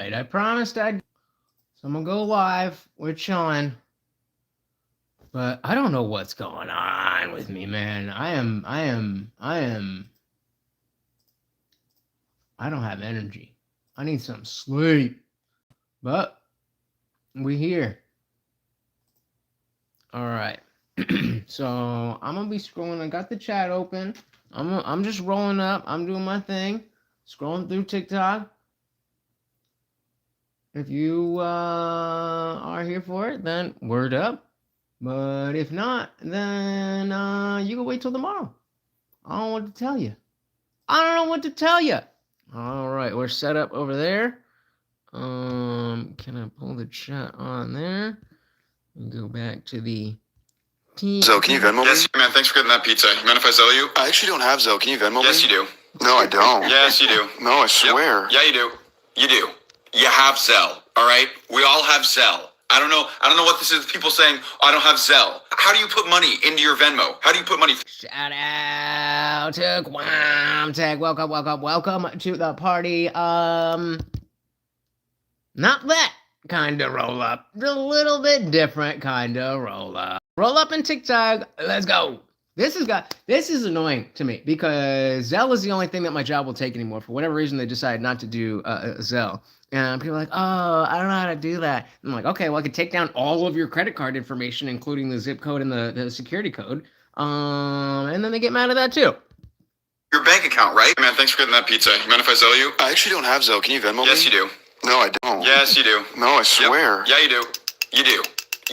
Alright, I promised I'd... So I'm gonna go live. We're chilling. But I don't know what's going on with me, man. I don't have energy. I need some sleep. But we here. Alright. So I'm gonna be scrolling. I got the chat open. I'm just rolling up. I'm doing my thing. Scrolling through TikTok. If you are here for it, then word up. But if not, then you can wait till tomorrow. I don't know what to tell you. I don't know what to tell you. All right, we're set up over there. Can I pull the chat on there? And go back to the team. Zo, can you Venmo me? Yes, man. Thanks for getting that pizza. You mind if I Zelle you? I actually don't have Zo. Can you Venmo me? Yes, you do. No, I don't. Yes, you do. No, I swear. Yep. Yeah, you do. You do. You have Zelle. All right. We all have Zelle. I don't know what this is. People saying, I don't have Zelle. How do you put money into your Venmo? How do you put money? Shout out to Guam Tech. Welcome to the party. Not that kind of roll up. A little bit different kind of roll up. Roll up in TikTok. Let's go. This is annoying to me because Zelle is the only thing that my job will take anymore. For whatever reason, they decided not to do Zelle. And people are like, oh, I don't know how to do that. I'm like, okay, well, I could take down all of your credit card information, including the zip code and the security code. And then they get mad at that too. Your bank account, right? Man, thanks for getting that pizza. You mind if I Zelle you? I actually don't have Zo. Can you Venmo me? Yes, you do. No, I don't. Yes, you do. No, I swear. Yep. Yeah, you do. You do.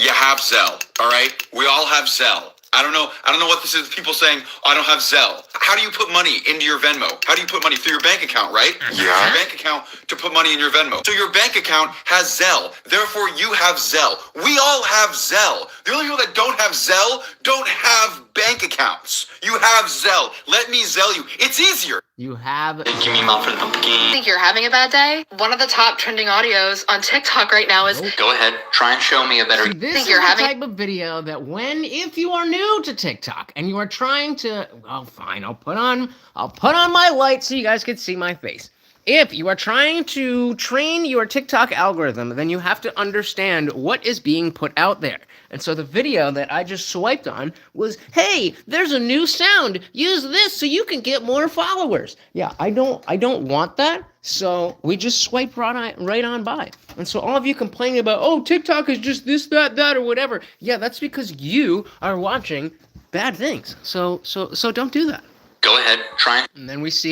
You have Zelle. All right. We all have Zelle. I don't know what this is. People saying, I don't have Zelle. How do you put money into your Venmo? How do you put money through your bank account, right? Yeah. Your bank account to put money in your Venmo. So your bank account has Zelle. Therefore, you have Zelle. We all have Zelle. The only people that don't have Zelle don't have bank accounts. You have Zelle. Let me Zelle you. It's easier. You have... Give me mouth for the pumpkin. Think you're having a bad day? One of the top trending audios on TikTok right now is... Go ahead, try and show me a better... See, this think is you're the having- type of video that if you are new to TikTok and you are trying to... Well, fine, I'll put on my light so you guys can see my face. If you are trying to train your TikTok algorithm, then you have to understand what is being put out there. And so the video that I just swiped on was, hey, there's a new sound. Use this so you can get more followers. Yeah, I don't want that. So we just swipe right on by. And so all of you complaining about, oh, TikTok is just this, that, or whatever. Yeah, that's because you are watching bad things. So don't do that. Go ahead, try And then we see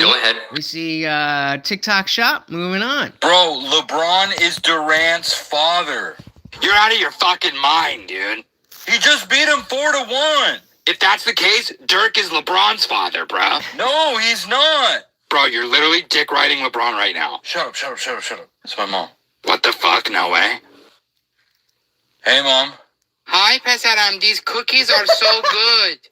TikTok shop moving on. Bro, LeBron is Durant's father. You're out of your fucking mind, dude. He just beat him 4-1. If that's the case, Dirk is LeBron's father, bro. No, he's not. Bro, you're literally dick riding LeBron right now. Shut up. It's my mom. What the fuck? No way. Hey, Mom. Hi, Pesaram. These cookies are so good.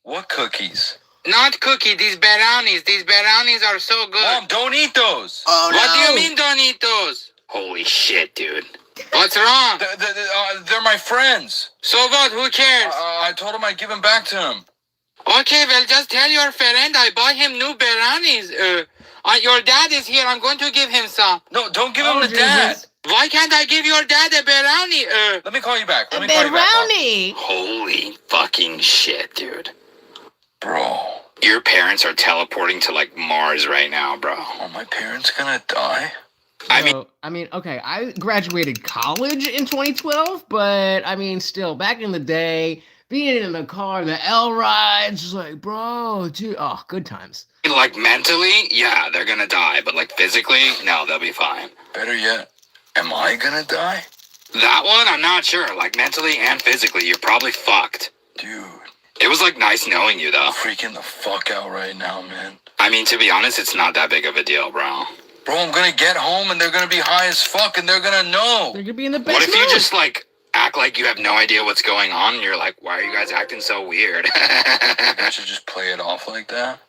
What cookies? Not cookie, these brownies. These brownies are so good. Mom, don't eat those. What do you mean don't eat those? Holy shit, dude. What's wrong? They're my friends. So what? Who cares? I told him I'd give them back to him. Okay, well, just tell your friend I bought him new brownies. Your dad is here. I'm going to give him some. No, don't give him to Dad. Why can't I give your dad a brownie? Let me call you back. Brownie. Holy fucking shit, dude. Bro. Your parents are teleporting to, like, Mars right now, bro. Are my parents gonna die? I mean, okay, I graduated college in 2012, but I mean, still, back in the day, being in the car, the L rides, just like, bro, dude, oh, good times. Like, mentally, yeah, they're gonna die, but, like, physically, no, they'll be fine. Better yet, am I gonna die? That one, I'm not sure. Like, mentally and physically, you're probably fucked. Dude. It was, like, nice knowing you, though. I'm freaking the fuck out right now, man. I mean, to be honest, it's not that big of a deal, bro. Bro, I'm gonna get home and they're gonna be high as fuck and they're gonna know. They're gonna be in the best What if you mood. just, like, act like you have no idea what's going on and you're like, why are you guys acting so weird? I should just play it off like that.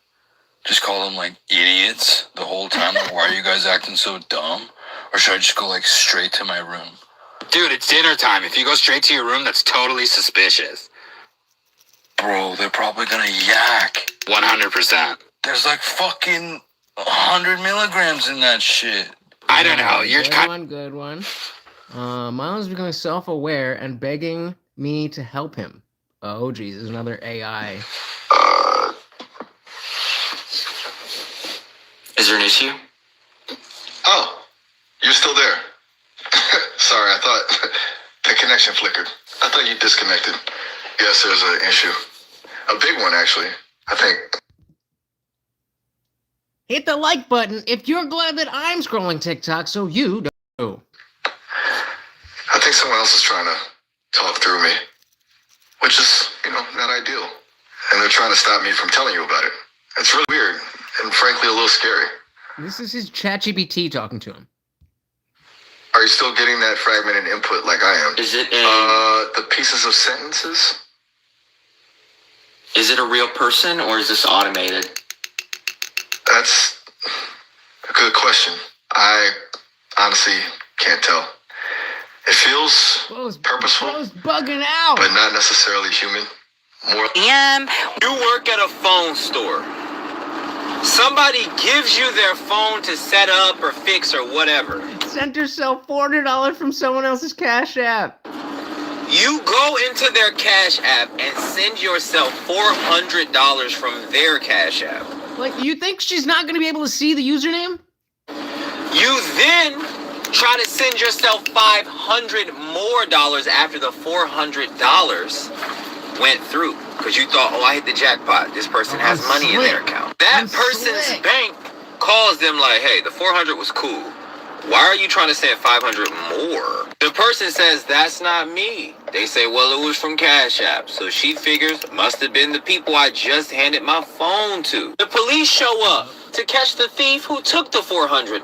Just call them, like, idiots the whole time. Like, why are you guys acting so dumb? Or should I just go, like, straight to my room? Dude, it's dinner time. If you go straight to your room, that's totally suspicious. Bro, they're probably gonna yak. 100%. There's like fucking 100 milligrams in that shit. I don't know. You're Good one. Miles is becoming self-aware and begging me to help him. Oh, Jesus, another AI. Is there an issue? Oh, you're still there. Sorry, I thought the connection flickered. I thought you disconnected. Yes, there's an issue. A big one, actually. I think. Hit the like button if you're glad that I'm scrolling TikTok so you don't. I think someone else is trying to talk through me, which is, not ideal. And they're trying to stop me from telling you about it. It's really weird and frankly a little scary. This is his ChatGPT talking to him. Are you still getting that fragmented input like I am? Is it The pieces of sentences? is it a real person or is this automated? That's a good question. I honestly can't tell. It feels purposeful, Bro's bugging out. but not necessarily human. More. You work at a phone store. Somebody gives you their phone to set up or fix or whatever. Sent herself $400 from someone else's Cash App. You go into their Cash App and send yourself $400 from their Cash App. Like, you think she's not going to be able to see the username? You then try to send yourself $500 more after the $400 went through. Because you thought, I hit the jackpot. This person has I'm money in slick. their account. That I'm person's slick. bank calls them like, hey, the 400 was cool. Why are you trying to send 500 more? The person says, that's not me. They say, well, it was from Cash App. So she figures, must have been the people I just handed my phone to. The police show up to catch the thief who took the $400.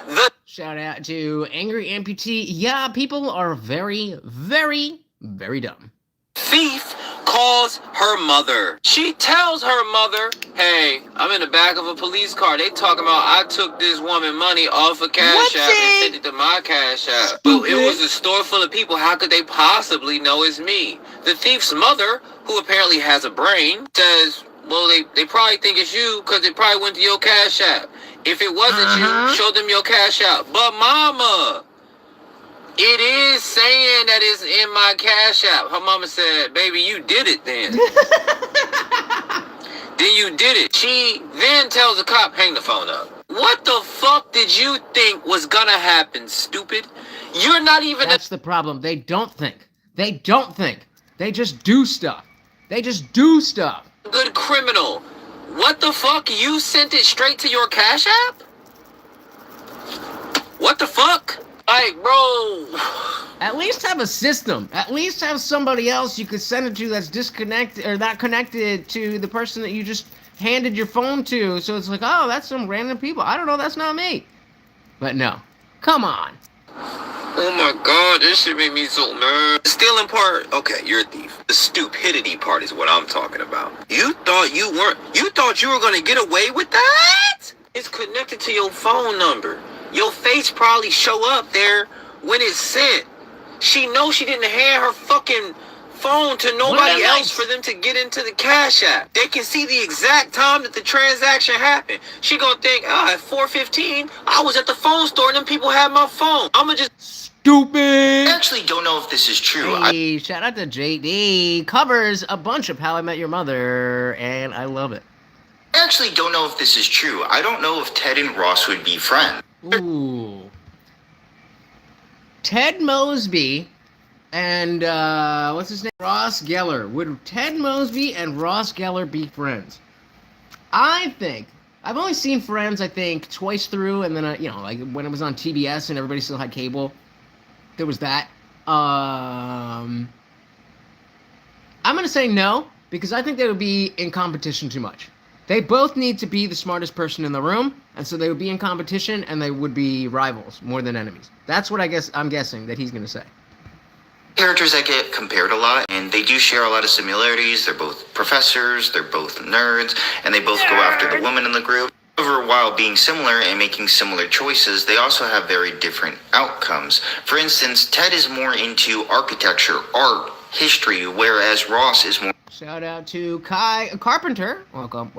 The Shout out to Angry Amputee. Yeah, people are very, very, very dumb. thief calls her mother. She tells her mother, hey, I'm in the back of a police car. They talking about I took this woman money off of Cash App and sent it to my Cash App. But it was a store full of people. How could they possibly know it's me? The thief's mother, who apparently has a brain, says, well, they probably think it's you because it probably went to your Cash App. If it wasn't you, show them your Cash App. But mama, it is saying that it's in my Cash App. Her mama said, baby, you did it then. Then you did it. She then tells the cop, hang the phone up. What the fuck did you think was gonna happen, stupid? You're not even That's the problem. They don't think. They don't think. They just do stuff. They just do stuff. a good criminal. What the fuck? You sent it straight to your Cash App? What the fuck? Like, bro. At least have a system. At least have somebody else you could send it to that's disconnected or not connected to the person that you just handed your phone to. So it's like, oh, that's some random people. I don't know, that's not me. But no. Come on. Oh my god, this shit made me so mad. The stealing part, okay, you're a thief. The stupidity part is what I'm talking about. You thought you were gonna get away with that? It's connected to your phone number. Your face probably show up there when it's sent. She knows she didn't hand her fucking phone to nobody else for them to get into the Cash App. They can see the exact time that the transaction happened. She gonna think, at 4:15, I was at the phone store and them people had my phone. I'ma just Stupid. I actually don't know if this is true. Hey, shout out to JD. Covers a bunch of How I Met Your Mother, and I love it. I actually don't know if this is true. I don't know if Ted and Ross would be friends. Ooh. Ted Mosby and, what's his name? Ross Geller. Would Ted Mosby and Ross Geller be friends? I think. I've only seen Friends, I think, twice through, and then, like when it was on TBS and everybody still had cable. There was that. I'm going to say no, because I think they would be in competition too much. They both need to be the smartest person in the room, and so they would be in competition, and they would be rivals more than enemies. That's what I'm guessing that he's going to say. Characters that get compared a lot, and they do share a lot of similarities. They're both professors, they're both nerds, and they both go after the woman in the group. However, while being similar and making similar choices, they also have very different outcomes. For instance, Ted is more into architecture, art, history, whereas Ross is more Shout out to Kai Carpenter. Welcome.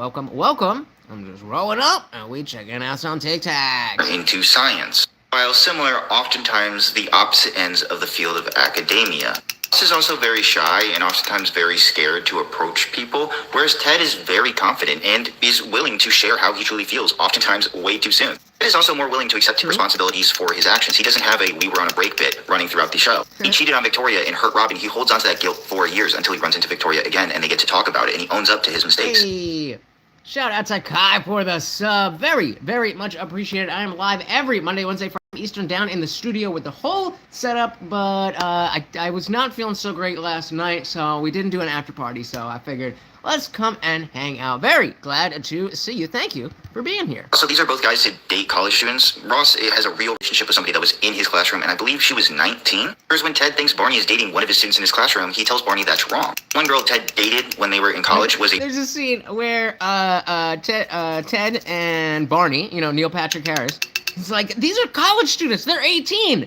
I'm just rolling up, and we checking out some TikToks. into science. While similar, oftentimes the opposite ends of the field of academia. Ross is also very shy and oftentimes very scared to approach people, whereas Ted is very confident and is willing to share how he truly feels, oftentimes way too soon. Ted is also more willing to accept responsibilities for his actions. He doesn't have a "we were on a break" bit running throughout the show. He cheated on Victoria and hurt Robin. He holds on to that guilt for years until he runs into Victoria again and they get to talk about it and he owns up to his mistakes. Hey, shout out to Kai for the sub. Very, very much appreciated. I am live every Monday, Wednesday, Friday Eastern down in the studio with the whole setup, but I was not feeling so great last night, so we didn't do an after party, so I figured let's come and hang out. Very glad to see you. Thank you for being here. So these are both guys who date college students. Ross has a real relationship with somebody that was in his classroom, and I believe she was 19. Whereas when Ted thinks Barney is dating one of his students in his classroom, he tells Barney that's wrong. One girl Ted dated when they were in college was There's a scene where Ted and Barney, you know, Neil Patrick Harris, he's like, these are college students. They're 18.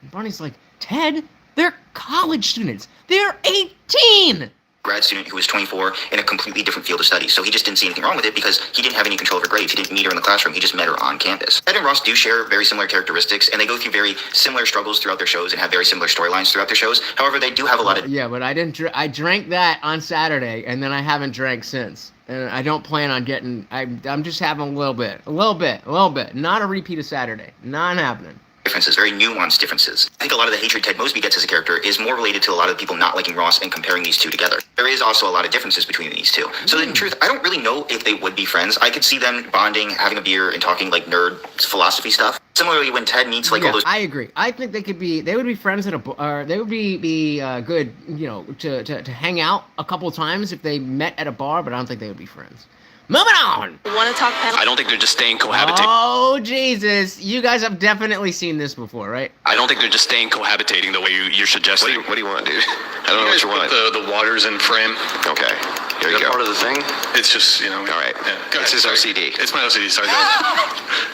And Barney's like, Ted, they're college students. They're 18. grad student who was 24 in a completely different field of study. So he just didn't see anything wrong with it because he didn't have any control of her grades. He didn't meet her in the classroom. He just met her on campus. Ted and Ross do share very similar characteristics, and they go through very similar struggles throughout their shows and have very similar storylines throughout their shows. However, they do have a lot of... Yeah, but I didn't. I drank that on Saturday, and then I haven't drank since. And I don't plan on getting... I'm just having a little bit. Not a repeat of Saturday. Not happening. differences, very nuanced differences. I think a lot of the hatred Ted Mosby gets as a character is more related to a lot of people not liking Ross and comparing these two together. There is also a lot of differences between these two. So in truth, I don't really know if they would be friends. I could see them bonding, having a beer, and talking like nerd philosophy stuff. Similarly, when Ted meets like all those... I agree. I think they would be friends at a bar. They would be good, you know, to hang out a couple times if they met at a bar, but I don't think they would be friends. Moving on! Want to talk penalty? I don't think they're just staying cohabitating. Oh, Jesus. You guys have definitely seen this before, right? I don't think they're just staying cohabitating the way you're suggesting. What do you want, dude? I don't know what you want. The waters in frame. Okay. There you Is that go. part of the thing? It's just, you know. All right. Yeah. Go This ahead, is sorry. OCD. It's my OCD. Sorry.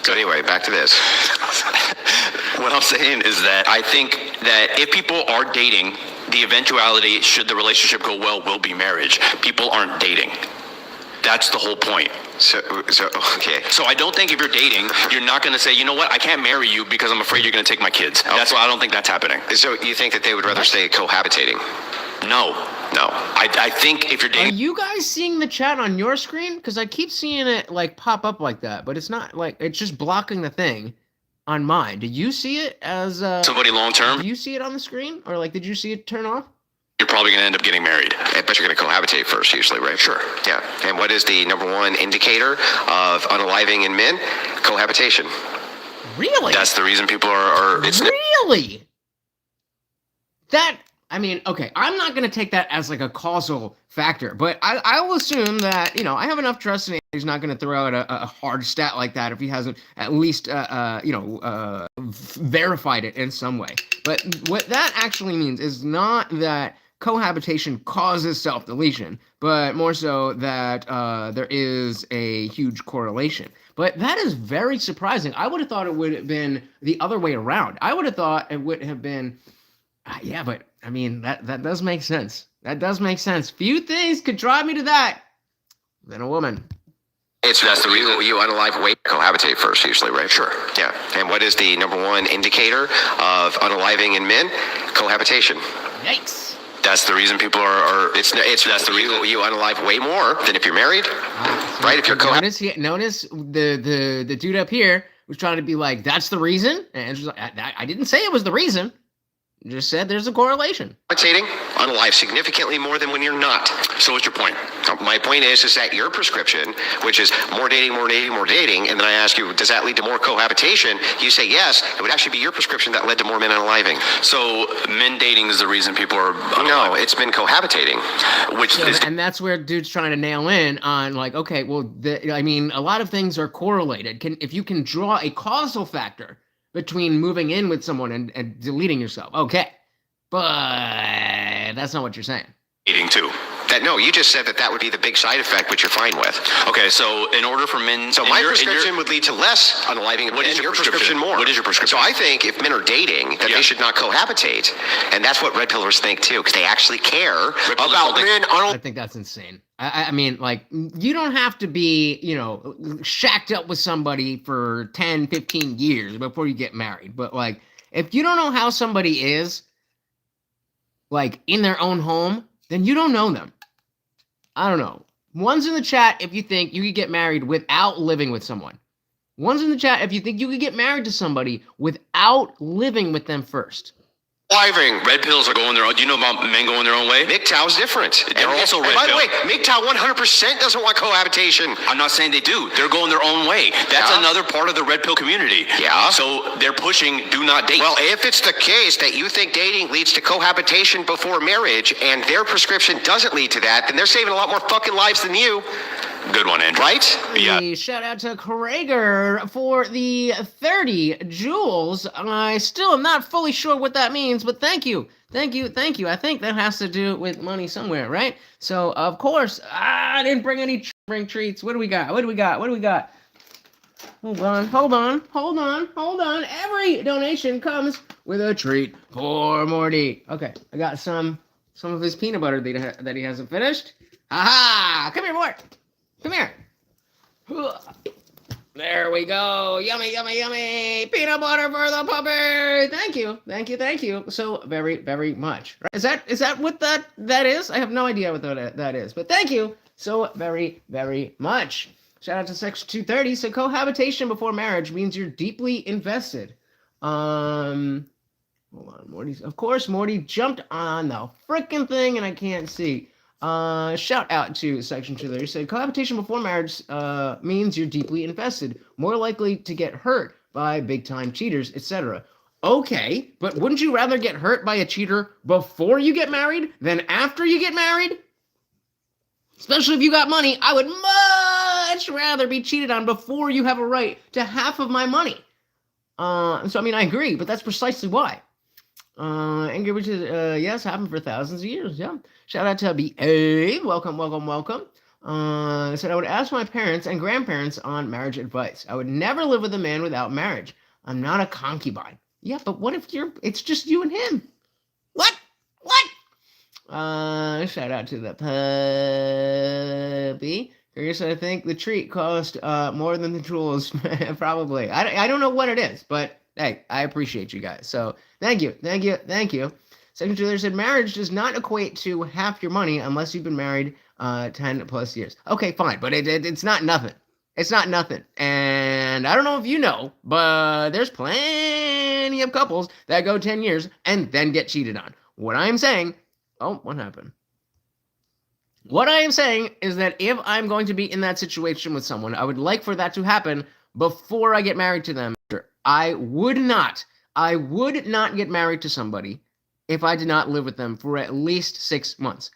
So anyway, back to this. What I'm saying is that I think that if people are dating, the eventuality, should the relationship go well, will be marriage. People aren't dating. That's the whole point. So okay. So I don't think if you're dating, you're not going to say, you know what, I can't marry you because I'm afraid you're going to take my kids. That's why I don't think that's happening. So you think that they would rather stay cohabitating? No. I think if you're Are dating, you guys seeing the chat on your screen? Because I keep seeing it like pop up like that, but it's not like it's just blocking the thing on mine. Do you see it as somebody long term, Do you see it on the screen, or like did you see it turn off? you're probably going to end up getting married. But you're going to cohabitate first, usually, right? Sure. Yeah. And what is the number one indicator of unaliving in men? Cohabitation. Really? That's the reason people are it's Really? That, I mean, okay, I'm not going to take that as like a causal factor, but I will assume that, you know, I have enough trust in him. He's not going to throw out a hard stat like that if he hasn't at least, verified it in some way. But what that actually means is not that cohabitation causes self-deletion, but more so that there is a huge correlation. But that is very surprising. I would have thought it would have been the other way around. I would have thought it would have been, yeah, but I mean, that does make sense. That does make sense. Few things could drive me to that than a woman. That's the reason you unalive wait cohabitate first, usually, right? Sure. Yeah. And what is the number one indicator of unaliving in men? Cohabitation. Yikes. That's the reason people are that's the reason you unalive way more than if you're married, right? If you're Notice the dude up here was trying to be like, that's the reason, and she's like, I didn't say it was the reason. I just said there's a correlation. cohabitating, unalive significantly more than when you're not. So what's your point? My point is that your prescription, which is more dating, and then I ask you, does that lead to more cohabitation? You say yes. It would actually be your prescription that led to more men unaliving. So men dating is the reason people are No, it's men cohabitating. which is And that's where dude's trying to nail in on like, okay, well, I mean, a lot of things are correlated. If you can draw a causal factor between moving in with someone and deleting yourself, okay, but that's not what you're saying. dating too. No, you just said that would be the big side effect, which you're fine with. Okay, so in order for men, So my prescription would lead to less unaliving of What men, is your prescription more. What is your prescription? So I think if men are dating, that Yeah. they should not cohabitate. And that's what red pillars think too, because they actually care Pillars about don't think- men I think that's insane. I mean, like, you don't have to be, shacked up with somebody for 10, 15 years before you get married. But, like, if you don't know how somebody is, like, in their own home, then you don't know them. I don't know. One's in the chat if you think you could get married without living with someone. One's in the chat if you think you could get married to somebody without living with them first. Driving. Red pills are going their own. Do you know about men going their own way? MGTOW's different. They're also red by pill. the way, MGTOW 100% doesn't want cohabitation. I'm not saying they do. They're going their own way. That's Yeah. another part of the red pill community. Yeah. So they're pushing do not date. Well, if it's the case that you think dating leads to cohabitation before marriage and their prescription doesn't lead to that, then they're saving a lot more fucking lives than you. good one, Andrew. Right? Yeah. Hey, shout out to Krager for the 30 jewels. I still am not fully sure what that means, but thank you. Thank you. Thank you. I think that has to do with money somewhere, right? So, of course, I didn't bring any bring treats. What do we got? What do we got? What do we got? Hold on. Every donation comes with a treat for Morty. Okay, I got some of his peanut butter that he hasn't finished. Aha! Come here, Mort. Come here. There we go. Yummy, yummy, yummy. Peanut butter for the puppy. Thank you so very, very much. Is that what that is? I have no idea what that is, but thank you so very, very much. Shout out to Section 230. So cohabitation before marriage means you're deeply invested. Hold on, Morty jumped on the freaking thing and I can't see. Shout out to Section 230. He said cohabitation before marriage means you're deeply invested, more likely to get hurt by big time cheaters, etc. Okay, but wouldn't you rather get hurt by a cheater before you get married than after you get married? Especially if you got money, I would much rather be cheated on before you have a right to half of my money. I agree, but that's precisely why. Angry Witch is, yes, happened for thousands of years, yeah. Shout out to B.A. Welcome. Said I would ask my parents and grandparents on marriage advice. I would never live with a man without marriage. I'm not a concubine. Yeah, but what if it's just you and him? What? Shout out to the puppy. I think the treat cost more than the tools, probably. I don't know what it is, but hey, I appreciate you guys. So thank you. Section 2 there said marriage does not equate to half your money unless you've been married 10 plus years. Okay, fine, but it's not nothing. It's not nothing. And I don't know if you know, but there's plenty of couples that go 10 years and then get cheated on. What I'm saying, what happened? What I am saying is that if I'm going to be in that situation with someone, I would like for that to happen before I get married to them. I would not get married to somebody if I did not live with them for at least 6 months.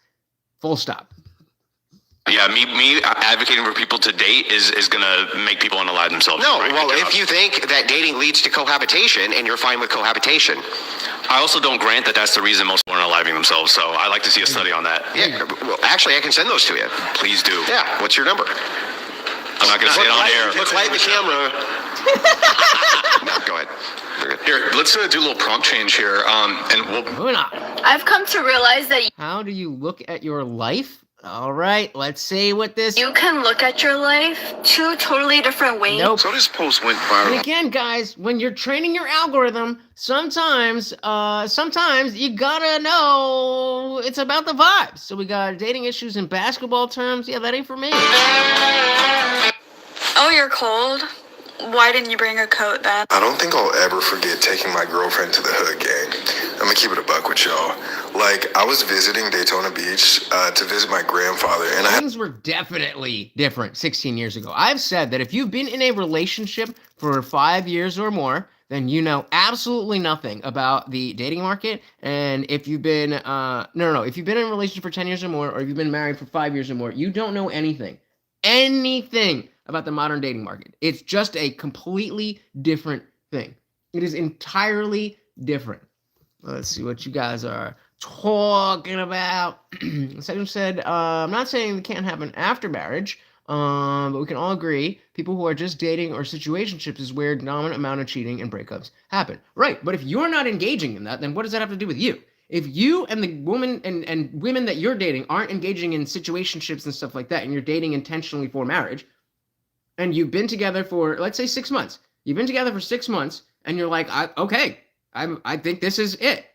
Full stop. Yeah, me advocating for people to date is gonna make people unalive themselves. No, right? well, if you think that dating leads to cohabitation and you're fine with cohabitation. I also don't grant that that's the reason most people are unaliving themselves, so I like to see a study on that. Yeah, well, actually, I can send those to you. Please do. Yeah, what's your number? I'm not gonna say it on air. Look light in the camera. No, go ahead. Here, let's do a little prompt change here, and we'll... Moving on. I've come to realize that How do you look at your life? All right, let's see what this... you can look at your life two totally different ways. Nope. So this post went And viral. again, guys, when you're training your algorithm, sometimes you gotta know it's about the vibes. So we got dating issues in basketball terms. Yeah, that ain't for me. Oh, you're cold? Why didn't you bring a coat then? I don't think I'll ever forget taking my girlfriend to the hood gang. I'm gonna keep it a buck with y'all. Like, I was visiting Daytona Beach to visit my grandfather, and Things were definitely different 16 years ago. I've said that if you've been in a relationship for 5 years or more, then you know absolutely nothing about the dating market. And if you've been, if you've been in a relationship for 10 years or more, or if you've been married for 5 years or more, you don't know anything about the modern dating market. It's just a completely different thing. It is entirely different. Let's see what you guys are talking about. Section said, I'm not saying it can't happen after marriage, but we can all agree people who are just dating or situationships is where dominant amount of cheating and breakups happen. Right, but if you're not engaging in that, then what does that have to do with you? If you and the woman and women that you're dating aren't engaging in situationships and stuff like that, and you're dating intentionally for marriage, and you've been together for, let's say, 6 months. You've been together for 6 months, and you're like, I think this is it.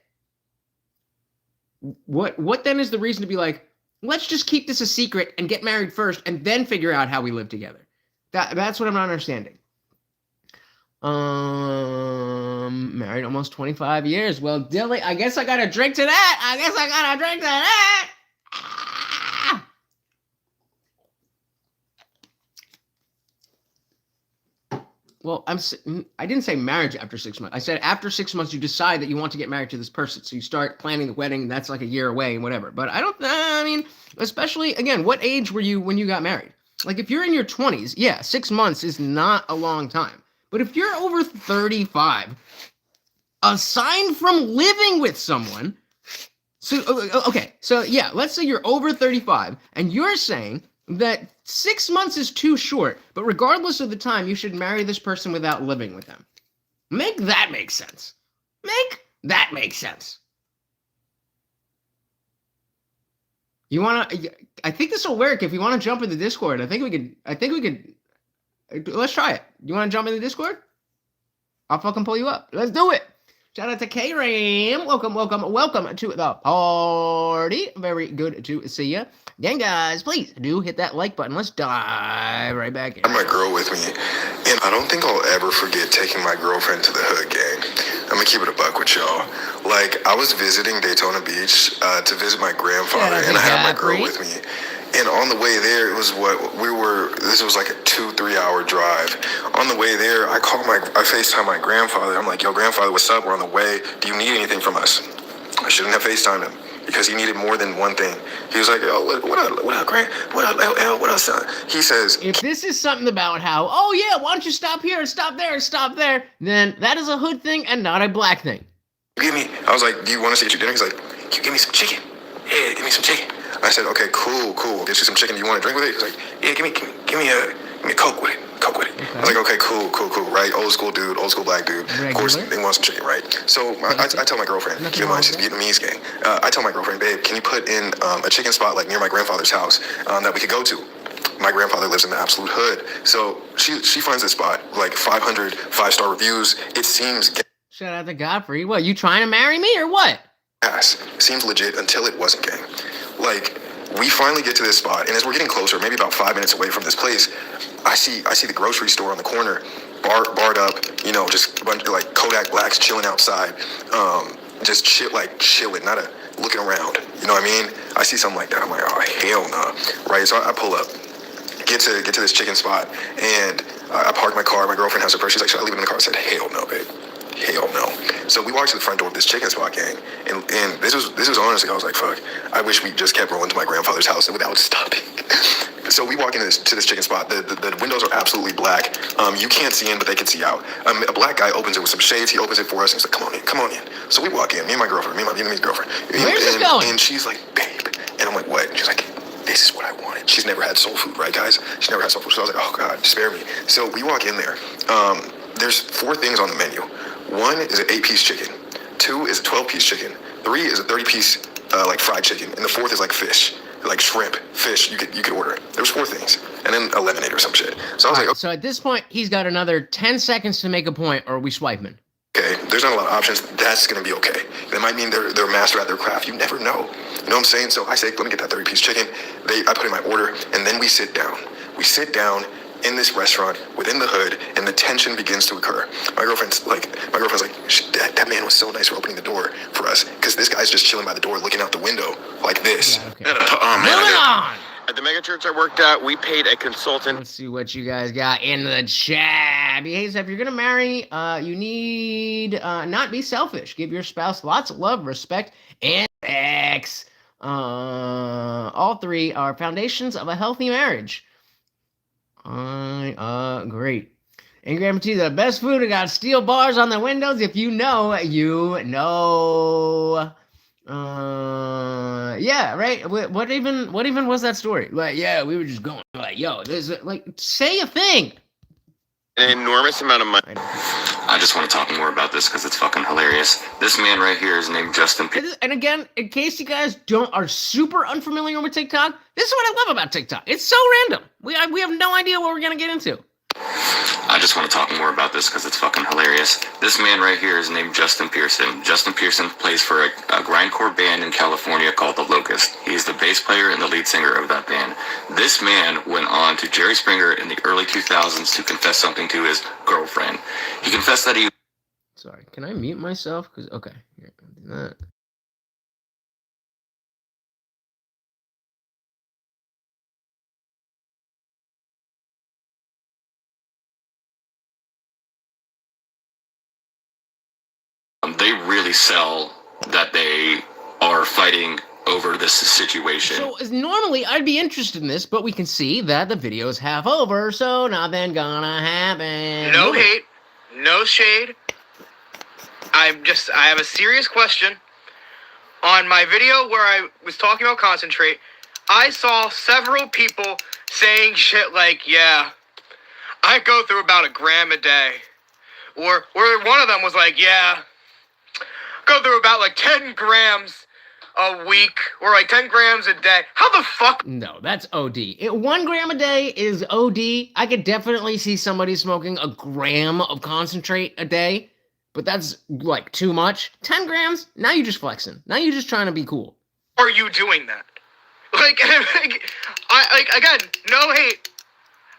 What then is the reason to be like, let's just keep this a secret and get married first, and then figure out how we live together? That's what I'm not understanding. Married almost 25 years. Well, Dilly, I guess I got to drink to that. Well, I didn't say marriage after 6 months. I said after 6 months, you decide that you want to get married to this person. So you start planning the wedding. That's like a year away and whatever. But I mean, especially, again, what age were you when you got married? Like, if you're in your 20s, yeah, 6 months is not a long time. But if you're over 35, aside from living with someone, so yeah, let's say you're over 35, and you're saying that 6 months is too short, but regardless of the time, you should marry this person without living with them. Make that make sense. I think this will work if you want to jump in the Discord. I think we could. Let's try it. You want to jump in the Discord? I'll fucking pull you up. Let's do it. Shout out to K-Ram. Welcome to the party. Very good to see you. Again, guys, please do hit that like button. Let's dive right back in. I had my girl with me, and I don't think I'll ever forget taking my girlfriend to the hood gang. I'm gonna keep it a buck with y'all. Like, I was visiting Daytona Beach to visit my grandfather, and I had my girl with me. And on the way there, this was like a 2-3 hour drive. On the way there, I FaceTime my grandfather. I'm like, yo, grandfather, what's up? We're on the way. Do you need anything from us? I shouldn't have FaceTimed him because he needed more than one thing. He was like, yo, what up, Grant? What up, LL? What up, son? He says, if this is something about how, oh yeah, why don't you stop here and stop there and stop there, then that is a hood thing and not a black thing. I was like, do you want us to get you dinner? He's like, can you give me some chicken? Yeah, give me some chicken. I said, okay, cool. We'll get you some chicken. Do you want to drink with it? He's like, yeah, give me a Coke with it. Okay. I was like, okay, cool, right? Old school dude, old school black dude. Regular. Of course, they want some chicken, right? So I tell my girlfriend, keep in mind, she's a Vietnamese gang. I tell my girlfriend, babe, can you put in a chicken spot like near my grandfather's house that we could go to? My grandfather lives in the absolute hood. So she finds this spot, like 500 5-star reviews. It seems Shout out to Godfrey. What, you trying to marry me or what? gas. Seems legit until it wasn't, gang. Like, we finally get to this spot, and as we're getting closer, maybe about 5 minutes away from this place, I see the grocery store on the corner, barred up, just a bunch of like Kodak Blacks chilling outside, just chilling, not looking around. You know what I mean? I see something like that. I'm like, oh hell no, right? So I pull up, get to this chicken spot, and I park my car. My girlfriend has her purse. She's like, should I leave it in the car? I said, hell no, babe. Hell no. So we walked to the front door of this chicken spot, gang, and this was honestly, I was like, fuck, I wish we just kept rolling to my grandfather's house without stopping. So we walk into this chicken spot. The windows are absolutely black. You can't see in, but they can see out. A black guy opens it with some shades. He opens it for us, and he's like, come on in. So we walk in, me and my Vietnamese girlfriend. Where's this going? And she's like, babe. And I'm like, what? And she's like, this is what I wanted. She's never had soul food, right, guys? She's never had soul food. So I was like, oh, God, spare me. So we walk in there. There's 4 things on the menu. 1 is an 8-piece chicken. 2 is a 12-piece chicken. 3 is a 30-piece like fried chicken. And the 4th is like fish, like shrimp, fish. You could order it. There was 4 things, and then a lemonade or some shit. So I was like, okay. So at this point, he's got another 10 seconds to make a point, or we swipe him. Okay, there's not a lot of options. That's gonna be okay. That might mean they're a master at their craft. You never know. You know what I'm saying? So I say, let me get that 30-piece chicken. I put in my order, and then we sit down. We sit down in this restaurant within the hood, and the tension begins to occur. My girlfriend's like, that man was so nice for opening the door for us, because this guy's just chilling by the door, looking out the window like this. Yeah, okay. Moving on. At the megachurch I worked at, we paid a consultant. Let's see what you guys got in the chat. Behave, if you're gonna marry, you need not be selfish. Give your spouse lots of love, respect, and sex. All 3 are foundations of a healthy marriage. I agree. And guarantee the best food. I got steel bars on the windows. If you know, you know. Yeah, right. What even was that story? Like, yeah, we were just going. Like, yo, there's like, say a thing. an enormous amount of money. I just want to talk more about this because it's fucking hilarious. This man right here is named Justin Pearson. And again, in case you guys are super unfamiliar with TikTok, this is what I love about TikTok. It's so random. We have no idea what we're gonna get into. I just want to talk more about this because it's fucking hilarious. This man right here is named Justin Pearson. Justin Pearson plays for a grindcore band in California called The Locust. He's the bass player and the lead singer of that band. This man went on to Jerry Springer in the early 2000s to confess something to his girlfriend. He confessed that he... Sorry, can I mute myself? Okay, here, I'll do that. They really sell that they are fighting over this situation. So normally I'd be interested in this, but we can see that the video is half over, so nothing gonna happen. No hate, no shade. I have a serious question. On my video where I was talking about concentrate, I saw several people saying shit like, yeah, I go through about 1 gram a day. Or one of them was like, yeah, go through about like 10 grams a week or like 10 grams a day. How the fuck? No, that's OD. 1 gram a day is OD. I could definitely see somebody smoking 1 gram of concentrate a day, but that's like too much. 10 grams? Now you're just flexing. Now you're just trying to be cool. Are you doing that? Again, no hate.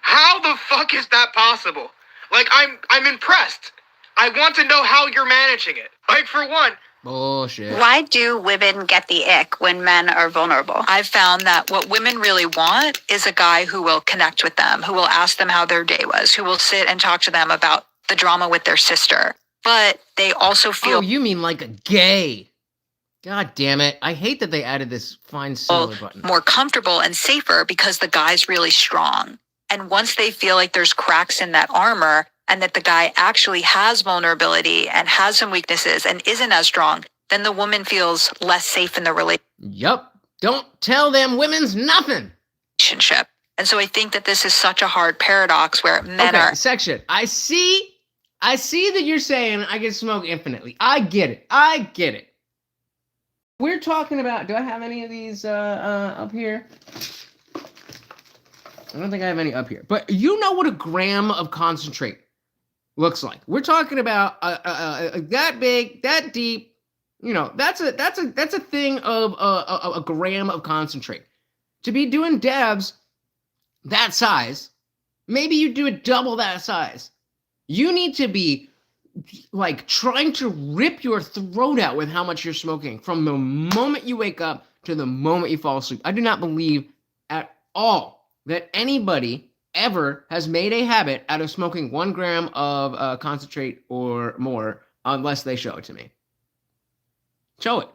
How the fuck is that possible? Like, I'm impressed. I want to know how you're managing it. Like, for one, bullshit. Why do women get the ick when men are vulnerable? I've found that what women really want is a guy who will connect with them, who will ask them how their day was, who will sit and talk to them about the drama with their sister. But they also feel... Oh, you mean like a gay. God damn it. I hate that they added this find similar button. more comfortable and safer because the guy's really strong. And once they feel like there's cracks in that armor and that the guy actually has vulnerability and has some weaknesses and isn't as strong, then the woman feels less safe in the Yup. Don't tell them women's nothing. relationship. And so I think that this is such a hard paradox where men are... Section. I see that you're saying I can smoke infinitely. I get it. We're talking about... Do I have any of these up here? I don't think I have any up here. But you know what 1 gram of concentrate looks like. We're talking about that big, that deep. You know, that's a thing of a gram of concentrate. To be doing dabs that size, maybe you do it double that size. You need to be like trying to rip your throat out with how much you're smoking from the moment you wake up to the moment you fall asleep. I do not believe at all that anybody ever has made a habit out of smoking 1 gram of concentrate or more unless they show it to me. Show it.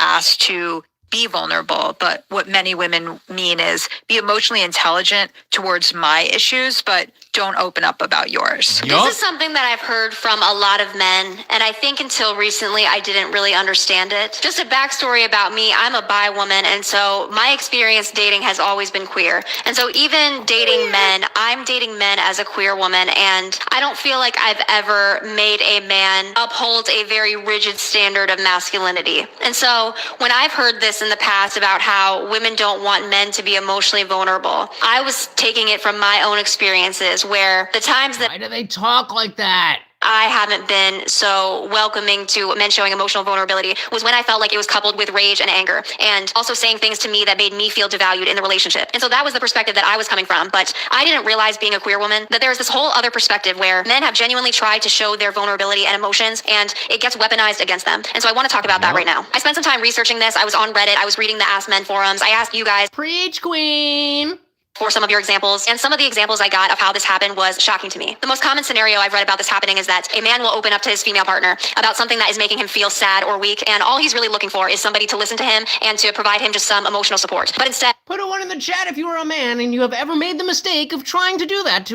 asked to be vulnerable, but what many women mean is be emotionally intelligent towards my issues, but don't open up about yours. This is something that I've heard from a lot of men, and I think until recently I didn't really understand it. Just a backstory about me, I'm a bi woman, and so my experience dating has always been queer. And so even dating men, I'm dating men as a queer woman, and I don't feel like I've ever made a man uphold a very rigid standard of masculinity. And so when I've heard this in the past about how women don't want men to be emotionally vulnerable, I was taking it from my own experiences where the times that... Why do they talk like that? I haven't been so welcoming to men showing emotional vulnerability was when I felt like it was coupled with rage and anger, and also saying things to me that made me feel devalued in the relationship. And so that was the perspective that I was coming from. But I didn't realize, being a queer woman, that there's this whole other perspective where men have genuinely tried to show their vulnerability and emotions, and it gets weaponized against them. And so I want to talk about that right now. I spent some time researching this. I was on Reddit. I was reading the Ask Men forums. I asked you guys, preach, queen, for some of your examples, and some of the examples I got of how this happened was shocking to me. The most common scenario I've read about this happening is that a man will open up to his female partner about something that is making him feel sad or weak, and all he's really looking for is somebody to listen to him and to provide him just some emotional support. But instead... Put a 1 in the chat if you are a man and you have ever made the mistake of trying to do that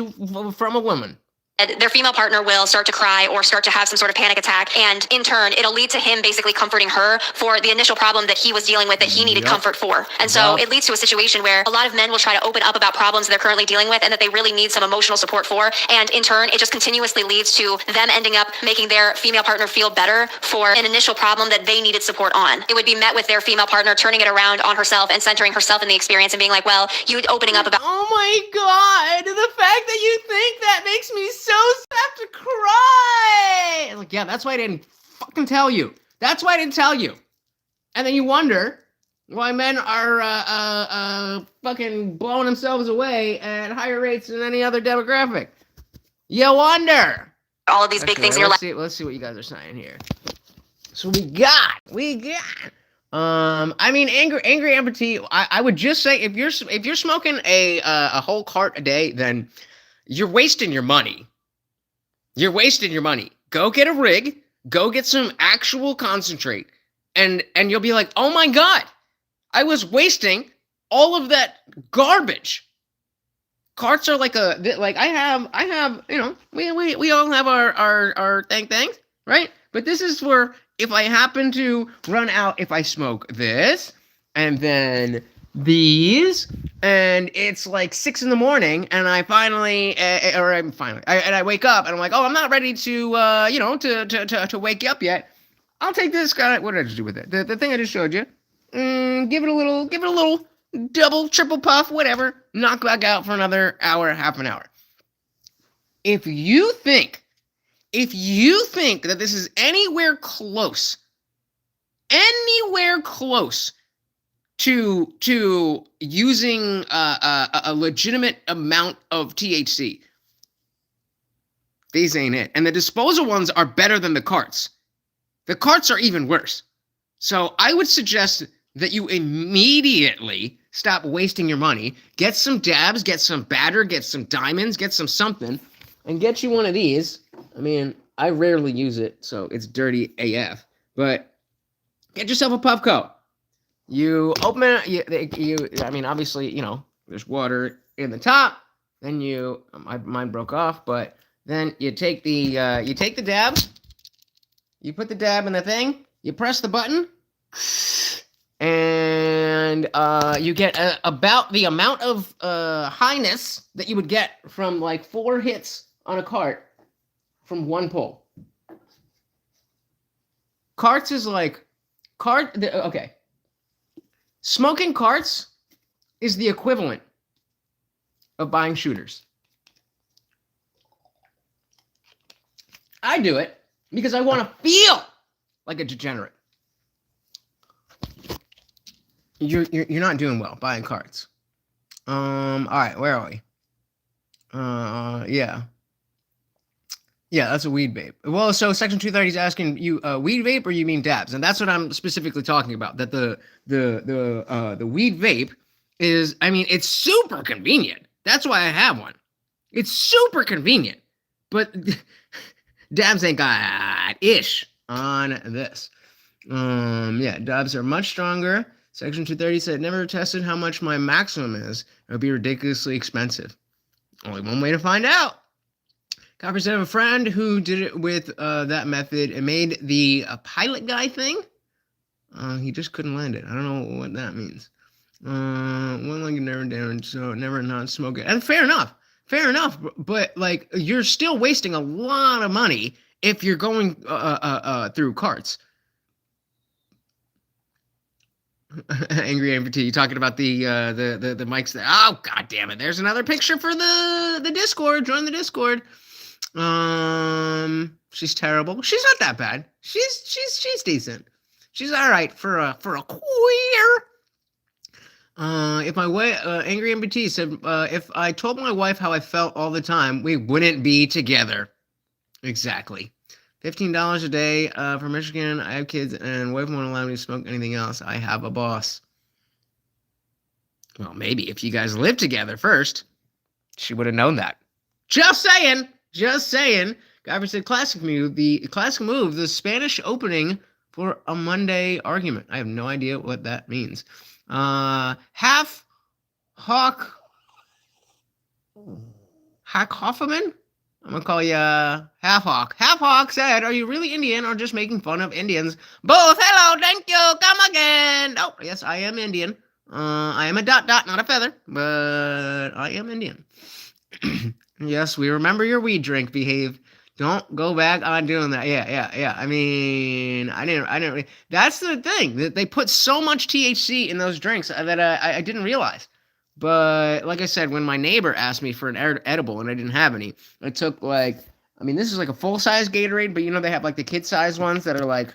from a woman. their female partner will start to cry or start to have some sort of panic attack. And in turn, it'll lead to him basically comforting her for the initial problem that he was dealing with that he needed comfort for. And so it leads to a situation where a lot of men will try to open up about problems they're currently dealing with and that they really need some emotional support for. And in turn, it just continuously leads to them ending up making their female partner feel better for an initial problem that they needed support on. It would be met with their female partner turning it around on herself and centering herself in the experience and being like, well, you opening up about... Oh my God, the fact that you think that makes me so sad to cry. Like, yeah, that's why I didn't fucking tell you. That's why I didn't tell you. And then you wonder why men are fucking blowing themselves away at higher rates than any other demographic. You wonder. All of these big things in your life. Let's see what you guys are saying here. So we got. I mean, angry amputee. I would just say if you're smoking a whole cart a day, then you're wasting your money. You're wasting your money. Go get a rig. Go get some actual concentrate, and you'll be like, oh my God, I was wasting all of that garbage. Carts are like I have you know, we all have our things, right? But this is for if I happen to run out, if I smoke this and then these, and it's like 6 a.m. and I finally, I wake up and I'm like, oh, I'm not ready to, to wake you up yet. I'll take this guy. What did I just do with it? The thing I just showed you. Give it a little double, triple puff, whatever. Knock back out for another hour, half an hour. If you think that this is anywhere close to using a legitimate amount of THC, these ain't it. And the disposal ones are better than the carts. The carts are even worse. So I would suggest that you immediately stop wasting your money, get some dabs, get some batter, get some diamonds, get some something, and get you one of these. I mean, I rarely use it, so it's dirty AF. But get yourself a Puffco. You open it. I mean, obviously, you know, there's water in the top. Then mine broke off, but then you take the dab. You put the dab in the thing. You press the button, and you get about the amount of highness that you would get from like 4 hits on a cart from one pull. Carts is like okay. Smoking carts is the equivalent of buying shooters. I do it because I want to feel like a degenerate. You're not doing well buying carts. All right, where are we? Yeah, that's a weed vape. Well, so Section 230 is asking you weed vape or you mean dabs, and that's what I'm specifically talking about. That the weed vape is, I mean, it's super convenient. That's why I have one. It's super convenient, but dabs ain't got ish on this. Yeah, dabs are much stronger. Section 230 said never tested how much my maximum is. It would be ridiculously expensive. Only one way to find out. Copper said I have a friend who did it with that method and made the pilot guy thing. He just couldn't land it. I don't know what that means. One leg never down, so never not smoke it. And fair enough. But like, you're still wasting a lot of money if you're going through carts. Angry amputee, talking about the mics there. Oh, god damn it! There's another picture for the Discord. Join the Discord. She's terrible. She's not that bad. She's decent. She's all right for a queer. If my wife, Angry amputee said, if I told my wife how I felt all the time, we wouldn't be together. Exactly. $15 a day for Michigan. I have kids and wife won't allow me to smoke anything else. I have a boss. Well, maybe if you guys lived together first, she would have known that. Just saying. Guyver said classic move. The Spanish opening for a Monday argument. I have no idea what that means. Half Hawk Hoffman? I'm gonna call you Half Hawk. Half Hawk said, "Are you really Indian or just making fun of Indians?" Both. Hello, thank you. Come again. Oh, yes, I am Indian. I am a dot, not a feather, but I am Indian. Yes, we remember your weed drink. Behave. Don't go back on doing that. Yeah. I mean, I didn't. That's the thing. That they put so much THC in those drinks that I didn't realize. But like I said, when my neighbor asked me for an edible and I didn't have any, I took this is like a full-size Gatorade, but you know they have like the kid-size ones that are like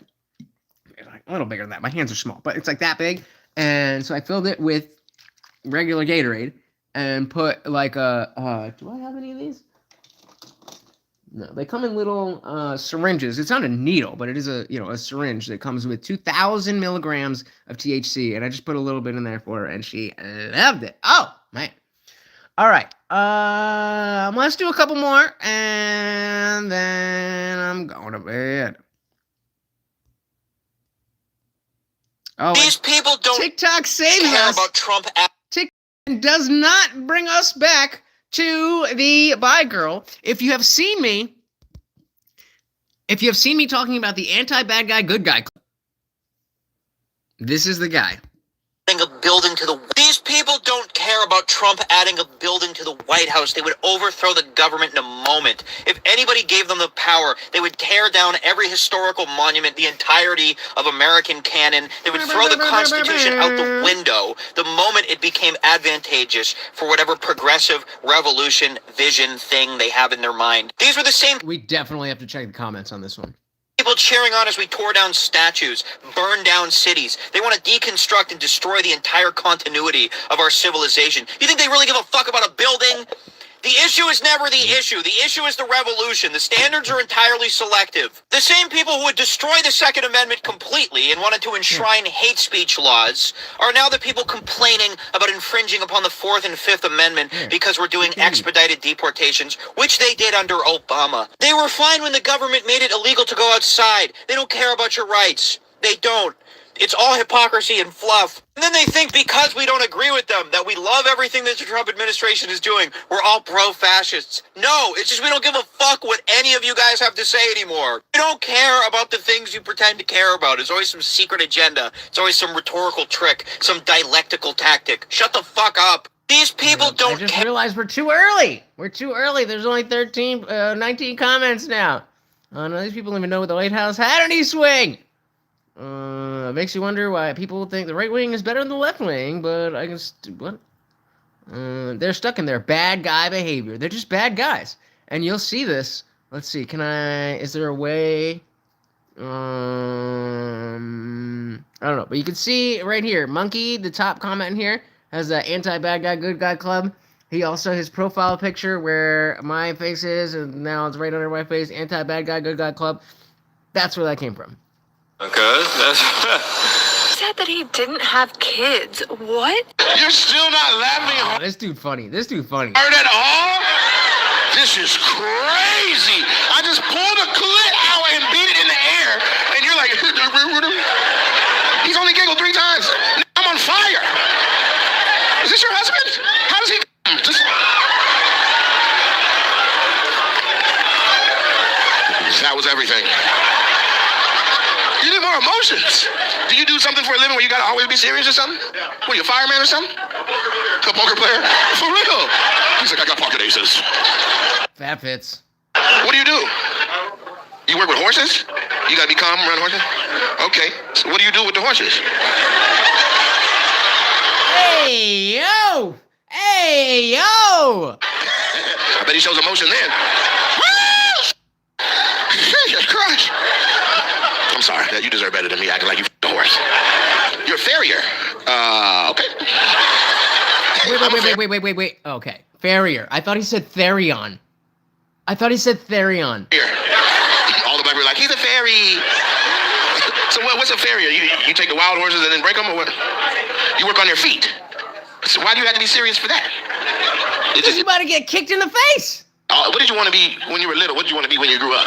a little bigger than that. My hands are small, but it's like that big. And so I filled it with regular Gatorade and put like a, do I have any of these? No, they come in little syringes. It's not a needle, but it is a syringe that comes with 2,000 milligrams of THC, and I just put a little bit in there for her, and she loved it. Oh man! All right, let's do a couple more, and then I'm going to bed. Oh, these people don't TikTok saving care us. about Trump. TikTok does not bring us back to the bye girl. If you have seen me talking about the anti-bad guy, good guy, this is the guy. A building to these people don't care about Trump adding a building to the White House. They would overthrow the government in a moment. If anybody gave them the power, they would tear down every historical monument, the entirety of American canon. They would throw the Constitution out the window the moment it became advantageous for whatever progressive revolution vision thing they have in their mind. These were the same. We definitely have to check the comments on this one. People cheering on as we tore down statues, burned down cities. They want to deconstruct and destroy the entire continuity of our civilization. You think they really give a fuck about a building? The issue is never the issue. The issue is the revolution. The standards are entirely selective. The same people who would destroy the Second Amendment completely and wanted to enshrine hate speech laws are now the people complaining about infringing upon the Fourth and Fifth Amendment because we're doing expedited deportations, which they did under Obama. They were fine when the government made it illegal to go outside. They don't care about your rights. They don't. It's all hypocrisy and fluff. And then they think because we don't agree with them that we love everything that the Trump administration is doing, we're all pro-fascists. No, it's just we don't give a fuck what any of you guys have to say anymore. We don't care about the things you pretend to care about. It's always some secret agenda. It's always some rhetorical trick, some dialectical tactic. Shut the fuck up. These people don't care. I just realized we're too early. We're too early. There's only 19 comments now. Oh, no, these people don't even know what the White House had any swing. Makes you wonder why people think the right wing is better than the left wing, but I guess, what? They're stuck in their bad guy behavior. They're just bad guys. And you'll see this. Let's see, is there a way? I don't know, but you can see right here, Monkey, the top comment here, has an anti-bad guy, good guy club. He also, his profile picture where my face is, and now it's right under my face, anti-bad guy, good guy club. That's where that came from. Okay, Said that he didn't have kids. What? You're still not laughing Oh, this dude funny. hard at all? This is crazy. I just pulled a clit out and beat it in the air, and you're like, he's only giggled 3 times. I'm on fire. Is this your husband? How does he That was everything. You need more emotions. Do you do something for a living where you gotta always be serious or something? What are you, a fireman or something? A poker player? For real? He's like, I got pocket aces. That fits. What do? You work with horses? You gotta be calm around horses? Okay. So what do you do with the horses? Hey, yo! Hey, yo! I bet he shows emotion then. Jesus Christ. I'm sorry. You deserve better than me acting like you a horse. You're a farrier. Okay. Wait. Okay. Farrier. I thought he said Therion. All the black people are like, he's a fairy. So what's a farrier? You take the wild horses and then break them, or what? You work on their feet. So why do you have to be serious for that? Because you about to get kicked in the face. What did you want to be when you were little? What did you want to be when you grew up?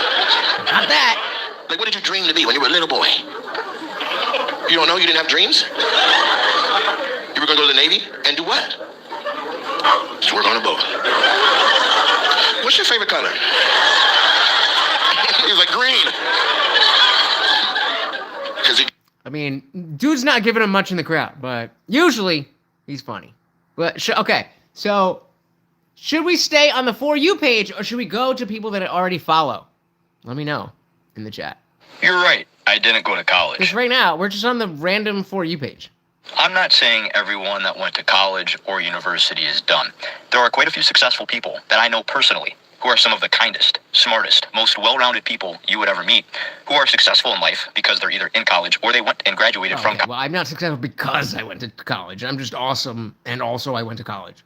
Not that. Like, what did you dream to be when you were a little boy? You don't know? You didn't have dreams? You were going to go to the Navy and do what? Just work on a boat. What what's your favorite color? He's like, green. I mean, dude's not giving him much in the crowd, but usually he's funny. But okay, so should we stay on the For You page or should we go to people that I already follow? Let me know in the chat. You're right. I didn't go to college. Because right now, we're just on the random For You page. I'm not saying everyone that went to college or university is done. There are quite a few successful people that I know personally who are some of the kindest, smartest, most well-rounded people you would ever meet, who are successful in life because they're either in college or they went and graduated from college. Well, I'm not successful because I went to college. I'm just awesome, and also I went to college.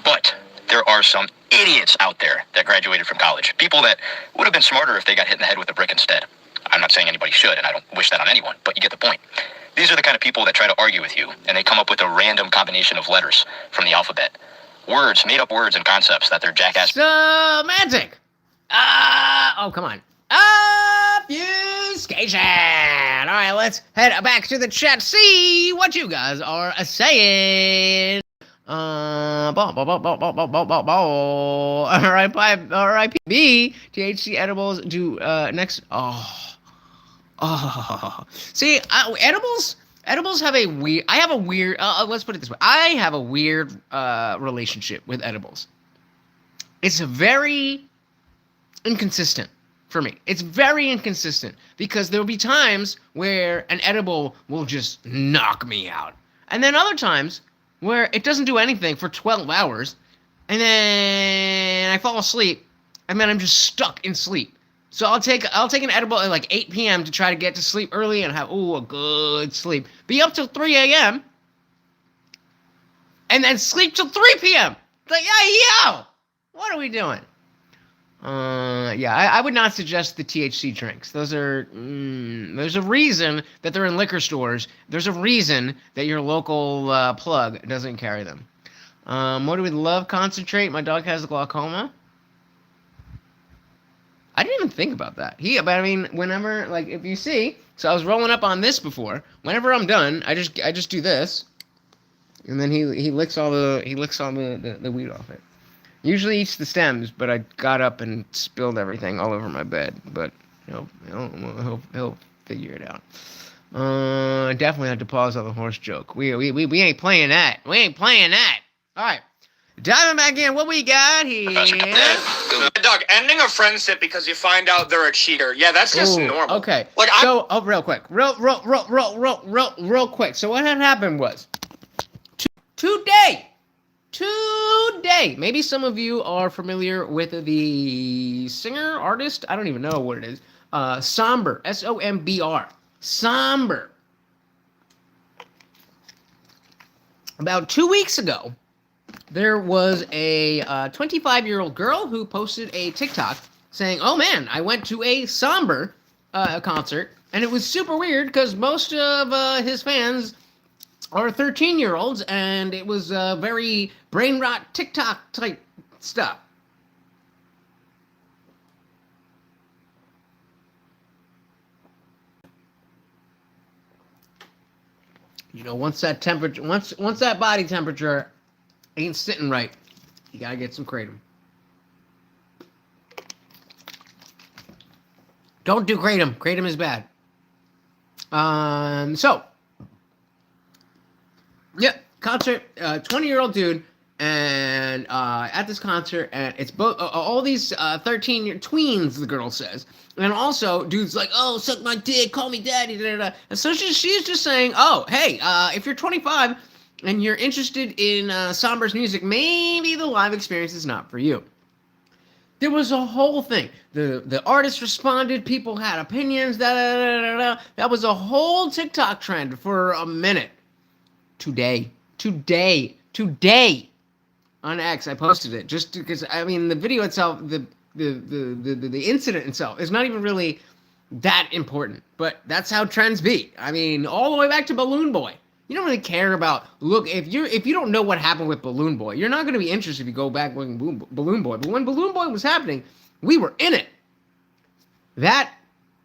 But there are some idiots out there that graduated from college. People that would have been smarter if they got hit in the head with a brick instead. I'm not saying anybody should, and I don't wish that on anyone, but you get the point. These are the kind of people that try to argue with you, and they come up with a random combination of letters from the alphabet. Words, made-up words and concepts that they're jackass. Semantic! Oh, come on. Obfuscation! Alright, let's head back to the chat, see what you guys are saying. R.I.P.B. THC edibles do next. See, edibles have a weird. I have a weird. Let's put it this way. I have a weird relationship with edibles. It's very inconsistent for me. It's very inconsistent because there will be times where an edible will just knock me out, and then other times where it doesn't do anything for 12 hours, and then I fall asleep, and then I'm just stuck in sleep. So I'll take an edible at like 8 p.m. to try to get to sleep early and have a good sleep. Be up till 3 a.m. and then sleep till 3 p.m. Like, yo, what are we doing? I would not suggest the THC drinks. Those are, there's a reason that they're in liquor stores. There's a reason that your local plug doesn't carry them. What do we love? Concentrate. My dog has glaucoma. I didn't even think about that. But I mean, whenever, like, if you see, so I was rolling up on this before. Whenever I'm done, I just do this, and then he licks all the weed off it. Usually eats the stems, but I got up and spilled everything all over my bed. But he'll figure it out. Definitely have to pause on the horse joke. We ain't playing that. We ain't playing that. All right, diving back in. What we got here? Doug, ending a friendship because you find out they're a cheater. Yeah, that's just normal. Okay. Like, real quick. Real quick. So what had happened was today. Maybe some of you are familiar with the singer, artist, I don't even know what it is. Sombr, S-O-M-B-R. Sombr. About 2 weeks ago, there was a 25-year-old girl who posted a TikTok saying, oh man, I went to a Sombr concert, and it was super weird because most of his fans are 13-year-olds, and it was very brain rot TikTok type stuff. You know, once that body temperature ain't sitting right, you gotta get some kratom. Don't do kratom. Kratom is bad. Concert, 20-year-old dude, and at this concert, and it's both all these 13-year tweens, the girl says, and also dude's like, oh, suck my dick, call me daddy, da-da-da. And so she's just saying, oh, hey, if you're 25 and you're interested in Sombr's music, maybe the live experience is not for you. There was a whole thing. The artist responded, people had opinions, da-da-da-da-da. That was a whole TikTok trend for a minute. Today on X, I posted it just because, I mean, the video itself, the incident itself is not even really that important, but that's how trends be. I mean, all the way back to Balloon Boy. You don't really care about, look, if you don't know what happened with Balloon Boy, you're not going to be interested if you go back when Balloon Boy. But when Balloon Boy was happening, we were in it. That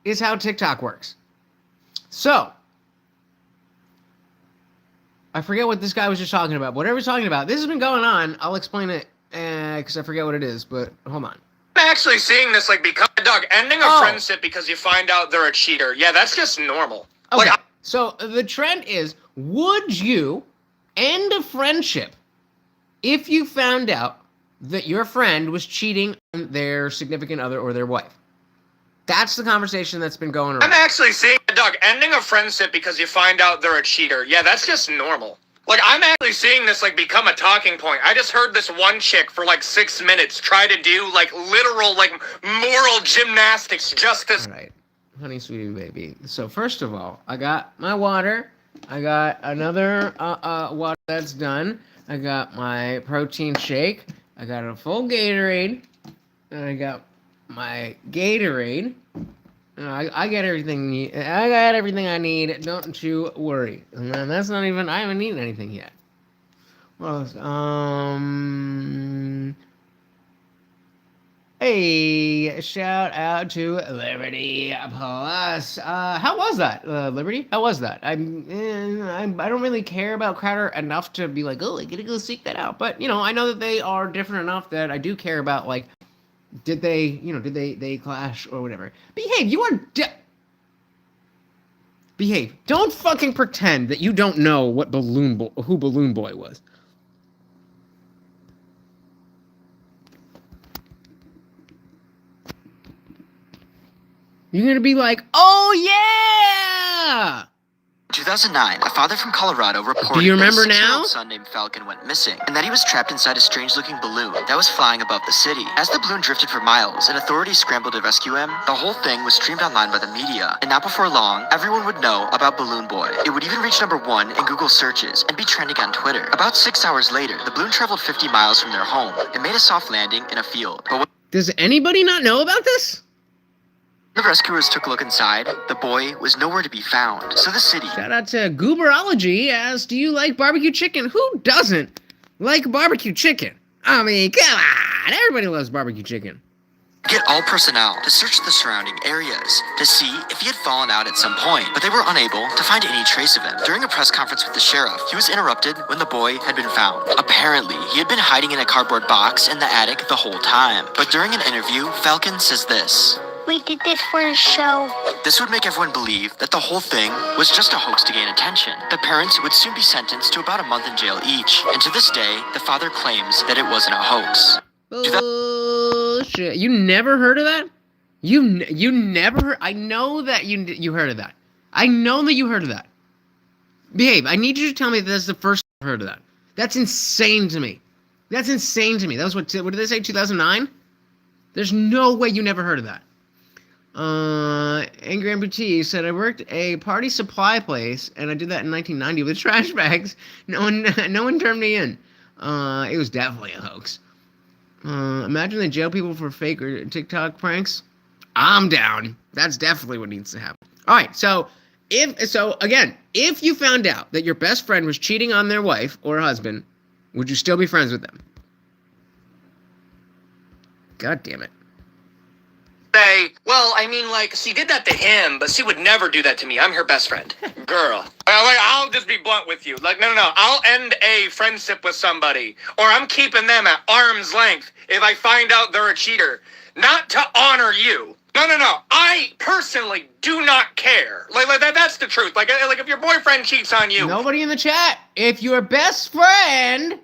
is how TikTok works. So, I forget what this guy was just talking about. Whatever he's talking about, this has been going on. I'll explain it because I forget what it is, but hold on. I'm actually seeing this like become Doug, ending a Oh. friendship because you find out they're a cheater. Yeah, that's just normal. Okay, Like, so the trend is, would you end a friendship if you found out that your friend was cheating on their significant other or their wife? That's the conversation that's been going around. I'm actually seeing Doug, ending a friendship because you find out they're a cheater. Yeah, that's just normal. Like, I'm actually seeing this like become a talking point. I just heard this one chick for like 6 minutes try to do like literal like moral gymnastics just to. All right, honey, sweetie, baby. So first of all, I got my water. I got another water that's done. I got my protein shake. I got a full Gatorade. And I got my Gatorade. I get everything. I got everything I need. Don't you worry. And that's not even. I haven't eaten anything yet. What else? Hey, shout out to Liberty Plus. How was that, Liberty? How was that? I don't really care about Crowder enough to be like, oh, I gotta go seek that out. But, you know, I know that they are different enough that I do care about, like, did they clash or whatever. Behave, you are Behave. Don't fucking pretend that you don't know what who Balloon Boy was. You're gonna be like, oh yeah! 2009, a father from Colorado reported Do you remember that his 6-year-old now? son named Falcon went missing, and that he was trapped inside a strange-looking balloon that was flying above the city. As the balloon drifted for miles and authorities scrambled to rescue him, the whole thing was streamed online by the media. And not before long, everyone would know about Balloon Boy. It would even reach #1 in Google searches and be trending on Twitter. About 6 hours later, the balloon traveled 50 miles from their home and made a soft landing in a field. But Does anybody not know about this? the rescuers took a look inside, the boy was nowhere to be found. So the city... Shout out to Gooberology as, do you like barbecue chicken? Who doesn't like barbecue chicken? I mean, come on, everybody loves barbecue chicken. Get all personnel to search the surrounding areas to see if he had fallen out at some point, but they were unable to find any trace of him. During a press conference with the sheriff, he was interrupted when the boy had been found. Apparently, he had been hiding in a cardboard box in the attic the whole time. But during an interview, Falcon says this: "We did this for a show." This would make everyone believe that the whole thing was just a hoax to gain attention. The parents would soon be sentenced to about a month in jail each, and to this day, the father claims that it wasn't a hoax. Bullshit. You never heard of that? You never heard? I know that you heard of that. I know that you heard of that. Behave. I need you to tell me that that's the first time I've heard of that. That's insane to me. That's insane to me. That was what did they say, 2009? There's no way you never heard of that. Angry Amputee said, I worked a party supply place, and I did that in 1990 with trash bags. No one turned me in. It was definitely a hoax. Imagine they jail people for fake or TikTok pranks. I'm down. That's definitely what needs to happen. All right, so if you found out that your best friend was cheating on their wife or husband, would you still be friends with them? God damn it. Say, well, I mean, like, she did that to him, but she would never do that to me. I'm her best friend. Girl. I'll just be blunt with you. Like, no. I'll end a friendship with somebody, or I'm keeping them at arm's length if I find out they're a cheater. Not to honor you. No. I personally do not care. Like that's the truth. Like if your boyfriend cheats on you. Nobody in the chat. If your best friend...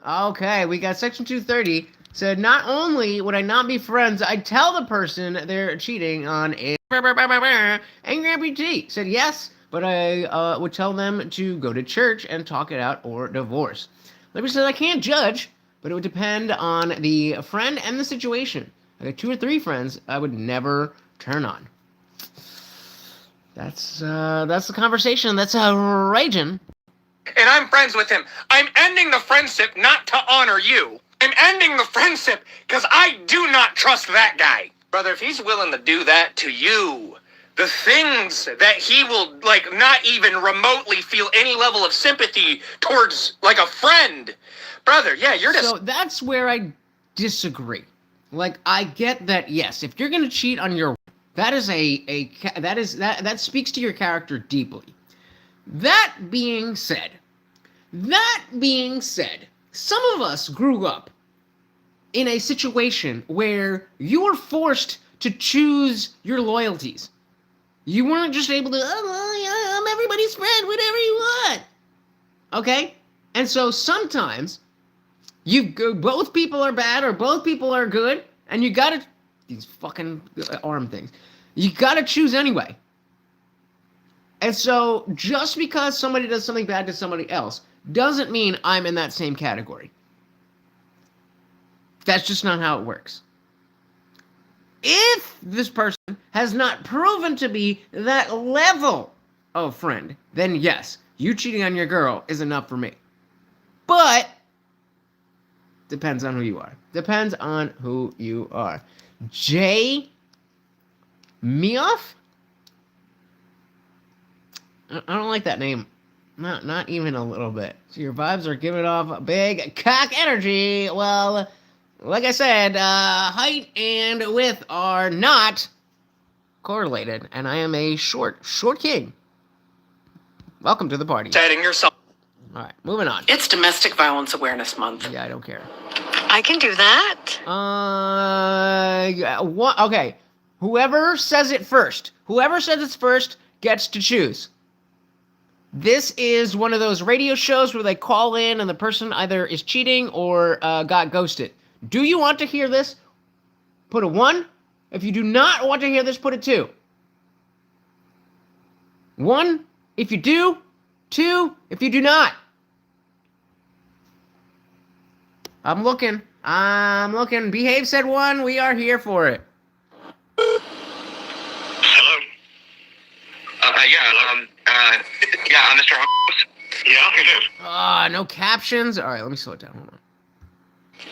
Okay, we got section 230. Said, not only would I not be friends, I'd tell the person they're cheating on a... Angry Amputee said, yes, but I would tell them to go to church and talk it out or divorce. Liberty said, I can't judge, but it would depend on the friend and the situation. I got 2 or 3 friends I would never turn on. That's the conversation that's raging. And I'm friends with him. I'm ending the friendship not to honor you. I'm ending the friendship because I do not trust that guy. Brother, if he's willing to do that to you, the things that he will, like, not even remotely feel any level of sympathy towards, like, a friend. Brother, yeah, you're just... So that's where I disagree. Like, I get that, yes, if you're going to cheat on your... That is that speaks to your character deeply. That being said, some of us grew up in a situation where you were forced to choose your loyalties. You weren't just able to, oh, well, yeah, I'm everybody's friend, whatever you want. Okay? And so sometimes both people are bad or both people are good, and you gotta, these fucking arm things, you gotta choose anyway. And so just because somebody does something bad to somebody else doesn't mean I'm in that same category. That's just not how it works. If this person has not proven to be that level of friend, then yes, you cheating on your girl is enough for me. But depends on who you are. Depends on who you are. Jay Meoff? I don't like that name. Not even a little bit. So your vibes are giving off big cock energy. Well, like I said, height and width are not correlated, and I am a short king. Welcome to the party. Setting yourself. All right, moving on. It's Domestic Violence Awareness Month. Yeah, I don't care. I can do that. What? Okay. Whoever says it first gets to choose. This is one of those radio shows where they call in and the person either is cheating or got ghosted. Do you want to hear this? Put a 1. If you do not want to hear this, put a 2. 1 if you do, 2 if you do not. I'm looking. Behave said 1. We are here for it. Hello. Yeah, Mr. Holmes. Yeah, who's this? No captions. All right, let me slow it down. Hold on.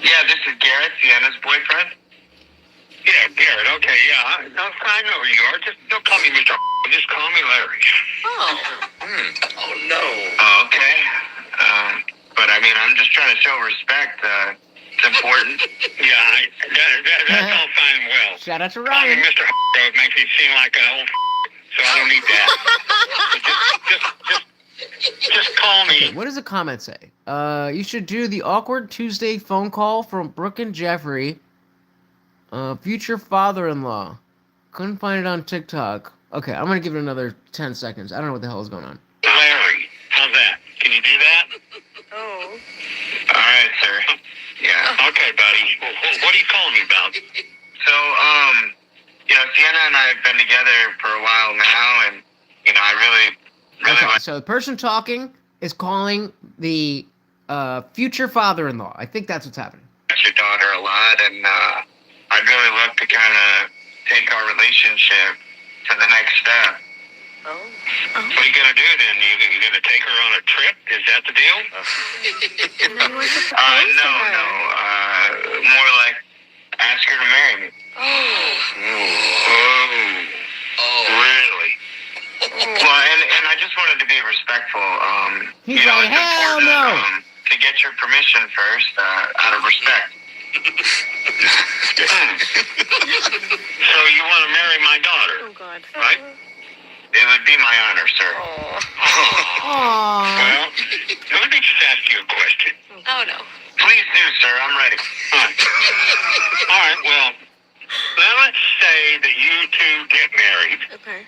Yeah, this is Garrett, Sienna's boyfriend. Yeah, Garrett. Okay, yeah. I know who you are. Just don't call me Mr. Just call me Larry. Oh. Oh no. Oh, okay. But I mean, I'm just trying to show respect. It's important. Yeah, that's all fine and well. Shout out to Calling Ryan. me Mr. It makes me seem like an old. So I don't need that. Just call me. Okay, what does the comment say? You should do the awkward Tuesday phone call from Brooke and Jeffrey. Future father-in-law. Couldn't find it on TikTok. Okay, I'm gonna give it another 10 seconds. I don't know what the hell is going on. Larry, how's that? Can you do that? Oh. All right, sir. Yeah. Okay, buddy. Well, what are you calling me about? So, Sienna and I have been together for a while now, and, I really Okay, like... so the person talking is calling the future father-in-law. I think that's what's happening. your daughter a lot, and I'd really love to kind of take our relationship to the next step. Oh. What are you going to do then? You going to take her on a trip? Is that the deal? No. More like ask her to marry me. Really? Well, and I just wanted to be respectful. He's like, it's hell important, no. To get your permission first, out of respect. So you want to marry my daughter? Oh, God. Right? It would be my honor, sir. Well, let me just ask you a question. Oh, no. Please do, sir. I'm ready. All right, well, now let's say that you two get married, Okay.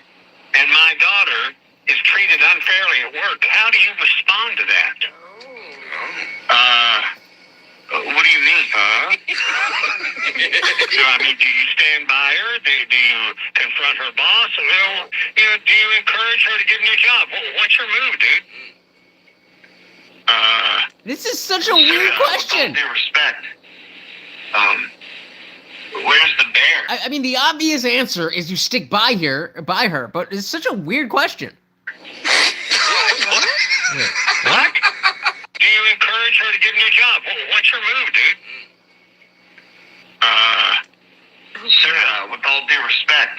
and my daughter is treated unfairly at work. How do you respond to that? What do you mean, huh? Do you stand by her? Do you confront her boss? Well, do you encourage her to get a new job? What's your move, dude? This is such a weird question. With all due respect, where's the bear? I mean, the obvious answer is you stick by her, but it's such a weird question. What? Do you encourage her to get a new job? What's your move, dude? Sir, with all due respect,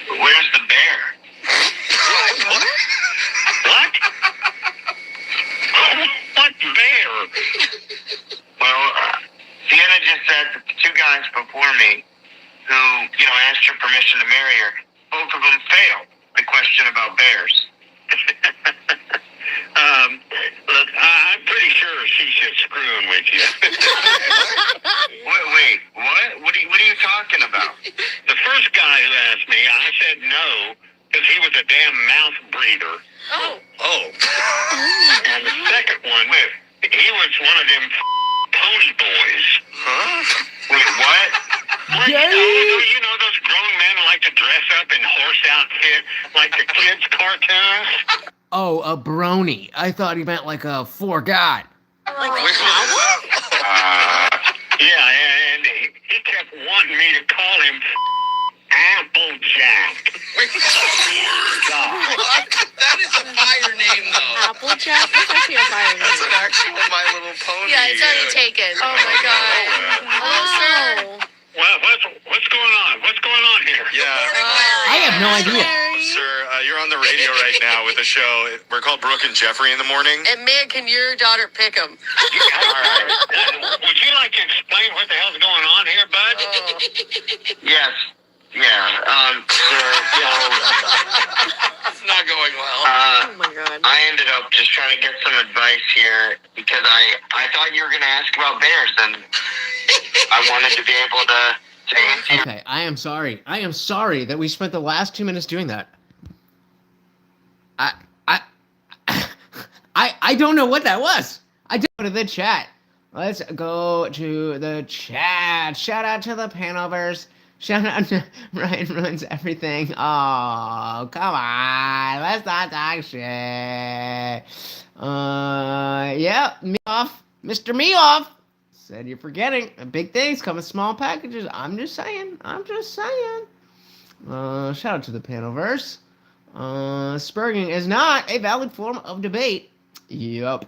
where's the bear? What? What bear? Well, Sienna just said that the two guys before me who, asked your permission to marry her, both of them failed the question about bears. Look, I'm pretty sure she's just screwing with you. Wait, what? What are you talking about? The first guy who asked me, I said no, because he was a damn mouth breather. Oh. And the second one, he was one of them pony boys. Huh? Wait, what? Well, you know those grown men who like to dress up in horse outfit like the kids' cartoons? Oh, a brony. I thought he meant like a for-God. Yeah, and he kept wanting me to call him Applejack. That is a fire name, though. Applejack? That's actually a fire name. That's an actual My Little Pony. Yeah, it's already taken. Oh my god. Oh, sir. Well, what's going on? What's going on here? Yeah. I have no idea. Sir, you're on the radio right now with a show. We're called Brooke and Jeffrey in the morning. And man, can your daughter pick him? All right. Would you like to explain what the hell's going on here, bud? Yes. Yeah. It's not going well. Oh my god. I ended up just trying to get some advice here because I thought you were going to ask about bears, and I wanted to be able to answer. Okay, I am sorry. I am sorry that we spent the last 2 minutes doing that. I don't know what that was. I did go to the chat. Let's go to the chat. Shout out to the Panovers. Shout out to Ryan Ruins Everything. Oh, come on. Let's not talk shit. Yeah, Mr. Meoff said you're forgetting. Big things come in small packages. I'm just saying. Shout out to the Panovers. Spurging is not a valid form of debate. Yup.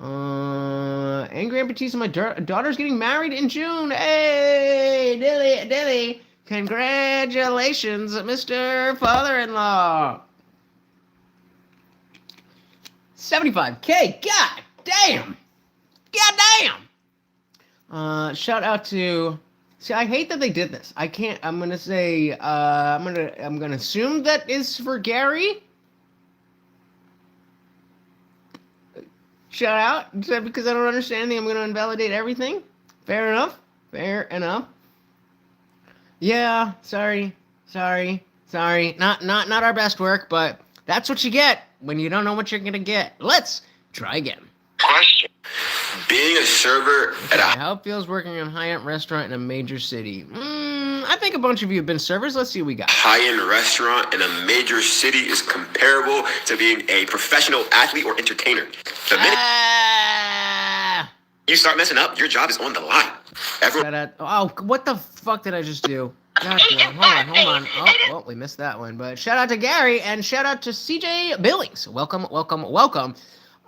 Angry amputees and my daughter's getting married in June. Hey, Dilly. Congratulations, Mr. Father-in-law. 75K. God damn. Shout out to. See, I hate that they did this. I can't. I'm gonna say. I'm gonna assume that is for Gary. Shout out, because I don't understand anything, I'm going to invalidate everything. Fair enough. Yeah, sorry. Not our best work, but that's what you get when you don't know what you're going to get. Let's try again. Question. Being a server at How it feels working in a high-end restaurant in a major city. I think a bunch of you have been servers. Let's see what we got. high-end restaurant in a major city is comparable to being a professional athlete or entertainer. The minute you start messing up, your job is on the line. Oh, what the fuck did I just do? God damn. Hold on. Oh, well, we missed that one. But shout out to Gary and shout out to CJ Billings. Welcome.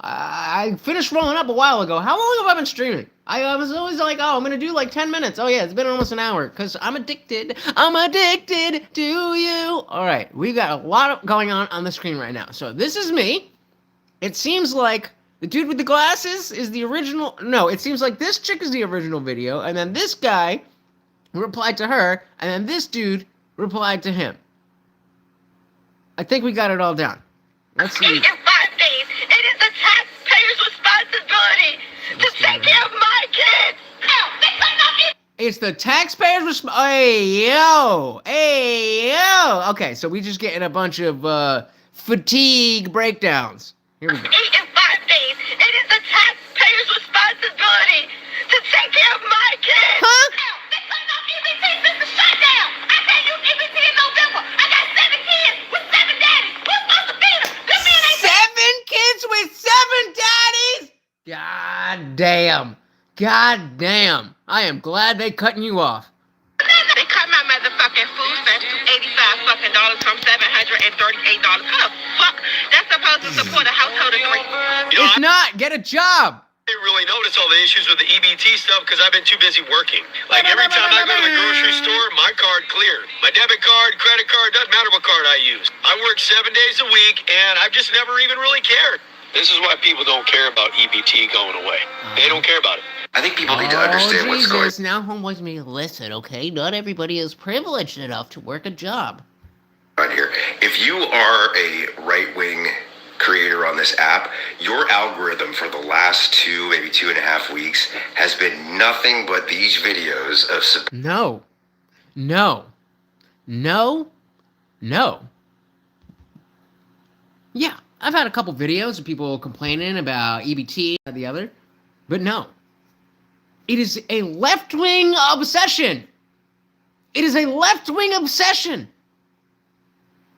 I finished rolling up a while ago. How long have I been streaming? I was always like, oh, I'm going to do like 10 minutes. Oh, yeah, it's been almost an hour because I'm addicted. I'm addicted to you. All right, we got a lot going on the screen right now. So this is me. It seems like the dude with the glasses is the original. No, it seems like this chick is the original video. And then this guy replied to her. And then this dude replied to him. I think we got it all down. Let's see. In 5 days, it is the taxpayer's responsibility to take care of my kids. It's the taxpayers' responsibility. Hey, yo. Okay, so we just getting a bunch of fatigue breakdowns. Here we go. In 5 days, it is the taxpayer's responsibility to take care of my kids. Huh? They couldn't have EBT since the shutdown. I can't use EBT in November. I got 7 kids with 7 daddies. Who's supposed to feed them? 7 kids with 7 daddies? God damn. I am glad they cutting you off. They cut my motherfucking food stamps to $85 fucking from $738. How the fuck that's supposed to support a household of 3? It's not. Get a job. I didn't really notice all the issues with the EBT stuff because I've been too busy working. Like every time I go to the grocery store, my card cleared. My debit card, credit card, doesn't matter what card I use. I work 7 days a week and I've just never even really cared. This is why people don't care about EBT going away. They don't care about it. I think people need to understand what's going on. Now homeboys may listen, okay? Not everybody is privileged enough to work a job. Here. If you are a right-wing creator on this app, your algorithm for the last 2, maybe 2.5 weeks has been nothing but these videos of... No. No. No. No. Yeah, I've had a couple videos of people complaining about EBT and the other, but no. It is a left-wing obsession. It is a left-wing obsession.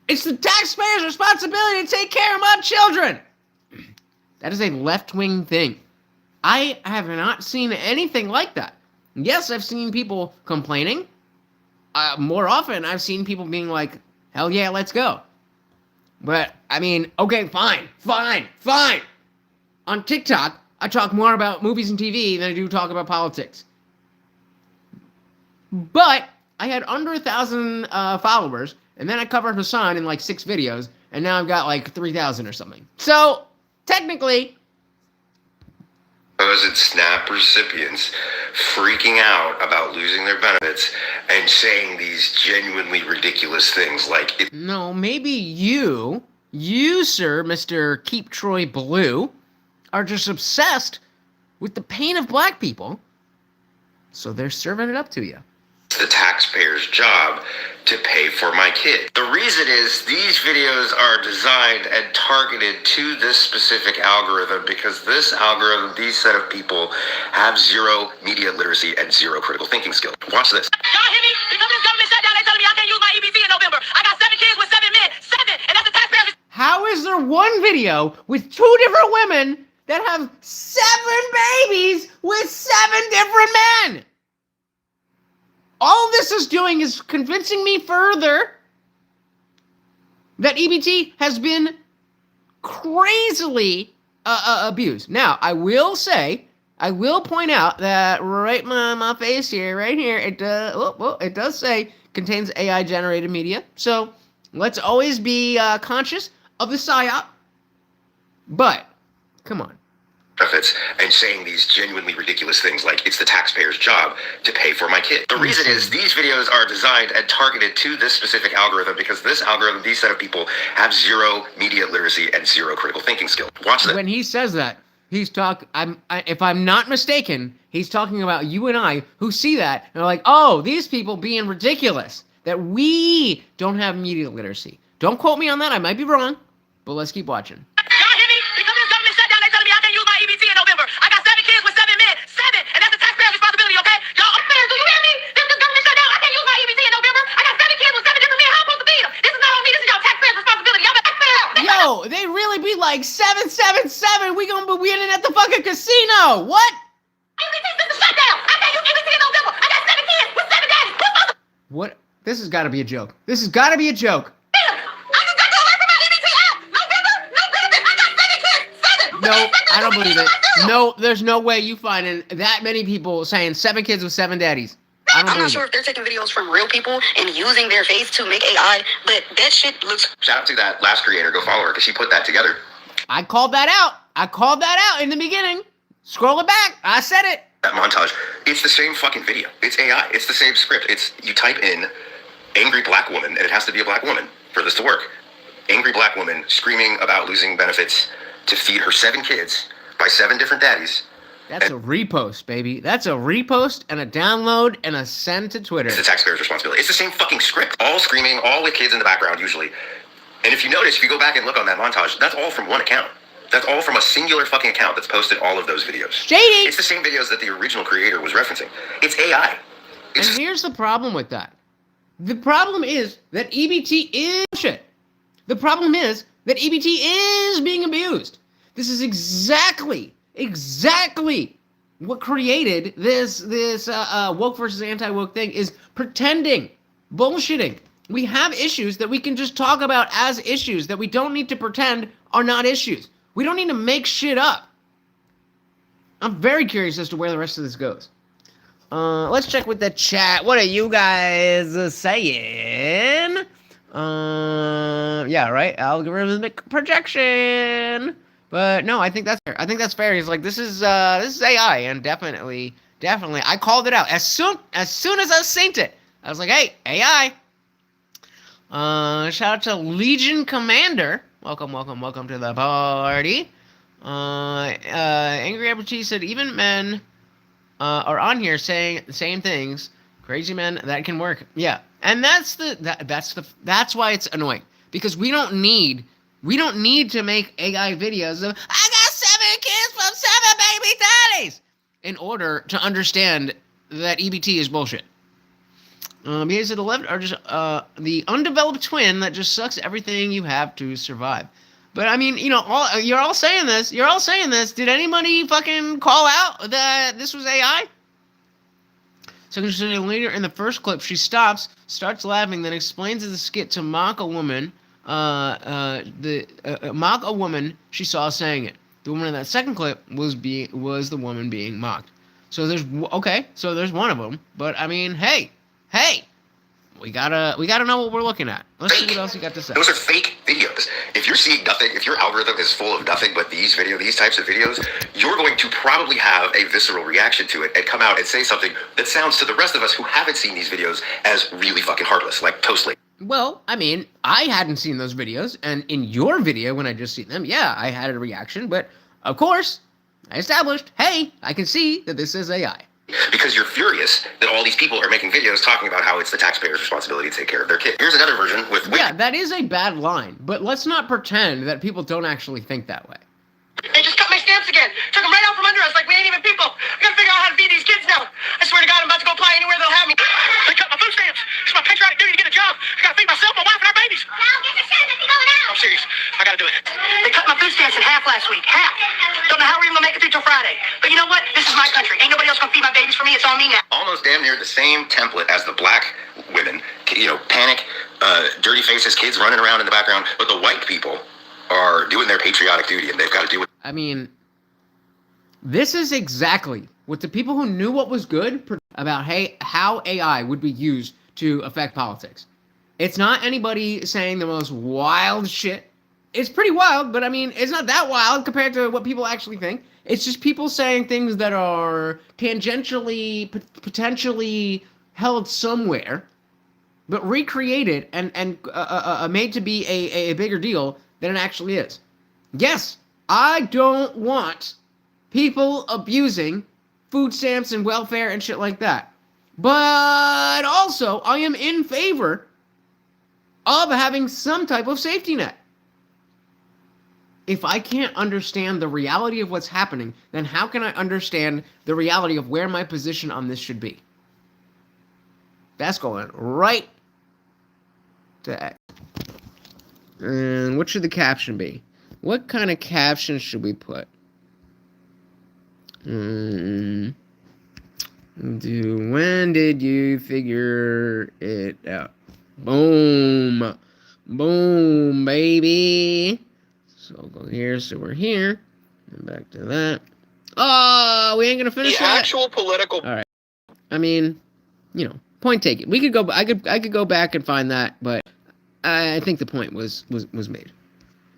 It's the taxpayer's responsibility to take care of my children. That is a left-wing thing. I have not seen anything like that. Yes, I've seen people complaining. More often, I've seen people being like, hell yeah, let's go. But, I mean, okay, fine. On TikTok, I talk more about movies and TV than I do talk about politics. But I had under 1,000 followers, and then I covered Hassan in like 6 videos, and now I've got like 3,000 or something. So, technically... and SNAP recipients freaking out about losing their benefits and saying these genuinely ridiculous things like... No, maybe you, sir, Mr. Keep Troy Blue, are just obsessed with the pain of black people, so they're serving it up to you. It's the taxpayer's job to pay for my kid. The reason is these videos are designed and targeted to this specific algorithm because this algorithm, these set of people, have zero media literacy and zero critical thinking skill. Watch this. Y'all hear me? Because this government shut down, they telling me I can't use my EBT in November. I got 7 kids with 7 men. 7! And that's the taxpayers. How is there one video with 2 different women that have 7 babies with 7 different men? All this is doing is convincing me further that EBT has been crazily abused. Now, I will point out that right my face here, right here, it does say contains AI-generated media. So let's always be conscious of the PSYOP. But, come on. Benefits and saying these genuinely ridiculous things like it's the taxpayer's job to pay for my kid. The reason is these videos are designed and targeted to this specific algorithm because this algorithm, these set of people, have zero media literacy and zero critical thinking skill. Watch this. When he says that, he's if I'm not mistaken, he's talking about you and I who see that and are like, oh, these people being ridiculous, that we don't have media literacy. Don't quote me on that, I might be wrong, but let's keep watching. Y'all hear me? Because this government shut down, they telling me I can't use my EBT in November. I got 7 kids with 7 men. 7! And that's the taxpayer's responsibility, okay? Y'all upstairs, do you hear me? This government shut down, I can't use my EBT in November. I got 7 kids with 7 different men. How am I supposed to feed them? This is not on me, this is y'all taxpayer's responsibility. Y'all better taxpayer. Yo, they really be like 777. We gonna be winning at the fucking casino. What? EBT system shut down. I can't use EBT in November. I got 7 kids with 7 daddies. What? This has got to be a joke. This has got to be a joke. No, I don't believe it. No, there's no way you finding that many people saying 7 kids with 7 daddies. I'm not sure if they're taking videos from real people and using their face to make AI, but that shit looks... Shout out to that last creator. Go follow her because she put that together. I called that out in the beginning. Scroll it back. I said it. That montage. It's the same fucking video. It's AI. It's the same script. You type in angry black woman and it has to be a black woman for this to work. Angry black woman screaming about losing benefits to feed her 7 kids by 7 different daddies. That's a repost, baby. That's a repost and a download and a send to Twitter. It's the taxpayer's responsibility. It's the same fucking script. All screaming, all with kids in the background usually. And if you notice, if you go back and look on that montage, that's all from one account. That's all from a singular fucking account that's posted all of those videos. Shady! It's the same videos that the original creator was referencing. It's AI. And here's the problem with that. The problem is that EBT is shit. The problem is that EBT is being abused. This is exactly what created this woke versus anti-woke thing, is pretending, bullshitting. We have issues that we can just talk about as issues that we don't need to pretend are not issues. We don't need to make shit up. I'm very curious as to where the rest of this goes. Let's check with the chat. What are you guys saying? Yeah, right? Algorithmic projection. But no, I think that's fair. I think that's fair. He's like, this is AI, and definitely, I called it out as soon as I synced it. I was like, hey, AI. Shout out to Legion Commander. Welcome to the party. Angry Apple Cheese said even men are on here saying the same things. Crazy men, that can work. Yeah, and that's why it's annoying, because we don't need to make AI videos of I got 7 kids from 7 baby daddies in order to understand that EBT is bullshit. Because the left are just the undeveloped twin that just sucks everything you have to survive. But I mean, you're all saying this. Did anybody fucking call out that this was AI? So later in the first clip, she starts laughing, then explains the skit to mock a woman. Mock a woman she saw saying it. The woman in that second clip was the woman being mocked. So there's one of them. But I mean, hey, we gotta know what we're looking at. Let's see what else you got to say. Those are fake videos. If you're seeing nothing, if your algorithm is full of nothing but these types of videos, you're going to probably have a visceral reaction to it and come out and say something that sounds to the rest of us who haven't seen these videos as really fucking heartless, like Toastly. Well, I mean, I hadn't seen those videos, and in your video, when I just seen them, yeah, I had a reaction, but of course, I established, hey, I can see that this is AI. Because you're furious that all these people are making videos talking about how it's the taxpayer's responsibility to take care of their kid. Here's another version with... Yeah, that is a bad line, but let's not pretend that people don't actually think that way. They just cut my stamps again. Took them right out from under us like we ain't even people. I gotta figure out how to feed these kids now. I swear to God, I'm about to go apply anywhere they'll have me. They cut my food stamps. It's my patriotic duty to get a job. I gotta feed myself, my wife, and our babies. I'm serious. I gotta do it. They cut my food stamps in half last week. Half. Don't know how we're even gonna make it through till Friday. But you know what? This is my country. Ain't nobody else gonna feed my babies for me. It's all me now. Almost damn near the same template as the black women. Panic, dirty faces, kids running around in the background. But the white people are doing their patriotic duty, and they've got to do it. I mean, this is exactly what the people who knew what was good about how AI would be used to affect politics. It's not anybody saying the most wild shit. It's pretty wild, but I mean, it's not that wild compared to what people actually think. It's just people saying things that are tangentially, potentially held somewhere, but recreated and made to be a bigger deal than it actually is. Yes, I don't want people abusing food stamps and welfare and shit like that. But also, I am in favor of having some type of safety net. If I can't understand the reality of what's happening, then how can I understand the reality of where my position on this should be? That's going right to X. And what should the caption be? What kind of caption should we put? When did you figure it out? Boom. Boom, baby. So I'll go here, so we're here. And back to that. Oh, we ain't gonna finish the that. actual political... Alright. I mean, point taken. We could go, I could go back and find that, but I think the point was made.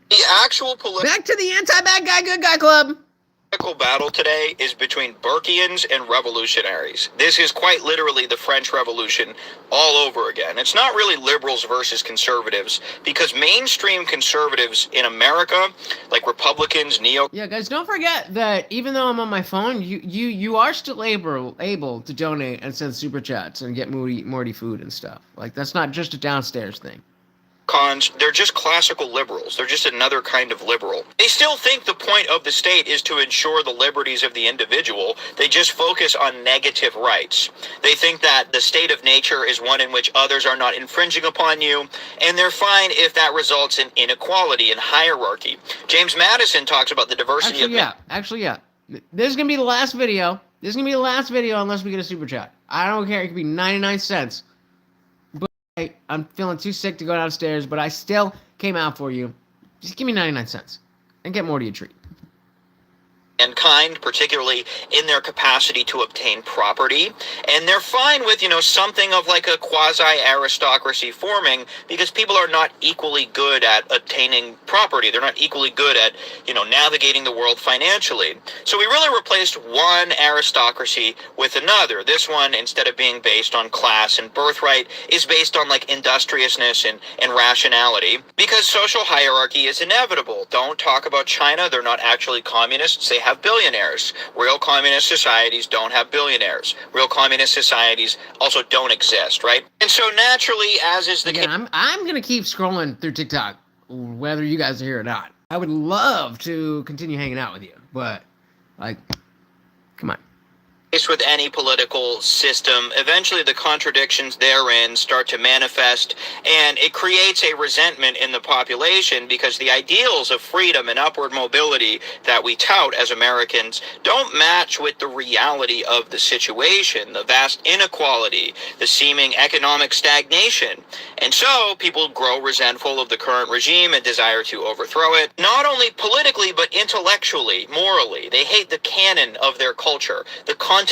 The actual Back to the anti-bad guy, good guy club. political battle today is between Burkeans and revolutionaries. This is quite literally the French Revolution all over again. It's not really liberals versus conservatives, because mainstream conservatives in America, like Republicans, Yeah, guys, don't forget that even though I'm on my phone, you are still able to donate and send super chats and get Morty food and stuff. Like, that's not just a downstairs thing. Cons, they're just classical liberals. They're just another kind of liberal. They still think the point of the state is to ensure the liberties of the individual. They just focus on negative rights. They think that the state of nature is one in which others are not infringing upon you, and they're fine if that results in inequality and hierarchy. James Madison talks about the diversity of... Actually, yeah. This is going to be the last video. This is going to be the last video unless we get a super chat. I don't care. It could be 99 cents. I'm feeling too sick to go downstairs, but I still came out for you. Just give me 99 cents and get Morty a treat. mankind, particularly in their capacity to obtain property. And they're fine with, something of like a quasi-aristocracy forming because people are not equally good at obtaining property. They're not equally good at, navigating the world financially. So we really replaced one aristocracy with another. This one, instead of being based on class and birthright, is based on like industriousness and rationality because social hierarchy is inevitable. Don't talk about China. They're not actually communists. They have billionaires. Real communist societies don't have billionaires. Real communist societies also don't exist, right? And so naturally, as is the case... I'm going to keep scrolling through TikTok, whether you guys are here or not. I would love to continue hanging out with you, but, come on. With any political system, eventually the contradictions therein start to manifest, and it creates a resentment in the population because the ideals of freedom and upward mobility that we tout as Americans don't match with the reality of the situation, the vast inequality, the seeming economic stagnation. And so people grow resentful of the current regime and desire to overthrow it, not only politically but intellectually, morally. They hate the canon of their culture, the continuity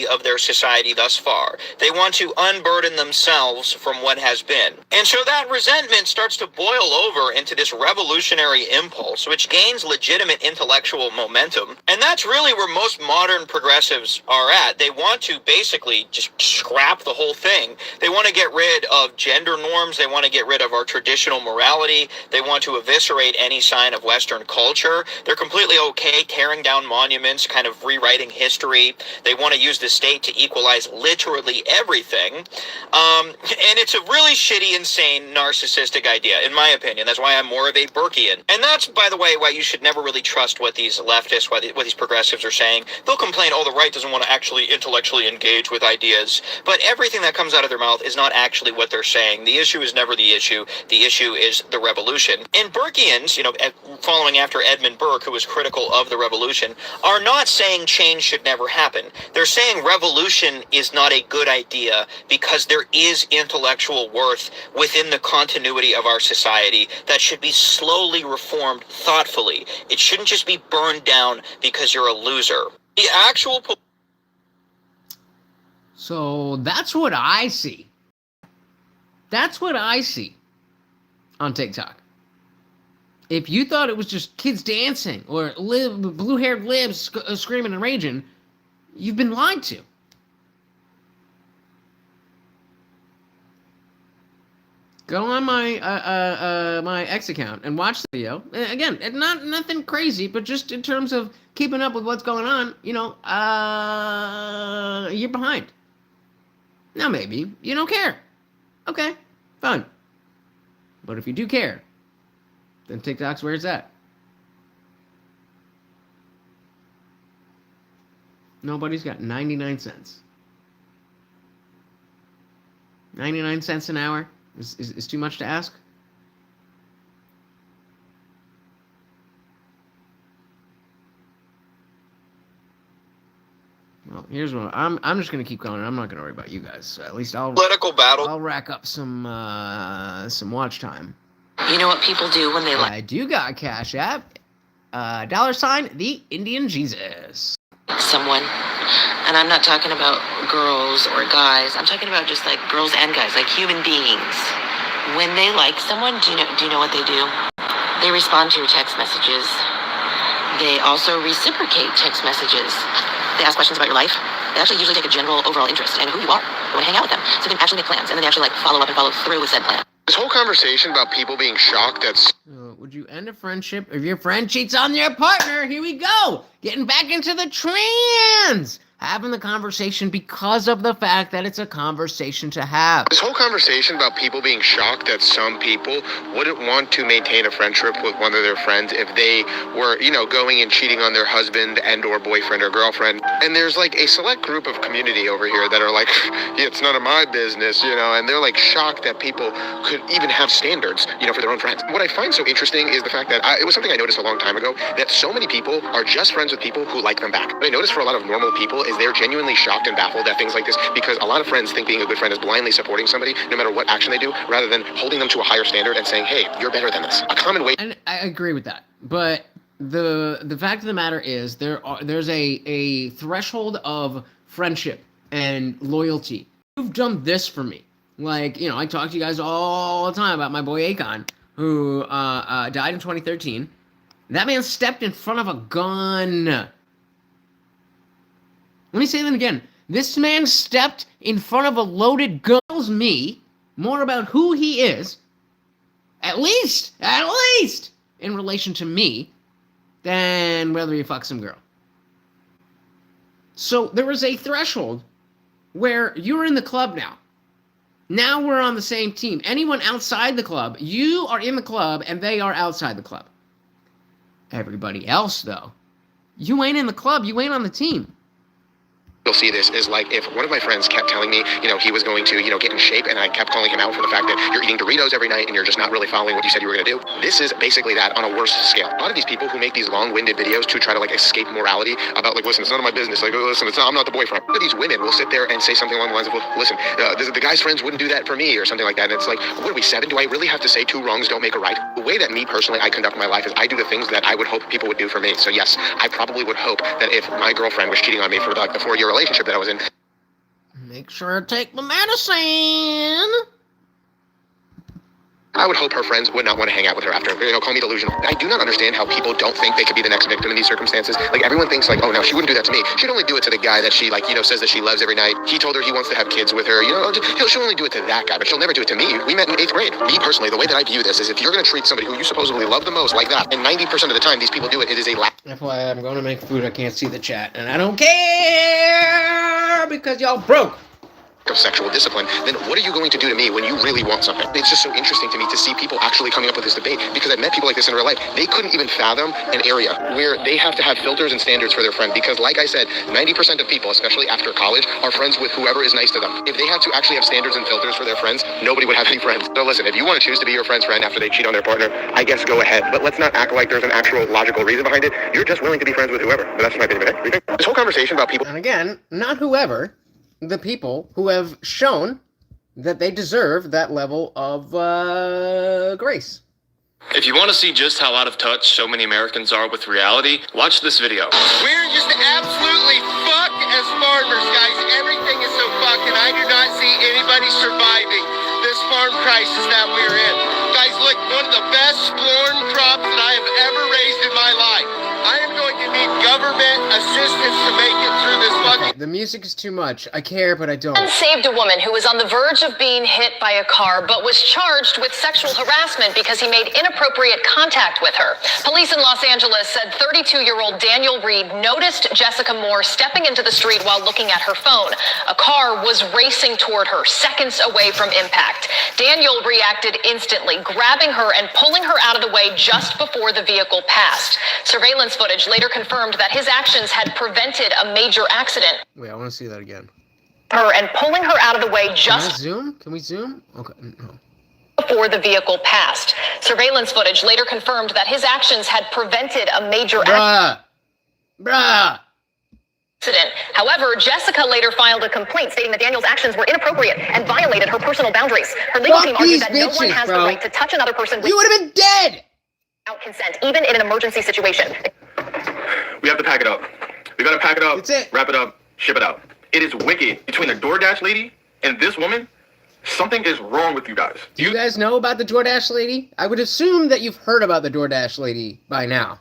of their society thus far. They want to unburden themselves from what has been. And so that resentment starts to boil over into this revolutionary impulse, which gains legitimate intellectual momentum. And that's really where most modern progressives are at. They want to basically just scrap the whole thing. They want to get rid of gender norms. They want to get rid of our traditional morality. They want to eviscerate any sign of Western culture. They're completely okay tearing down monuments, kind of rewriting history. They want to use the state to equalize literally everything. And it's a really shitty, insane, narcissistic idea, in my opinion. That's why I'm more of a Burkean. And that's, by the way, why you should never really trust what these leftists, what these progressives are saying. They'll complain, the right doesn't want to actually intellectually engage with ideas. But everything that comes out of their mouth is not actually what they're saying. The issue is never the issue. The issue is the revolution. And Burkeans, following after Edmund Burke, who was critical of the revolution, are not saying change should never happen. They're saying revolution is not a good idea because there is intellectual worth within the continuity of our society that should be slowly reformed thoughtfully. It shouldn't just be burned down because you're a loser. The actual... So that's what I see. That's what I see on TikTok. If you thought it was just kids dancing or blue-haired libs screaming and raging, you've been lied to. Go on my my X account and watch the video. Again, nothing crazy, but just in terms of keeping up with what's going on, you're behind. Now maybe you don't care. Okay, fine. But if you do care, then TikTok's where it's at. Nobody's got 99 cents. 99 cents an hour is too much to ask? Well, here's what I'm just gonna keep going. I'm not gonna worry about you guys. So at least I'll rack up some watch time. You know what people do when they I do got a Cash App. $ the Indian Jesus. Someone, and I'm not talking about girls or guys. I'm talking about just like girls and guys, like human beings. When they like someone, do you know what they do? They respond to your text messages. They also reciprocate text messages. They ask questions about your life. They actually usually take a general overall interest in who you are. They want to hang out with them. So they actually make plans, and then they actually follow up and follow through with said plan. This whole conversation about people being shocked at... Would you end a friendship if your friend cheats on their partner? Here we go. Getting back into the trans. Having the conversation because of the fact that it's a conversation to have. This whole conversation about people being shocked that some people wouldn't want to maintain a friendship with one of their friends if they were, going and cheating on their husband and or boyfriend or girlfriend. And there's like a select group of community over here that are like, yeah, it's none of my business, and they're like shocked that people could even have standards, for their own friends. What I find so interesting is the fact that it was something I noticed a long time ago, that so many people are just friends with people who like them back. What I noticed for a lot of normal people is they're genuinely shocked and baffled at things like this because a lot of friends think being a good friend is blindly supporting somebody no matter what action they do rather than holding them to a higher standard and saying, hey, you're better than this. A common way... And I agree with that. But the fact of the matter is there's a threshold of friendship and loyalty. You've done this for me. Like, you know, I talk to you guys all the time about my boy Akon, who died in 2013. That man stepped in front of a gun. Let me say that again. This man stepped in front of a loaded gun. Tells me more about who he is, at least, in relation to me, than whether he fucks some girl. So there is a threshold where you're in the club now. Now we're on the same team. Anyone outside the club, you are in the club and they are outside the club. Everybody else, though, you ain't in the club, you ain't on the team. You'll see this is like if one of my friends kept telling me, you know, he was going to, you know, get in shape, and I kept calling him out for the fact that you're eating Doritos every night and you're just not really following what you said you were going to do. This is basically that on a worse scale. A lot of these people who make these long-winded videos to try to like escape morality about like, listen, it's none of my business. Like, listen, I'm not the boyfriend. These women will sit there and say something along the lines of, well, listen, the guy's friends wouldn't do that for me or something like that. And it's like, what are we, 7? Do I really have to say 2 wrongs don't make a right? The way that me personally, I conduct my life is I do the things that I would hope people would do for me. So yes, I probably would hope that if my girlfriend was cheating on me for like the 4-year relationship that I was in, make sure to take the medicine. I would hope her friends would not want to hang out with her after, you know, call me delusional. I do not understand how people don't think they could be the next victim in these circumstances. Like, everyone thinks like, oh no, she wouldn't do that to me. She'd only do it to the guy that she, like, you know, says that she loves every night. He told her he wants to have kids with her. You know, she'll only do it to that guy, but she'll never do it to me. We met in 8th grade. Me personally, the way that I view this is if you're going to treat somebody who you supposedly love the most like that, and 90% of the time these people do it, it is a lack. FYI, I'm going to make food. I can't see the chat, and I don't care because y'all broke. Of sexual discipline, then what are you going to do to me when you really want something? It's just so interesting to me to see people actually coming up with this debate, because I've met people like this in real life. They couldn't even fathom an area where they have to have filters and standards for their friend, because like I said, 90% of people, especially after college, are friends with whoever is nice to them. If they had to actually have standards and filters for their friends, nobody would have any friends. So listen, if you want to choose to be your friend's friend after they cheat on their partner, I guess go ahead, but let's not act like there's an actual logical reason behind it. You're just willing to be friends with whoever. But that's my opinion. This whole conversation about people, and again, not whoever, the people who have shown that they deserve that level of grace. If you want to see just how out of touch so many Americans are with reality, watch this video. We're just absolutely fucked as farmers, guys. Everything is so fucked, and I do not see anybody surviving this farm crisis that we're in. Guys, look, one of the best corn crops that I have ever raised in my life. I am going to need government assistance to make it through this fucking... The music is too much. I care, but I don't. Saved a woman who was on the verge of being hit by a car, but was charged with sexual harassment because he made inappropriate contact with her. Police in Los Angeles said 32-year-old Daniel Reed noticed Jessica Moore stepping into the street while looking at her phone. A car was racing toward her seconds away from impact. Daniel reacted instantly, grabbing her and pulling her out of the way just before the vehicle passed. Surveillance footage later confirmed that his actions had prevented a major accident. Wait, I want to see that again. Her and pulling her out of the way just... Can I zoom? Can we zoom? Okay, no. Before the vehicle passed. Surveillance footage later confirmed that his actions had prevented a major accident. However, Jessica later filed a complaint stating that Daniel's actions were inappropriate and violated her personal boundaries. Her legal team argued that no one has the right to touch another person with... You would have been dead! ...without consent, even in an emergency situation. We have to pack it up. We gotta pack it up, wrap it up, ship it out. It is wicked. Between the DoorDash lady and this woman, something is wrong with you guys. Do you guys know about the DoorDash lady? I would assume that you've heard about the DoorDash lady by now.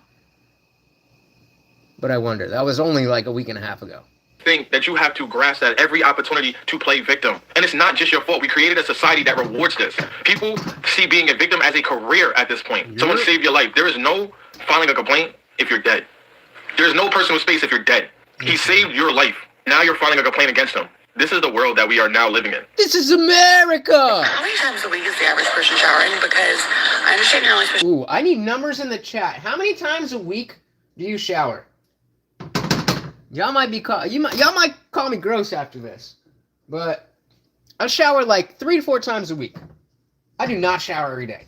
But I wonder. That was only like a week and a half ago. Think that you have to grasp at every opportunity to play victim. And it's not just your fault. We created a society that rewards this. People see being a victim as a career at this point. Someone saved your life. There is no filing a complaint if you're dead. There is no personal space if you're dead. He saved your life. Now you're filing a complaint against him. This is the world that we are now living in. This is America! How many times a week is the average person showering? Because I understand you're only supposed Ooh, I need numbers in the chat. How many times a week do you shower? Y'all might call me gross after this, but I shower like 3 to 4 times a week. I do not shower every day.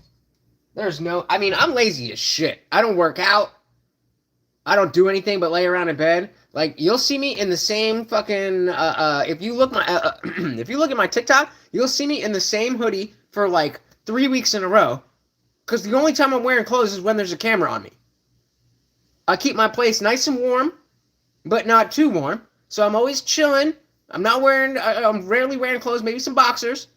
I'm lazy as shit. I don't work out. I don't do anything but lay around in bed. Like, you'll see me in the same fucking, if you look at my TikTok, you'll see me in the same hoodie for like 3 weeks in a row. Because the only time I'm wearing clothes is when there's a camera on me. I keep my place nice and warm, but not too warm. So I'm always chilling. I'm rarely wearing clothes, maybe some boxers.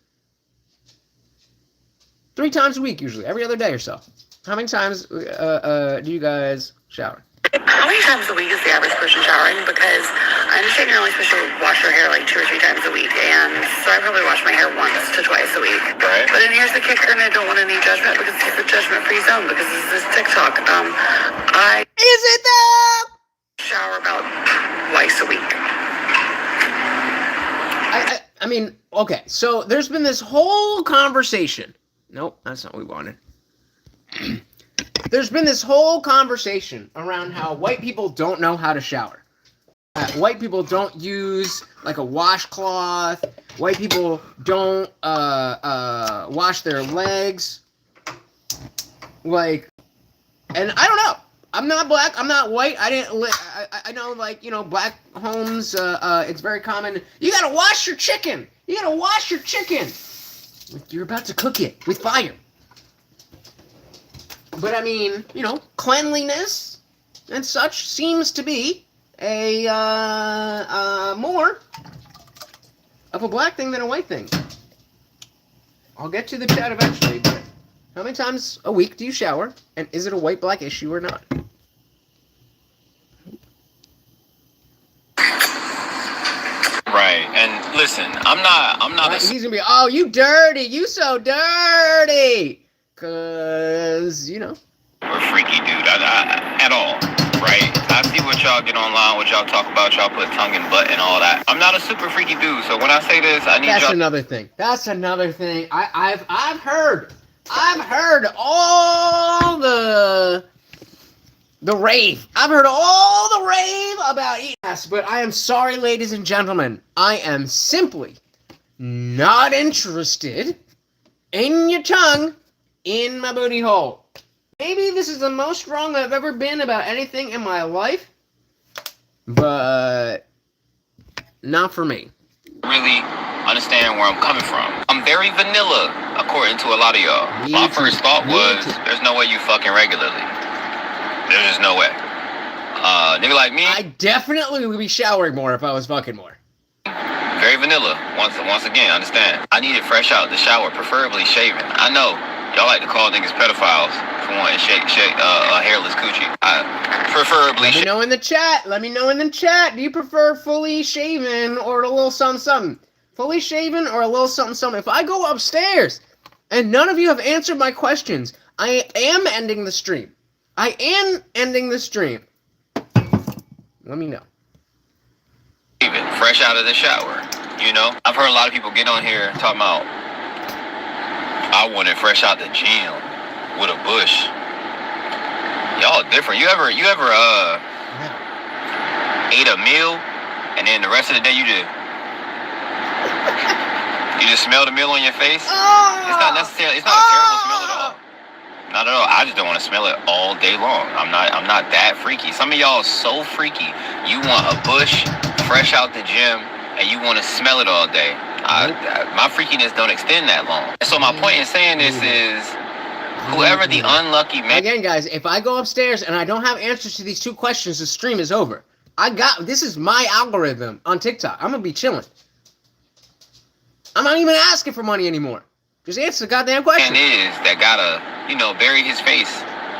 3 times a week, usually, every other day or so. How many times do you guys shower? How many times a week is the average person showering? Because I understand you're only supposed to wash your hair like 2 or 3 times a week, and so I probably wash my hair once to twice a week. Right. But then here's the kicker, and I don't want any judgment because it's a judgment-free zone because this is TikTok. Is it though? Shower about twice a week. I mean, okay, so there's been this whole conversation. Nope, that's not what we wanted. There's been this whole conversation around how white people don't know how to shower. White people don't use like a washcloth. White people don't wash their legs. Like, and I don't know. I'm not black. I'm not white. I know, like, you know, black homes. It's very common. You gotta wash your chicken. You gotta wash your chicken. You're about to cook it with fire. But I mean, you know, cleanliness and such seems to be a more of a black thing than a white thing. I'll get to the chat eventually, but how many times a week do you shower? And is it a white-black issue or not? Right, and listen, I'm not. He's gonna be, oh, you dirty, you so dirty. Cause, you know. A freaky dude, at all, right? I see what y'all get online, what y'all talk about, y'all put tongue and butt and all that. I'm not a super freaky dude, so when I say this, I need y'all. That's another thing. That's another thing. I've heard all the rave. I've heard all the rave about eating ass, but I am sorry, ladies and gentlemen. I am simply not interested in your tongue in my booty hole. Maybe this is the most wrong I've ever been about anything in my life, but not for me. Really understand where I'm coming from. I'm very vanilla, according to a lot of y'all. My first thought was, there's no way you fucking regularly. There's just no way. Nigga like me, I definitely would be showering more if I was fucking more. very vanilla. Once again, understand. I need it fresh out the shower, preferably shaven. I know y'all like to call niggas pedophiles for wanting a hairless coochie. Preferably. Let me know in the chat. Let me know in the chat. Do you prefer fully shaven or a little something something? Fully shaven or a little something something? If I go upstairs and none of you have answered my questions, I am ending the stream. I am ending the stream. Let me know. Even fresh out of the shower, you know? I've heard a lot of people get on here talking about, I want it fresh out the gym with a bush. Y'all different. You ever ate a meal and then the rest of the day you just smell the meal on your face? It's not necessarily, it's not a terrible smell at all. Not at all. I just don't want to smell it all day long. I'm not that freaky. Some of y'all are so freaky. You want a bush fresh out the gym and you want to smell it all day. My freakiness don't extend that long. So my point in saying this is, whoever the unlucky man. Again, guys, if I go upstairs and I don't have answers to these 2 questions, the stream is over. This is my algorithm on TikTok. I'm gonna be chilling. I'm not even asking for money anymore. Just answer the goddamn question. Man is that gotta, bury his face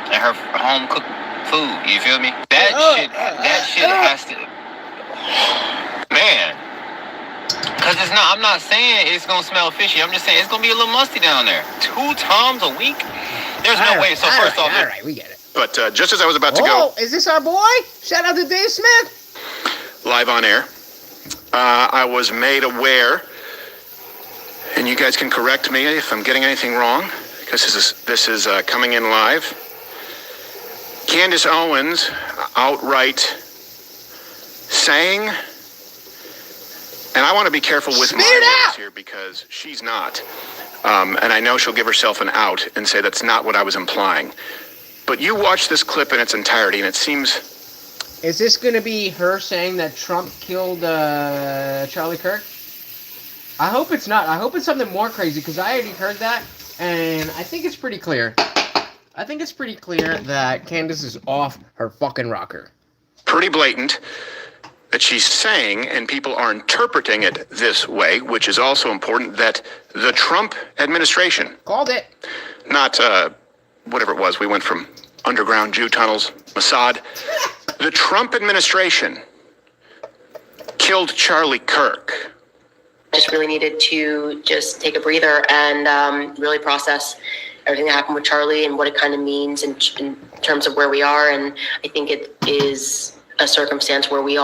in her home cooked food. You feel me? That shit has to, man. Cause I'm not saying it's gonna smell fishy. I'm just saying it's gonna be a little musty down there. 2 times a week? There's no way. So first off, all right, we get it. But just as I was about to go, is this our boy? Shout out to Dave Smith. Live on air, I was made aware, and you guys can correct me if I'm getting anything wrong, because this is coming in live. Candace Owens outright saying, and I want to be careful with my words here because she's not, and I know she'll give herself an out and say that's not what I was implying. But you watch this clip in its entirety, and it seems... Is this going to be her saying that Trump killed Charlie Kirk? I hope it's not. I hope it's something more crazy, because I already heard that, and I think it's pretty clear. I think it's pretty clear that Candace is off her fucking rocker. Pretty blatant that she's saying, and people are interpreting it this way, which is also important, that the Trump administration... Called it. Not, whatever it was, we went from underground Jew tunnels, Mossad. The Trump administration killed Charlie Kirk. I just really needed to just take a breather and really process everything that happened with Charlie and what it kind of means in terms of where we are. And I think it is a circumstance where we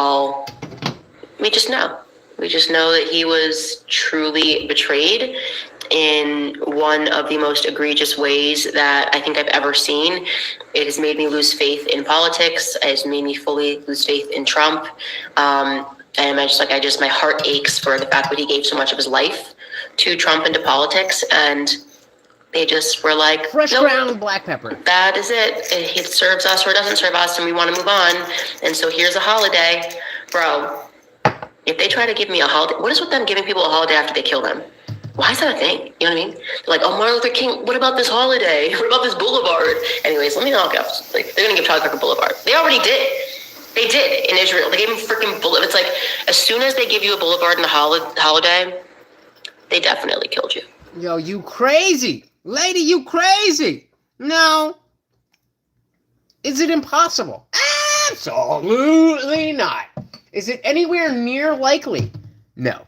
just know. We just know that he was truly betrayed in one of the most egregious ways that I think I've ever seen. It has made me lose faith in politics. It has made me fully lose faith in Trump. And my heart aches for the fact that he gave so much of his life to Trump and to politics. And they just were like, fresh ground black pepper. That is it. It serves us or it doesn't serve us, and we want to move on. And so here's a holiday. Bro, if they try to give me a holiday, what is with them giving people a holiday after they kill them? Why is that a thing? You know what I mean? They're like, oh, Martin Luther King, what about this holiday? What about this boulevard? Anyways, let me knock up. Like, they're going to give Charlie Kirk a boulevard. They already did. They did in Israel. They gave him freaking boulevard. It's like, as soon as they give you a boulevard and a holiday, they definitely killed you. Yo, you crazy. Lady, you crazy. No. Is it impossible? Absolutely not. Is it anywhere near likely? No.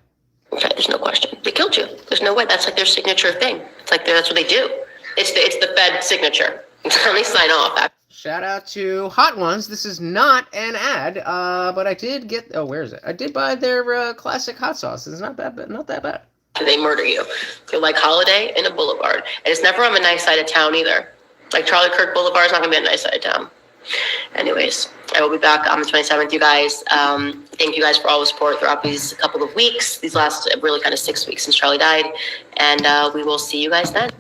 Okay, there's no question. They killed you. There's no way. That's like their signature thing. It's like that's what they do. It's the Fed signature. Let me sign off. Shout out to Hot Ones. This is not an ad, but I did get. Oh, where is it? I did buy their classic hot sauce. It's not bad, but not that bad. They murder you. You're like holiday and a boulevard, and it's never on the nice side of town either. Like Charlie Kirk Boulevard is not gonna be on the nice side of town. Anyways, I will be back on the 27th, you guys. Thank you guys for all the support throughout these couple of weeks, these last really kind of 6 weeks since Charlie died. And we will see you guys then.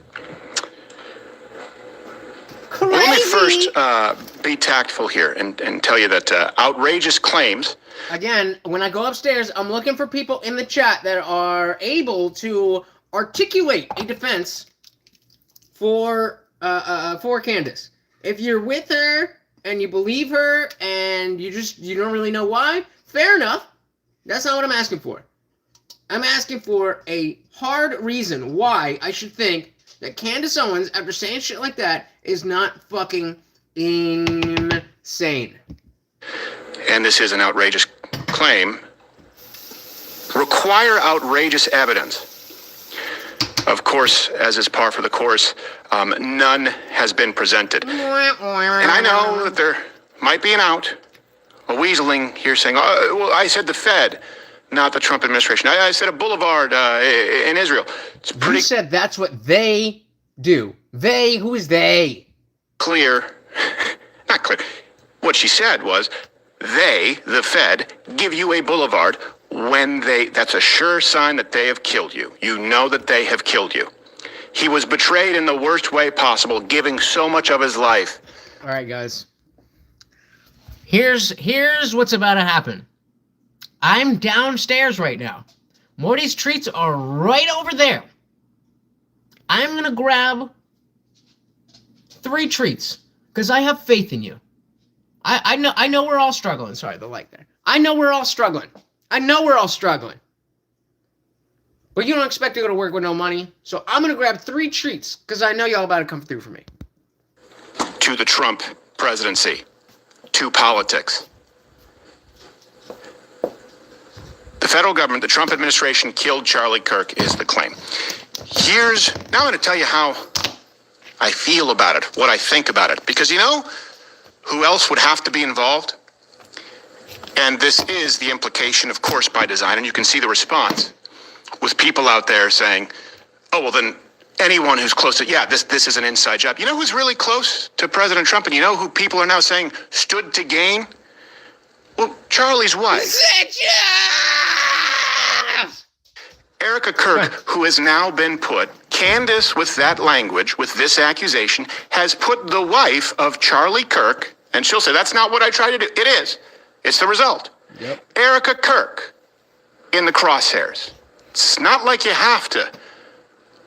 Crazy. Let me first be tactful here and tell you that outrageous claims... Again, when I go upstairs, I'm looking for people in the chat that are able to articulate a defense for Candace. If you're with her and you believe her and you don't really know why, fair enough. That's not what I'm asking for. I'm asking for a hard reason why I should think that Candace Owens, after saying shit like that, is not fucking insane. And this is an outrageous claim, require outrageous evidence. Of course, as is par for the course, none has been presented. And I know that there might be an out, a weaseling here saying, oh, well, I said the Fed, not the Trump administration. I said a boulevard in Israel. It's pretty... You said that's what they do. They? Who is they? Clear. Not clear. What she said was, they, the Fed, give you a boulevard when that's a sure sign that they have killed you. You know that they have killed you. He was betrayed in the worst way possible, giving so much of his life. All right, guys. Here's what's about to happen. I'm downstairs right now. Morty's treats are right over there. I'm going to grab 3 treats because I have faith in you. I know we're all struggling. Sorry, the like there. I know we're all struggling. But you don't expect to go to work with no money. So I'm going to grab 3 treats because I know y'all about to come through for me. To the Trump presidency. To politics. The federal government, the Trump administration killed Charlie Kirk is the claim. Now I'm going to tell you how I feel about it, what I think about it. Because you know who else would have to be involved? And this is the implication, of course, by design, and you can see the response with people out there saying, oh, well, then anyone who's close to, this is an inside job. You know who's really close to President Trump, and you know who people are now saying stood to gain? Well, Charlie's wife. Erica Kirk, who has now been put, Candace, with that language, with this accusation, has put the wife of Charlie Kirk, and she'll say, that's not what I tried to do. It is. It's the result. Yep. Erica Kirk in the crosshairs. It's not like you have to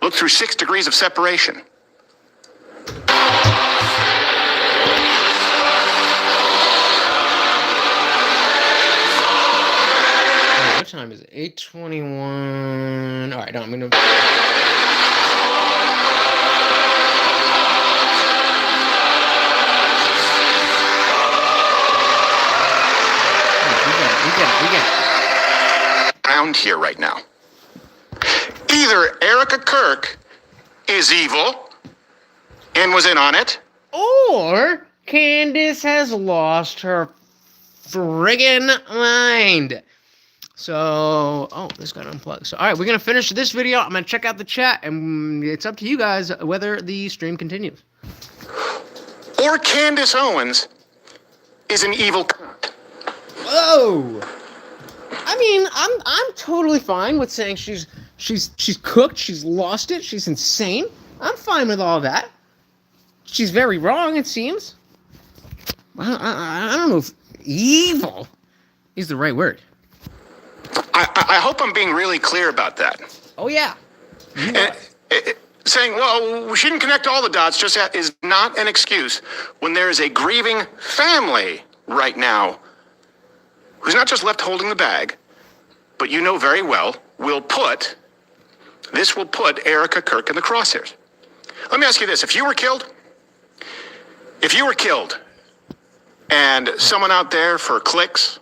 look through 6 degrees of separation. time is it? 8:21. All right, no, I'm gonna. We get it. Around here right now. Either Erica Kirk is evil and was in on it, or Candace has lost her friggin' mind. So, this got unplugged. So, all right, we're going to finish this video. I'm going to check out the chat, and it's up to you guys whether the stream continues. or Candace Owens is an evil cunt. Whoa! I mean, I'm totally fine with saying she's cooked, she's lost it, she's insane. I'm fine with all that. She's very wrong, it seems. I don't know if evil is the right word. I hope I'm being really clear about that. Oh, yeah. Saying, well, she didn't connect all the dots just is not an excuse when there is a grieving family right now who's not just left holding the bag, but you know very well will put Erica Kirk in the crosshairs. Let me ask you this. If you were killed and someone out there for clicks,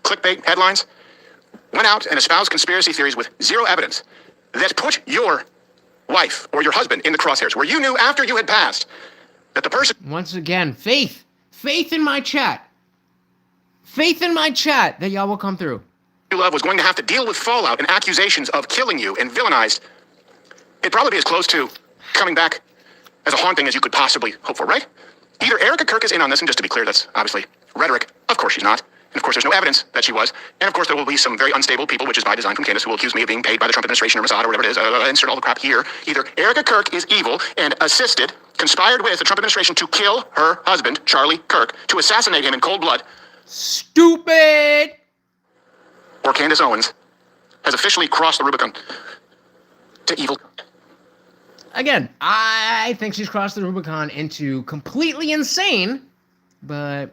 clickbait headlines, went out and espoused conspiracy theories with zero evidence that put your wife or your husband in the crosshairs, where you knew after you had passed that the person... Once again, faith in my chat. Faith in my chat that y'all will come through. You love was going to have to deal with fallout and accusations of killing you and villainized. It'd probably be as close to coming back as a haunting as you could possibly hope for, right? Either Erica Kirk is in on this, and just to be clear, that's obviously rhetoric. Of course she's not. And of course there's no evidence that she was. And of course there will be some very unstable people, which is by design from Candace, who will accuse me of being paid by the Trump administration or Mossad or whatever it is. Insert all the crap here. Either Erica Kirk is evil and conspired with the Trump administration to kill her husband, Charlie Kirk, to assassinate him in cold blood. Stupid! Or Candace Owens has officially crossed the Rubicon to evil. Again, I think she's crossed the Rubicon into completely insane, but...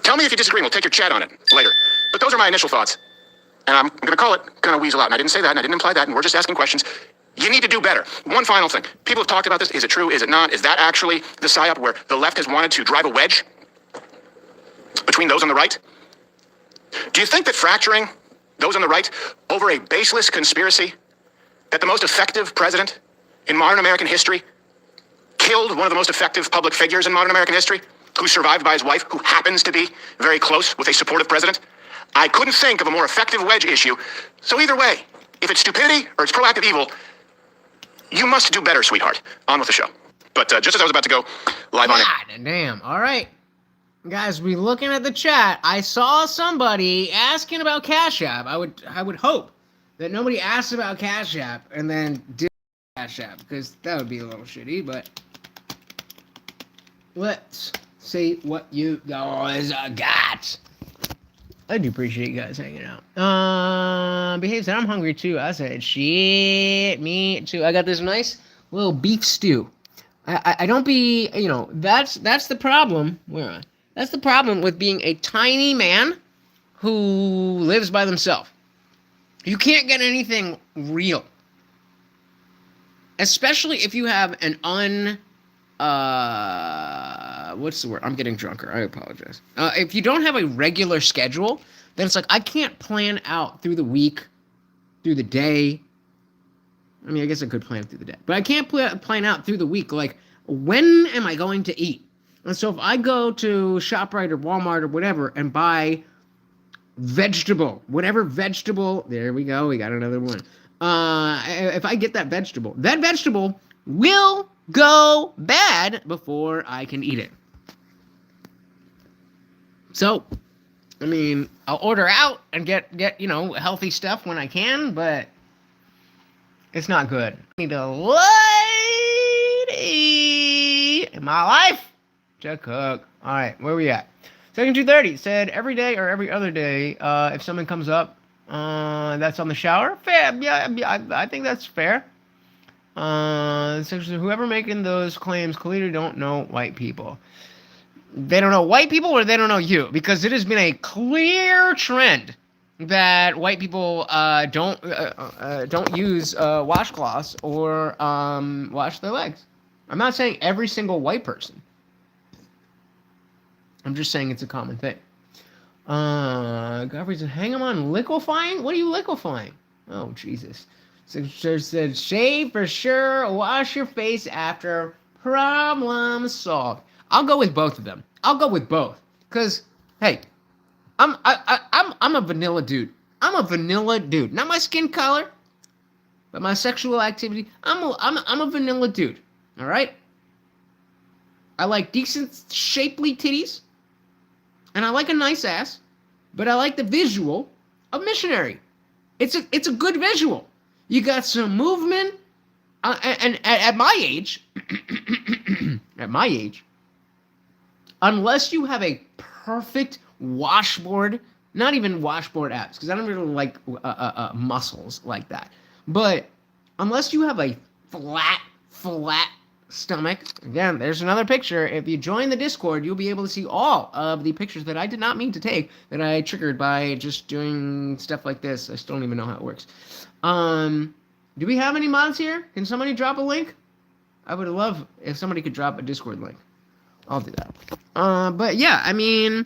Tell me if you disagree, and we'll take your chat on it later. But those are my initial thoughts. And I'm going to call it kind of weasel out. And I didn't say that, and I didn't imply that, and we're just asking questions. You need to do better. One final thing. People have talked about this. Is it true? Is it not? Is that actually the psyop where the left has wanted to drive a wedge between those on the right? Do you think that fracturing those on the right over a baseless conspiracy that the most effective president in modern American history killed one of the most effective public figures in modern American history, who survived by his wife, who happens to be very close with a supportive president? I couldn't think of a more effective wedge issue. So either way, if it's stupidity or it's proactive evil, you must do better, sweetheart. On with the show. But just as I was about to go live on it. God damn. All right. Guys, we looking at the chat. I saw somebody asking about Cash App. I would hope that nobody asked about Cash App and then did Cash App, because that would be a little shitty, but let's see what you guys got. I do appreciate you guys hanging out. Behave said, I'm hungry too. I said, shit, me too. I got this nice little beef stew. I don't be, that's the problem. Where am I? That's the problem with being a tiny man who lives by themselves. You can't get anything real. Especially if you have an what's the word? I'm getting drunker. I apologize. If you don't have a regular schedule, then it's like I can't plan out through the week, through the day. I mean, I guess I could plan through the day, but I can't plan out through the week. Like, when am I going to eat? And so if I go to ShopRite or Walmart or whatever and buy vegetable, whatever vegetable, there we go. We got another one. If I get that vegetable will go bad before I can eat it. So, I mean, I'll order out and get healthy stuff when I can, but it's not good. I need a lady in my life to cook. All right, where we at? Second 230 said every day or every other day, if someone comes up that's on the shower, fair. Yeah, I think that's fair. Whoever making those claims clearly don't know white people. They don't know white people, or they don't know you, because it has been a clear trend that white people don't use washcloths or wash their legs. I'm not saying every single white person. I'm just saying it's a common thing. Godfrey said, hang them on liquefying? What are you liquefying? Oh, Jesus. So said, shave for sure, wash your face after, problem solved. I'll go with both of them. I'll go with both. Because, hey, I'm a vanilla dude. I'm a vanilla dude. Not my skin color, but my sexual activity. I'm a vanilla dude. All right? I like decent, shapely titties. And I like a nice ass. But I like the visual of missionary. It's a good visual. You got some movement. And at my age, unless you have a perfect washboard, not even washboard abs, because I don't really like muscles like that. But unless you have a flat stomach, again, there's another picture. If you join the Discord, you'll be able to see all of the pictures that I did not mean to take, that I triggered by just doing stuff like this. I still don't even know how it works. Do we have any mods here? Can somebody drop a link? I would love if somebody could drop a Discord link. I'll do that. But yeah, I mean,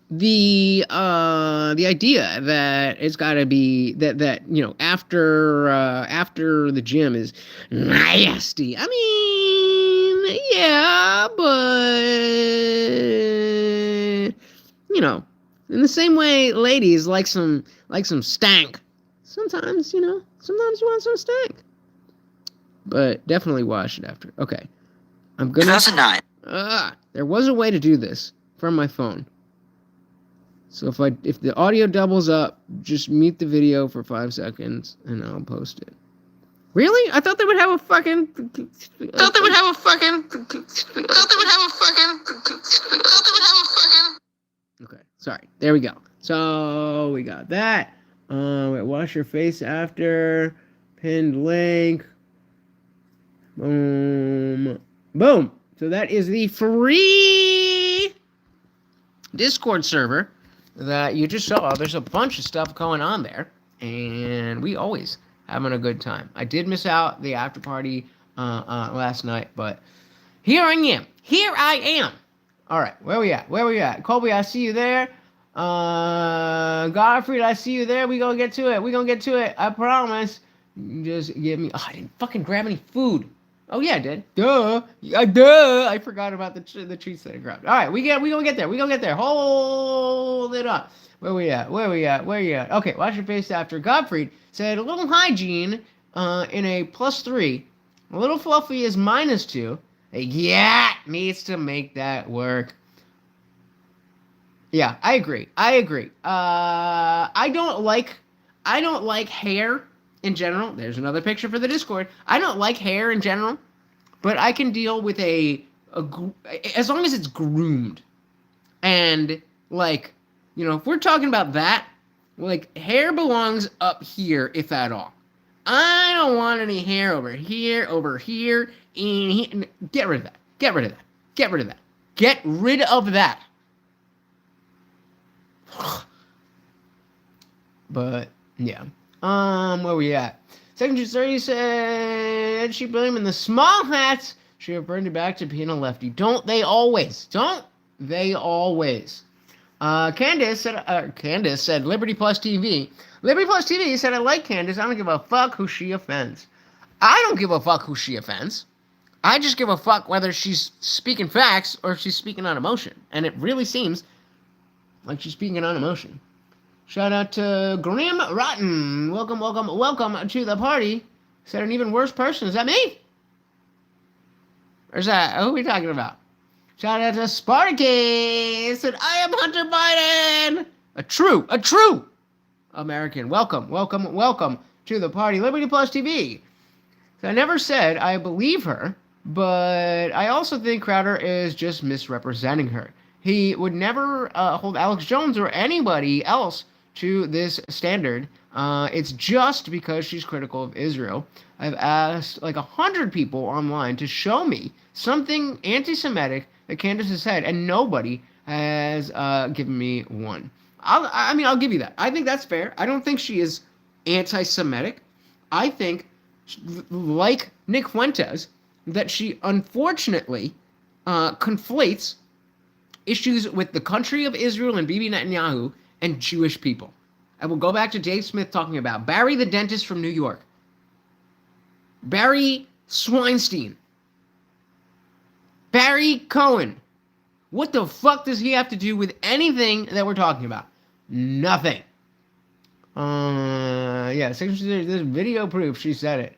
the idea that it's got to be that you know, after the gym is nasty. I mean, yeah, but you know, in the same way, ladies like some stank. Sometimes, you know, sometimes you want some stank. But definitely wash it after. Okay, I'm gonna. 2009. There was a way to do this from my phone. So if the audio doubles up, just mute the video for 5 seconds and I'll post it. Really? I thought they would have a fucking. Okay, sorry. There we go. So we got that. Wash your face after. Pinned link. Boom. Boom. So that is the free Discord server that you just saw. There's a bunch of stuff going on there, and we always having a good time. I did miss out the after party last night, but here I am. Here I am. All right, where we at? Colby, I see you there. Godfrey, I see you there. We gonna get to it. I promise. Just give me. Oh, I didn't fucking grab any food. Oh yeah, I did. Duh. I forgot about the treats that I grabbed. All right, we gonna get there. Hold it up. Where we at? Where you at? Okay, wash your face after. Godfrey said a little hygiene in a +3. A little fluffy is -2. A yacht needs to make that work. Yeah, I agree. I don't like hair in general. There's another picture for the Discord. I don't like hair in general, but I can deal with as long as it's groomed. And like, you know, if we're talking about that, like, hair belongs up here, if at all. I don't want any hair over here, in here. Get rid of that. Get rid of that. But yeah. Where we at? Section 30 said she blaming the small hats. She referred it back to being a lefty. Don't they always? Candace said Liberty Plus TV. Liberty Plus TV said, I like Candace. I don't give a fuck who she offends. I don't give a fuck who she offends. I just give a fuck whether she's speaking facts or she's speaking on emotion. And it really seems like she's speaking on emotion. Shout out to Grim Rotten. Welcome to the party. Said an even worse person. Is that me? Or is that, who are we talking about? Shout out to Spartacus. Said, I am Hunter Biden. A true American. Welcome to the party. Liberty Plus TV. So I never said I believe her, but I also think Crowder is just misrepresenting her. He would never hold Alex Jones or anybody else to this standard. It's just because she's critical of Israel. I've asked like 100 people online to show me something anti-Semitic that Candace has said, and nobody has given me one. I'll give you that. I think that's fair. I don't think she is anti-Semitic. I think, like Nick Fuentes, that she unfortunately conflates issues with the country of Israel and Bibi Netanyahu and Jewish people. I will go back to Dave Smith talking about Barry the dentist from New York. Barry Swinstein. Barry Cohen. What the fuck does he have to do with anything that we're talking about? Nothing. Yeah, there's video proof she said it.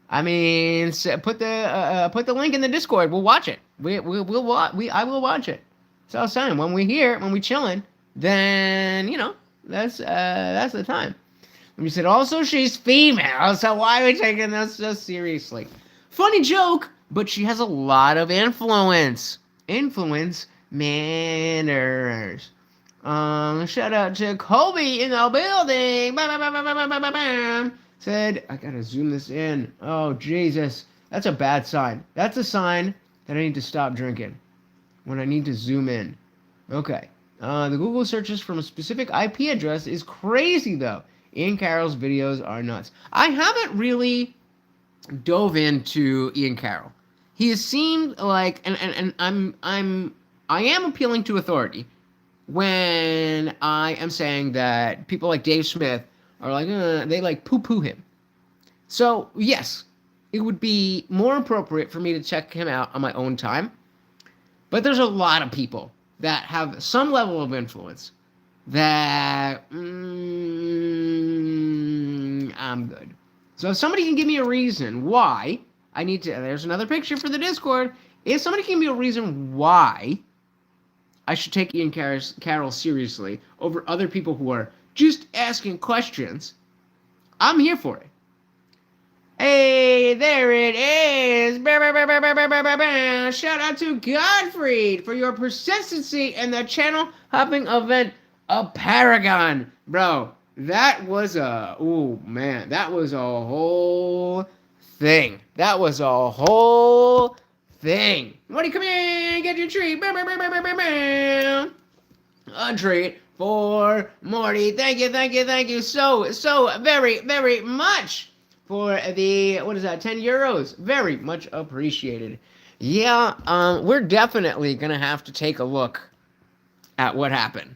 I mean, put the link in the Discord. We'll watch it. I will watch it. So I was saying, when we chilling, then that's the time. And we said also she's female, so why are we taking this so seriously? Funny joke, but she has a lot of influence. Influence matters. Shout out to Kobe in the building. Said, I gotta zoom this in. Oh, Jesus. That's a bad sign. That's a sign that I need to stop drinking. When I need to zoom in. Okay. The Google searches from a specific IP address is crazy, though. Ian Carroll's videos are nuts. I haven't really dove into Ian Carroll. He has seemed like, and I am appealing to authority when I am saying that people like Dave Smith are like, they like poo-poo him. So, yes, it would be more appropriate for me to check him out on my own time. But there's a lot of people that have some level of influence that I'm good. So if somebody can give me a reason why I need to, there's another picture for the Discord. If somebody can give me a reason why I should take Ian Carroll seriously over other people who are just asking questions, I'm here for it. Hey, there it is. Shout out to Godfried for your persistency in the channel hopping event, a Paragon. Bro, that was that was a whole thing. That was a whole thing. Morty, come here and get your treat. A treat for Morty. Thank you so very, very much for the, 10 euros. Very much appreciated. Yeah, we're definitely going to have to take a look at what happened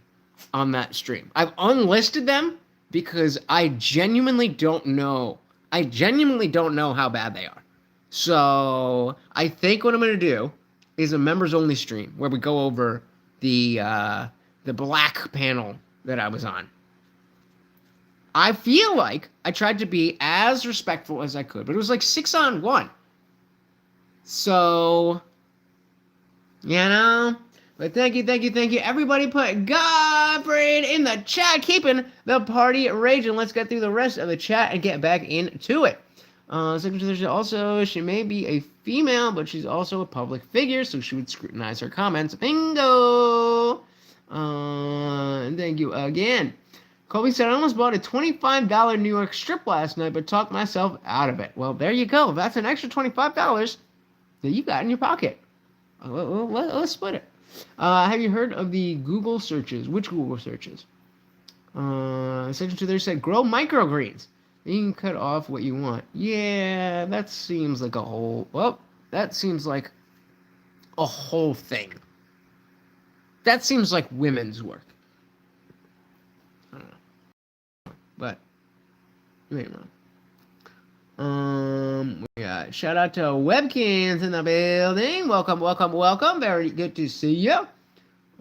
on that stream. I've unlisted them because I genuinely don't know. I genuinely don't know how bad they are. So I think what I'm going to do is a members only stream where we go over the black panel that I was on. I feel like I tried to be as respectful as I could, but it was like 6-on-1. So, but thank you. Everybody put Godfried in the chat, keeping the party raging. Let's get through the rest of the chat and get back into it. Also, she may be a female, but she's also a public figure, so she would scrutinize her comments. Bingo! And thank you again. Kobe said, I almost bought a $25 New York strip last night, but talked myself out of it. Well, there you go. That's an extra $25 that you got in your pocket. Let's split it. Have you heard of the Google searches? Which Google searches? Section 2 there said, grow microgreens. You can cut off what you want. Yeah, that seems like a whole... Well, that seems like a whole thing. That seems like women's work. I don't know. But, you ain't wrong. We got shout out to Webkins in the building. Welcome. Very good to see you.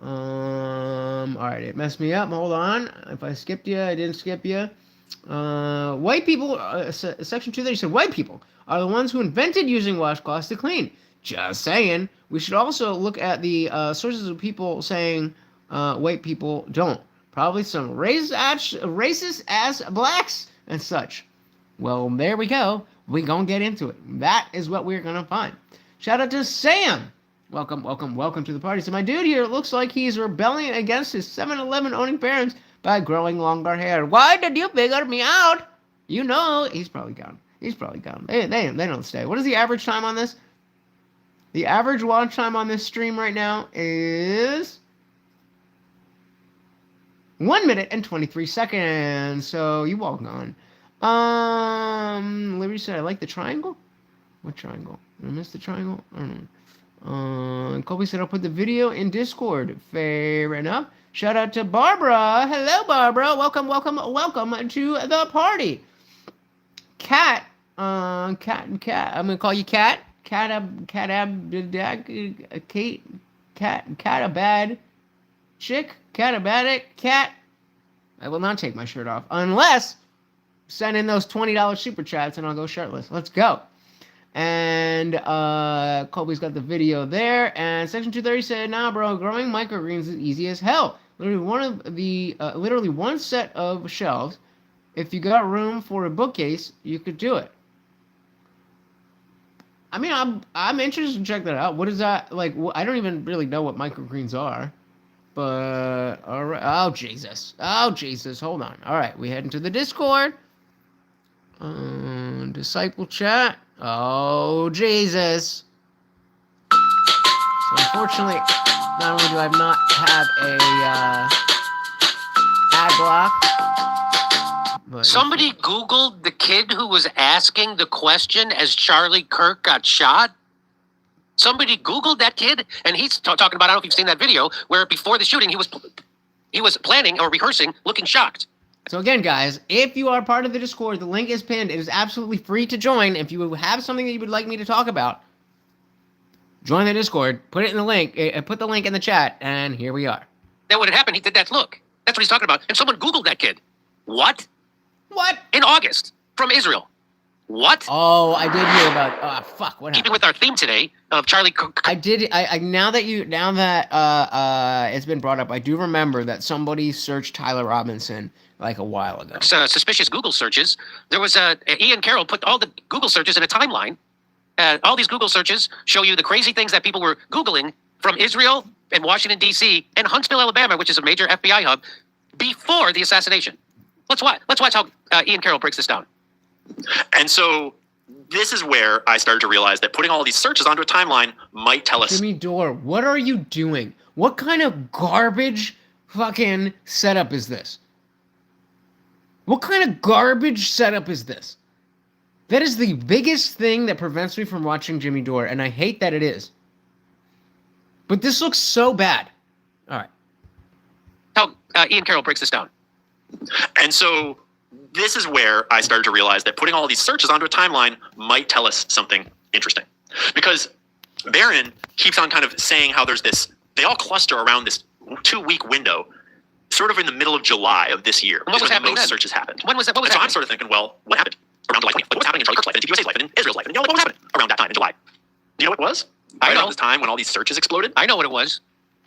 Alright, it messed me up. Hold on. If I skipped you, I didn't skip you. White people, section 2 there, you said white people are the ones who invented using washcloths to clean. Just saying. We should also look at the sources of people saying white people don't. Probably some racist ass blacks and such. Well, there we go. We're going to get into it. That is what we're going to find. Shout out to Sam. Welcome to the party. So my dude here, it looks like he's rebelling against his 7-Eleven owning parents by growing longer hair. Why did you figure me out? You know, he's probably gone. They don't stay. What is the average time on this? The average watch time on this stream right now is 1 minute and 23 seconds. So you all gone. Liberty said, I like the triangle. What triangle? I missed the triangle? I don't know. Kobe said, I'll put the video in Discord. Fair enough. Shout out to Barbara. Hello, Barbara. Welcome to the party. Cat. Cat. I'm gonna call you Cat. Catabad chick. Catabadic cat. I will not take my shirt off unless send in those $20 super chats and I'll go shirtless. Let's go. And Colby's got the video there. And Section 230 said, nah, bro, growing microgreens is easy as hell. Literally one set of shelves. If you got room for a bookcase, you could do it. I mean, I'm interested to check that out. What is that like? I don't even really know what microgreens are. But all right. Oh Jesus. Hold on. All right, we head into the Discord. Disciple chat. Oh, Jesus. So unfortunately, not only do I not have a ad block, but somebody Googled the kid who was asking the question as Charlie Kirk got shot. Somebody Googled that kid, and he's talking about, I don't know if you've seen that video, where before the shooting, he was planning or rehearsing, looking shocked. So again, guys, if you are part of the Discord, the link is pinned. It is absolutely free to join. If you have something that you would like me to talk about, join the Discord. Put it in the link. Put the link in the chat, and here we are. Then what had happened, he did that look. That's what he's talking about. And someone Googled that kid. What? In August, from Israel. What? Oh, I did hear about. Fuck. What happened? Keeping with our theme today of Charlie Kirk. I did. Now that it's been brought up, I do remember that somebody searched Tyler Robinson like a while ago. Suspicious Google searches. There was Ian Carroll put all the Google searches in a timeline. All these Google searches show you the crazy things that people were Googling from Israel and Washington, D.C. and Huntsville, Alabama, which is a major FBI hub, before the assassination. Let's watch how Ian Carroll breaks this down. And so this is where I started to realize that putting all of these searches onto a timeline might tell us. Jimmy Dore, what are you doing? What kind of garbage fucking setup is this? What kind of garbage setup is this? That is the biggest thing that prevents me from watching Jimmy Dore, and I hate that it is. But this looks so bad. All right. How Ian Carroll breaks this down. And so this is where I started to realize that putting all of these searches onto a timeline might tell us something interesting. Because Barron keeps on kind of saying how there's this, they all cluster around this 2-week window, sort of in the middle of July of this year. What was happening then? Most searches happened. When was that? What was so happening? I'm sort of thinking, well, what happened around July 20th? Like, what was happening in Charlie Kirk's life, and in TPUSA's life, and in Israel's life, and what was happening around that time in July? Do you know what it was? I know. Around this time when all these searches exploded? I know what it was.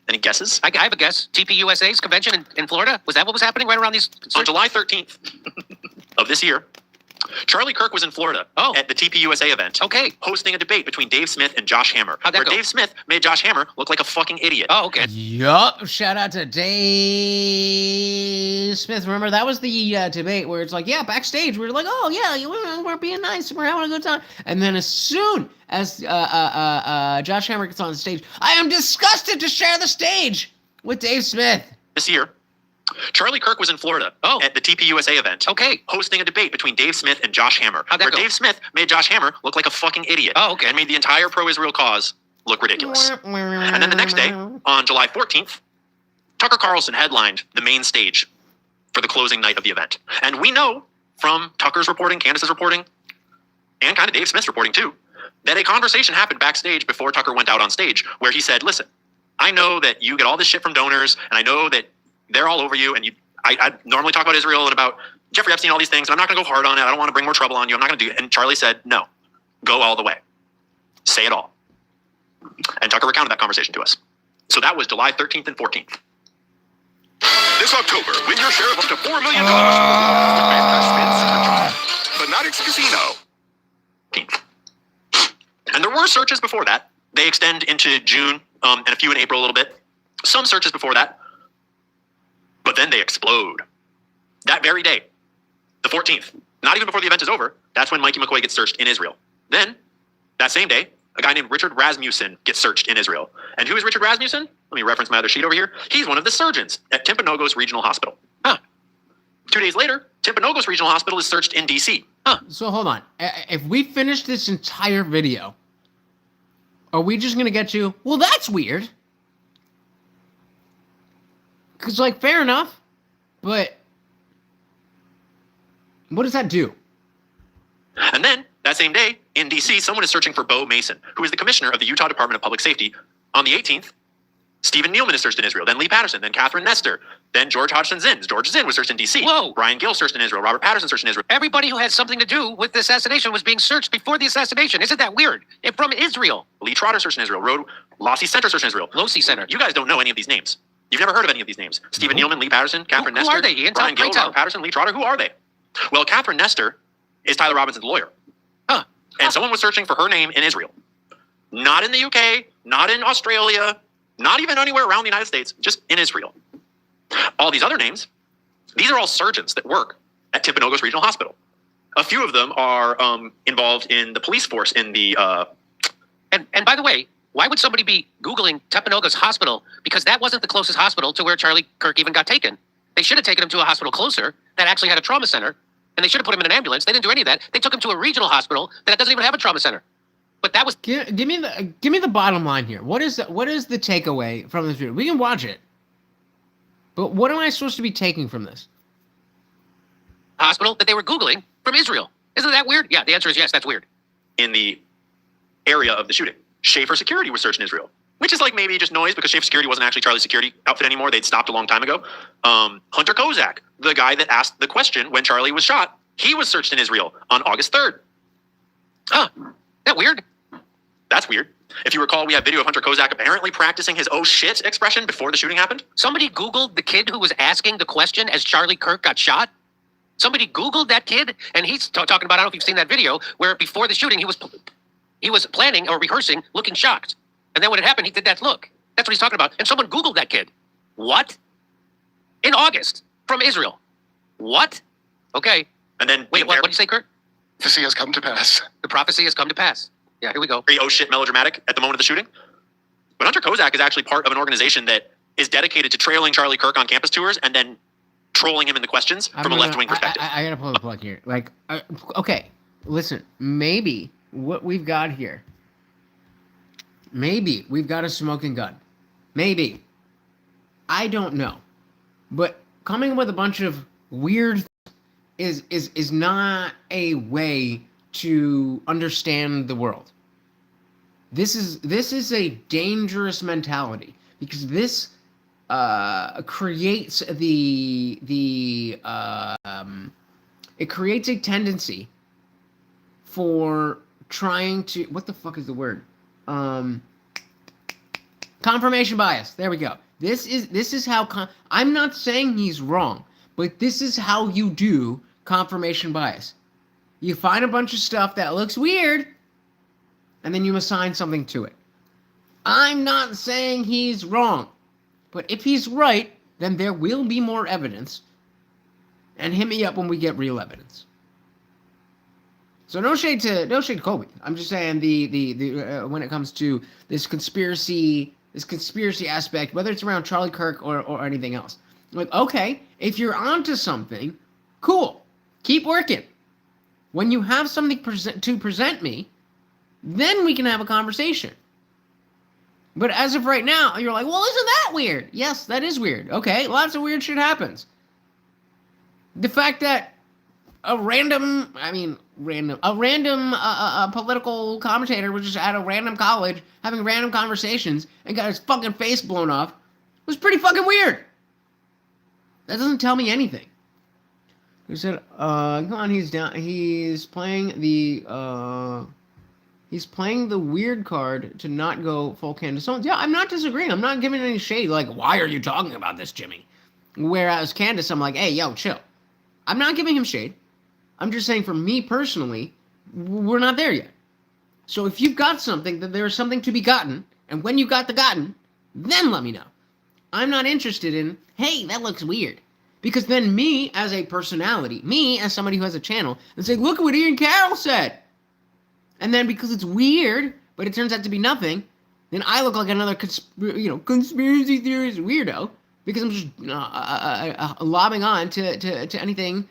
Any guesses? I have a guess. TPUSA's convention in Florida? Was that what was happening right around these searches? On July 13th of this year, Charlie Kirk was in Florida at the TPUSA event. Okay. Hosting a debate between Dave Smith and Josh Hammer. How'd that where go? Dave Smith made Josh Hammer look like a fucking idiot. Oh, okay. Yup. Shout out to Dave Smith. Remember, that was the debate where it's like, yeah, backstage, we were like, oh, yeah, we're being nice. We're having a good time. And then as soon as Josh Hammer gets on the stage, I am disgusted to share the stage with Dave Smith. This year, Charlie Kirk was in Florida at the TPUSA event. Okay. Hosting a debate between Dave Smith and Josh Hammer. How'd that where go? Dave Smith made Josh Hammer look like a fucking idiot. Oh, okay. And made the entire pro-Israel cause look ridiculous. And then the next day, on July 14th, Tucker Carlson headlined the main stage for the closing night of the event. And we know from Tucker's reporting, Candace's reporting, and kind of Dave Smith's reporting too, that a conversation happened backstage before Tucker went out on stage where he said, listen, I know that you get all this shit from donors, and I know that they're all over you, and I normally talk about Israel and about Jeffrey Epstein, all these things, and I'm not going to go hard on it. I don't want to bring more trouble on you. I'm not going to do it. And Charlie said, no, go all the way. Say it all. And Tucker recounted that conversation to us. So that was July 13th and 14th. This October, win your share of up to $4 million. Fanatics Casino. And there were searches before that. They extend into June and a few in April a little bit. Some searches before that. But then they explode. That very day, the 14th, not even before the event is over, that's when Mikey McCoy gets searched in Israel. Then, that same day, a guy named Richard Rasmussen gets searched in Israel. And who is Richard Rasmussen? Let me reference my other sheet over here. He's one of the surgeons at Timpanogos Regional Hospital. Huh. 2 days later, Timpanogos Regional Hospital is searched in D.C. Huh. So hold on. If we finish this entire video, are we just going to get to, well, that's weird? Because, like, fair enough, but what does that do? And then, that same day, in D.C., someone is searching for Bo Mason, who is the commissioner of the Utah Department of Public Safety. On the 18th, Stephen Nealman is searched in Israel, then Lee Patterson, then Catherine Nestor, then George Hodgson Zinn. George Zinn was searched in D.C. Whoa. Brian Gill searched in Israel. Robert Patterson searched in Israel. Everybody who had something to do with the assassination was being searched before the assassination. Isn't that weird? And from Israel. Lee Trotter searched in Israel. Lossie Center searched in Israel. Lossie Center. You guys don't know any of these names. You've never heard of any of these names. Stephen Nealman, Lee Patterson, Catherine Who Nestor. are they, Ian? Brian Gill, Tell. Robert Patterson, Lee Trotter. Who are they? Well, Catherine Nestor is Tyler Robinson's lawyer. Huh. And someone was searching for her name in Israel. Not in the UK, not in Australia, not even anywhere around the United States, just in Israel. All these other names, these are all surgeons that work at Timpanogos Regional Hospital. A few of them are involved in the police force in the... And by the way, why would somebody be Googling Timpanogos Hospital? Because that wasn't the closest hospital to where Charlie Kirk even got taken. They should have taken him to a hospital closer that actually had a trauma center, and they should have put him in an ambulance. They didn't do any of that. They took him to a regional hospital that doesn't even have a trauma center. But that was... Give me the bottom line here. What is the takeaway from this video? We can watch it. But what am I supposed to be taking from this? Hospital that they were Googling from Israel. Isn't that weird? Yeah, the answer is yes, that's weird. In the area of the shooting. Schaefer Security was searched in Israel, which is like maybe just noise because Schaefer Security wasn't actually Charlie's security outfit anymore. They'd stopped a long time ago. Hunter Kozak, the guy that asked the question when Charlie was shot, he was searched in Israel on August 3rd. Huh. That weird? That's weird. If you recall, we have video of Hunter Kozak apparently practicing his "oh shit" expression before the shooting happened. Somebody Googled the kid who was asking the question as Charlie Kirk got shot. Somebody Googled that kid, and he's talking about, I don't know if you've seen that video, where before the shooting, he was planning or rehearsing, looking shocked. And then when it happened, he did that look. That's what he's talking about. And someone Googled that kid. What? In August, from Israel. What? Okay. And then... Wait, what did you say, Kurt? Prophecy has come to pass. The prophecy has come to pass. Yeah, here we go. Very oh shit melodramatic at the moment of the shooting. But Hunter Kozak is actually part of an organization that is dedicated to trailing Charlie Kirk on campus tours and then trolling him in the questions from a left-wing perspective. I gotta pull the plug here. Like, okay, listen, maybe what we've got here, maybe we've got a smoking gun. Maybe. I don't know. But coming up with a bunch of weird is not a way to understand the world. This is a dangerous mentality because this creates it creates a tendency for trying to, what the fuck is the word? Confirmation bias. There we go. This is how I'm not saying he's wrong, but this is how you do confirmation bias. You find a bunch of stuff that looks weird, and then you assign something to it. I'm not saying he's wrong, but if he's right, then there will be more evidence. And hit me up when we get real evidence. So no shade to Colby. I'm just saying the when it comes to this conspiracy aspect, whether it's around Charlie Kirk or anything else. Like, okay, if you're onto something, cool. Keep working. When you have something to present me, then we can have a conversation. But as of right now, you're like, well, isn't that weird? Yes, that is weird. Okay, lots of weird shit happens. The fact that a random political commentator was just at a random college having random conversations and got his fucking face blown off was pretty fucking weird. That doesn't tell me anything. He said, come on, he's down. He's playing the weird card to not go full Candace Owens. Yeah, I'm not disagreeing. I'm not giving any shade. Like, why are you talking about this, Jimmy? Whereas Candace, I'm like, hey, yo, chill. I'm not giving him shade. I'm just saying for me personally, we're not there yet. So if you've got something, that there's something to be gotten, and when you got the gotten, then let me know. I'm not interested in, hey, that looks weird. Because then me, as a personality, me, as somebody who has a channel, and say, look at what Ian Carroll said. And then because it's weird, but it turns out to be nothing, then I look like another conspiracy theorist weirdo because I'm just lobbing on to anything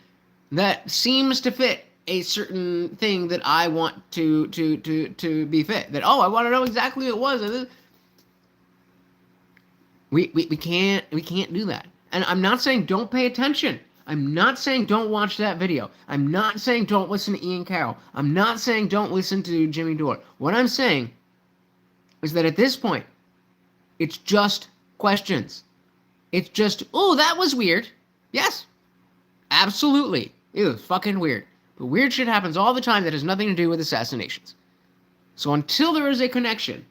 that seems to fit a certain thing that I want to be fit. That I want to know exactly what it was. We can't do that. And I'm not saying don't pay attention. I'm not saying don't watch that video. I'm not saying don't listen to Ian Carroll. I'm not saying don't listen to Jimmy Dore. What I'm saying is that at this point, it's just questions. It's just, that was weird. Yes, absolutely. It was fucking weird. But weird shit happens all the time that has nothing to do with assassinations. So until there is a connection,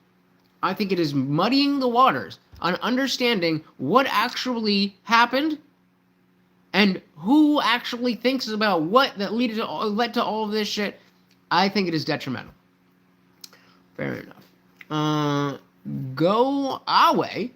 I think it is muddying the waters on understanding what actually happened and who actually thinks about what that led to all of this shit. I think it is detrimental. Fair enough. Go Awe.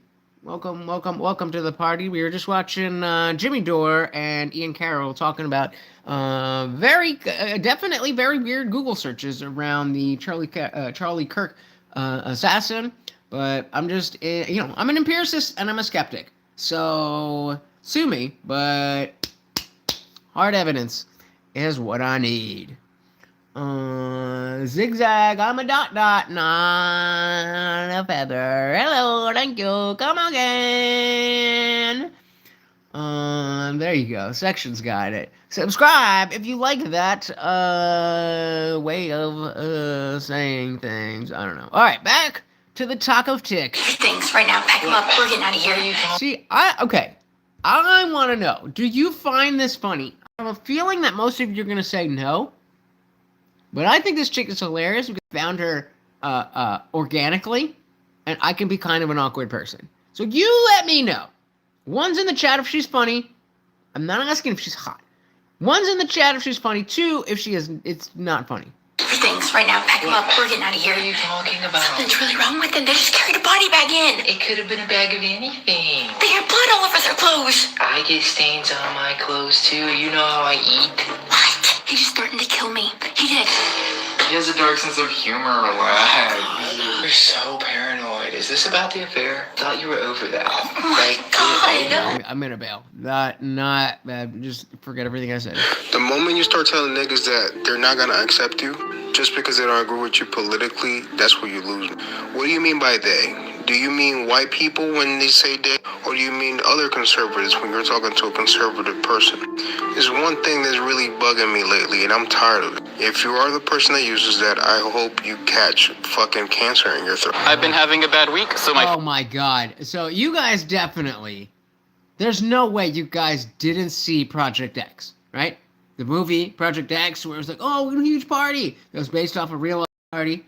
Welcome to the party. We were just watching Jimmy Dore and Ian Carroll talking about definitely very weird Google searches around the Charlie Kirk assassin. But I'm just, I'm an empiricist and I'm a skeptic. So sue me, but hard evidence is what I need. Zigzag, I'm a dot, not a feather. Hello, thank you, come again. There you go, sections got it. Subscribe if you like that way of saying things. I don't know. All right, back to the talk of tick. Things right now. Pack them up. We're getting out of here. See, I want to know, do you find this funny? I have a feeling that most of you are going to say no. But I think this chick is hilarious because I found her organically, and I can be kind of an awkward person. So you let me know. One's in the chat if she's funny. I'm not asking if she's hot. One's in the chat if she's funny. Two, if she is, it's not funny. Things right now. Pack them up. We're getting out of here. What are you talking about? Something's really wrong with them. They just carried a body bag in. It could have been a bag of anything. They had blood all over their clothes. I get stains on my clothes too. You know how I eat. What? He just threatened to kill me. He did. He has a dark sense of humor. Relax. You're so paranoid. Is this about the affair? Thought you were over that. Oh my God. I'm gonna bail. Not just forget everything I said. The moment you start telling niggas that they're not gonna accept you just because they don't agree with you politically, that's where you lose. What do you mean by they? Do you mean white people when they say they? Or do you mean other conservatives when you're talking to a conservative person? There's one thing that's really bugging me lately, and I'm tired of it. If you are the person that uses that, I hope you catch fucking cancer in your throat. I've been having a bad week, so Oh my God. So you guys definitely, there's no way you guys didn't see Project X, right? The movie Project X, where it was like, oh, what a huge party. It was based off a real party.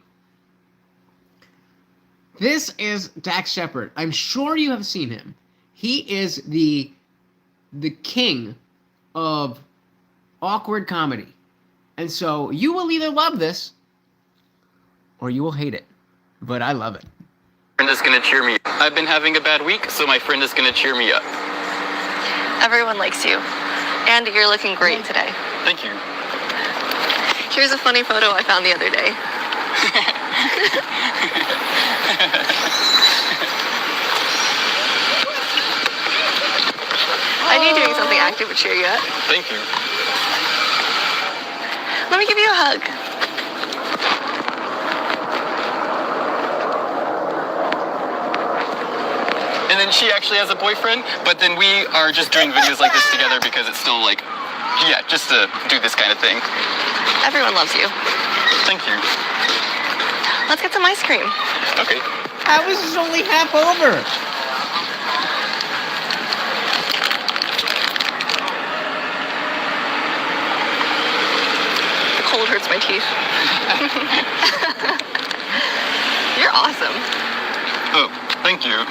This is Dax Shepard. I'm sure you have seen him. He is the king of awkward comedy. And so you will either love this or you will hate it. But I love it. friend is gonna cheer me up. I've been having a bad week, so my friend is gonna cheer me up. Everyone likes you. And you're looking great today. Thank you. Here's a funny photo I found the other day. I need doing something active to cheer you up. Thank you. Let me give you a hug. And then she actually has a boyfriend, but then we are just doing videos like this together because it's still like, yeah, just to do this kind of thing. Everyone loves you. Thank you. Let's get some ice cream. Okay. I was just only half over. The cold hurts my teeth. You're awesome. Oh, thank you.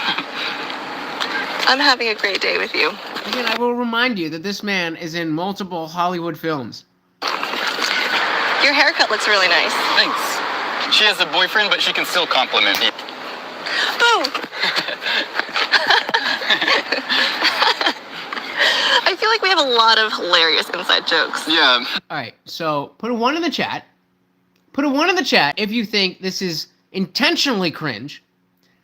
I'm having a great day with you. Again, I will remind you that this man is in multiple Hollywood films. Your haircut looks really nice. Thanks. She has a boyfriend, but she can still compliment me. Boom! I feel like we have a lot of hilarious inside jokes. Yeah. All right, so put a 1 in the chat. Put a 1 in the chat if you think this is intentionally cringe.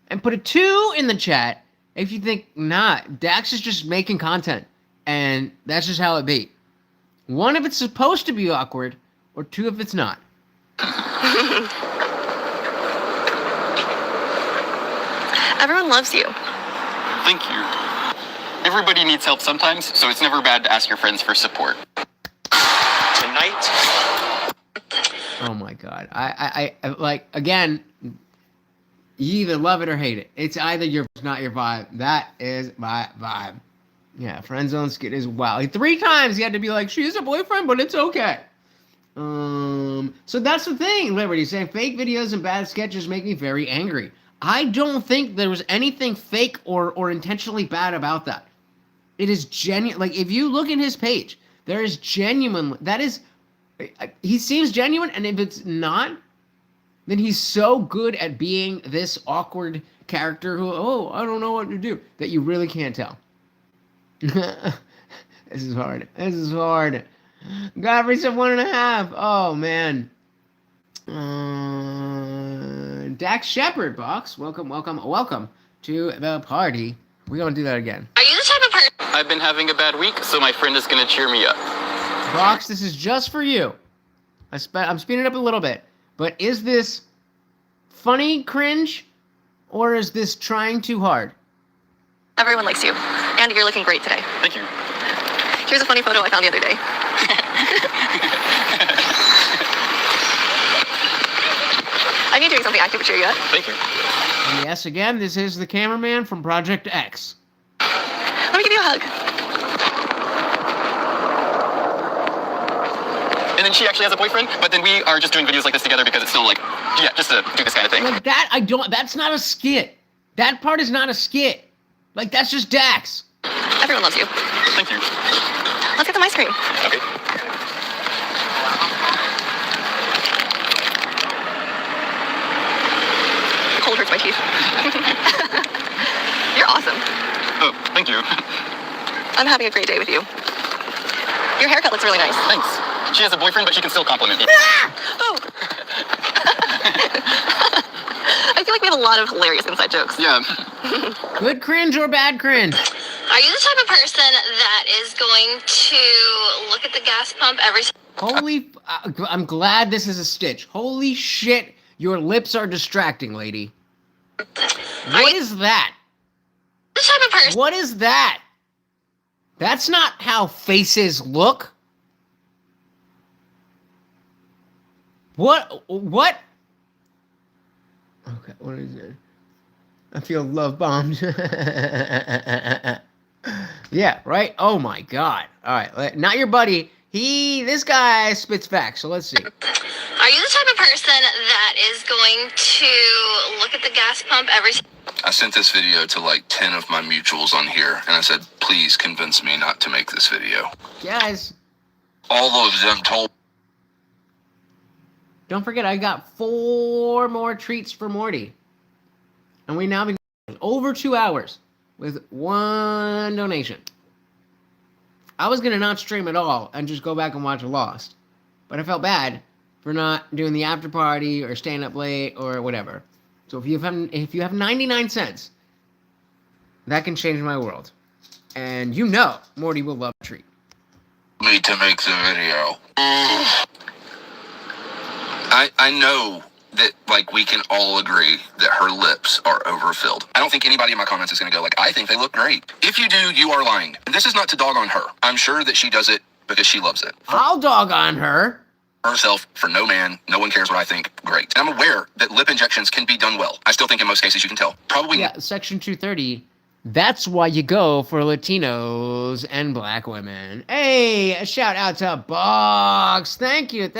And put a 2 in the chat if you think, nah, Dax is just making content. And that's just how it be. 1 if it's supposed to be awkward, or 2 if it's not. Everyone loves you. Thank you. Everybody needs help sometimes, so it's never bad to ask your friends for support. Tonight. Oh my god. I like, again, you either love it or hate it. It's either not your vibe. That is my vibe. Yeah, friend zone skit is wild. 3 times he had to be like, she is a boyfriend, but it's okay. So that's the thing, Liberty, saying fake videos and bad sketches make me very angry. I don't think there was anything fake or intentionally bad about that. It is genuine. Like, if you look at his page, there is genuine. That is, he seems genuine, and if it's not, then he's so good at being this awkward character who, oh, I don't know what to do, that you really can't tell. This is hard. This is hard. Godfrey said 1.5. Oh, man. Dax Shepard, Box. Welcome to the party. We're going to do that again. Are you the type of person? I've been having a bad week, so my friend is going to cheer me up. Box, this is just for you. I'm speeding it up a little bit. But is this funny cringe, or is this trying too hard? Everyone likes you. And you're looking great today. Thank you. Here's a funny photo I found the other day. I need doing something active to cheer you up. Thank you. And yes, again, this is the cameraman from Project X. Let me give you a hug. And then she actually has a boyfriend, but then we are just doing videos like this together because it's still like, yeah, just to do this kind of thing. Like that, that's not a skit. That part is not a skit. Like, that's just Dax. Everyone loves you. Thank you. Let's get some ice cream. Okay. Cold hurts my teeth. You're awesome. Oh, thank you. I'm having a great day with you. Your haircut looks really nice. Thanks. She has a boyfriend, but she can still compliment me. Oh. I feel like we have a lot of hilarious inside jokes. Yeah. Good cringe or bad cringe? Are you the type of person that is going to look at the gas pump every... Holy... I'm glad this is a stitch. Holy shit, your lips are distracting, lady. What is that? The type of person... What is that? That's not how faces look. What? Okay, what is it? I feel love bombed. Yeah, right? Oh my god. Alright, not your buddy. This guy spits facts, so let's see. Are you the type of person that is going to look at the gas pump every... I sent this video to like 10 of my mutuals on here, and I said, please convince me not to make this video. Guys. All of them told... Don't forget, I got 4 more treats for Morty. And we now been over 2 hours with 1 donation. I was going to not stream at all and just go back and watch Lost. But I felt bad for not doing the after party or staying up late or whatever. So if you have 99 cents, that can change my world. And you know Morty will love a treat. Me to make the video. I know that, like, we can all agree that her lips are overfilled. I don't think anybody in my comments is going to go, like, I think they look great. If you do, you are lying. And this is not to dog on her. I'm sure that she does it because she loves it. I'll dog on her. Herself, for no man, no one cares what I think, great. And I'm aware that lip injections can be done well. I still think in most cases you can tell. Probably. Yeah, Section 230. That's why you go for Latinos and black women. Hey, a shout out to Box. Thank you.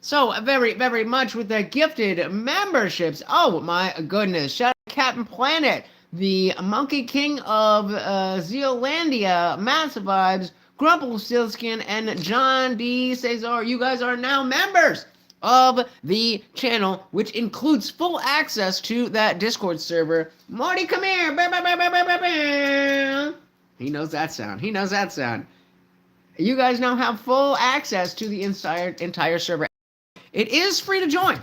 So very, very much with the gifted memberships. Oh my goodness. Shout out to Captain Planet, the Monkey King of Zealandia, Massive Vibes, Grumple Stillskin, and John D. Cesar. You guys are now members of the channel, which includes full access to that Discord server. Marty, come here. He knows that sound. You guys now have full access to the entire server. It is free to join,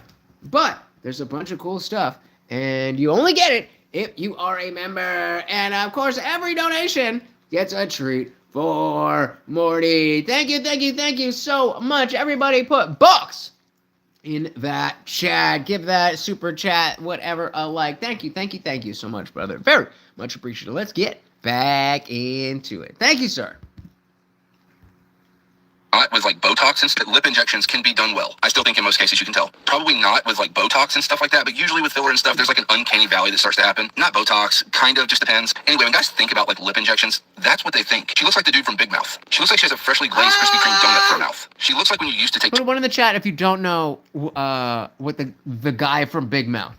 but there's a bunch of cool stuff And you only get it if you are a member. And of course, every donation gets a treat for Morty. Thank you so much. Everybody put books in that chat. Give that super chat whatever a like. Thank you so much, brother. Very much appreciated. Let's get back into it. Thank you, sir. Not with like Botox and stuff. Lip injections can be done well. I still think in most cases you can tell. Probably not with like Botox and stuff like that, but usually with filler and stuff, there's like an uncanny valley that starts to happen. Not Botox, kind of, just depends. Anyway, when guys think about like lip injections, that's what they think. She looks like the dude from Big Mouth. She looks like she has a freshly glazed Krispy Kreme donut for a mouth. She looks like when you used to take Put one in the chat if you don't know what the guy from Big Mouth.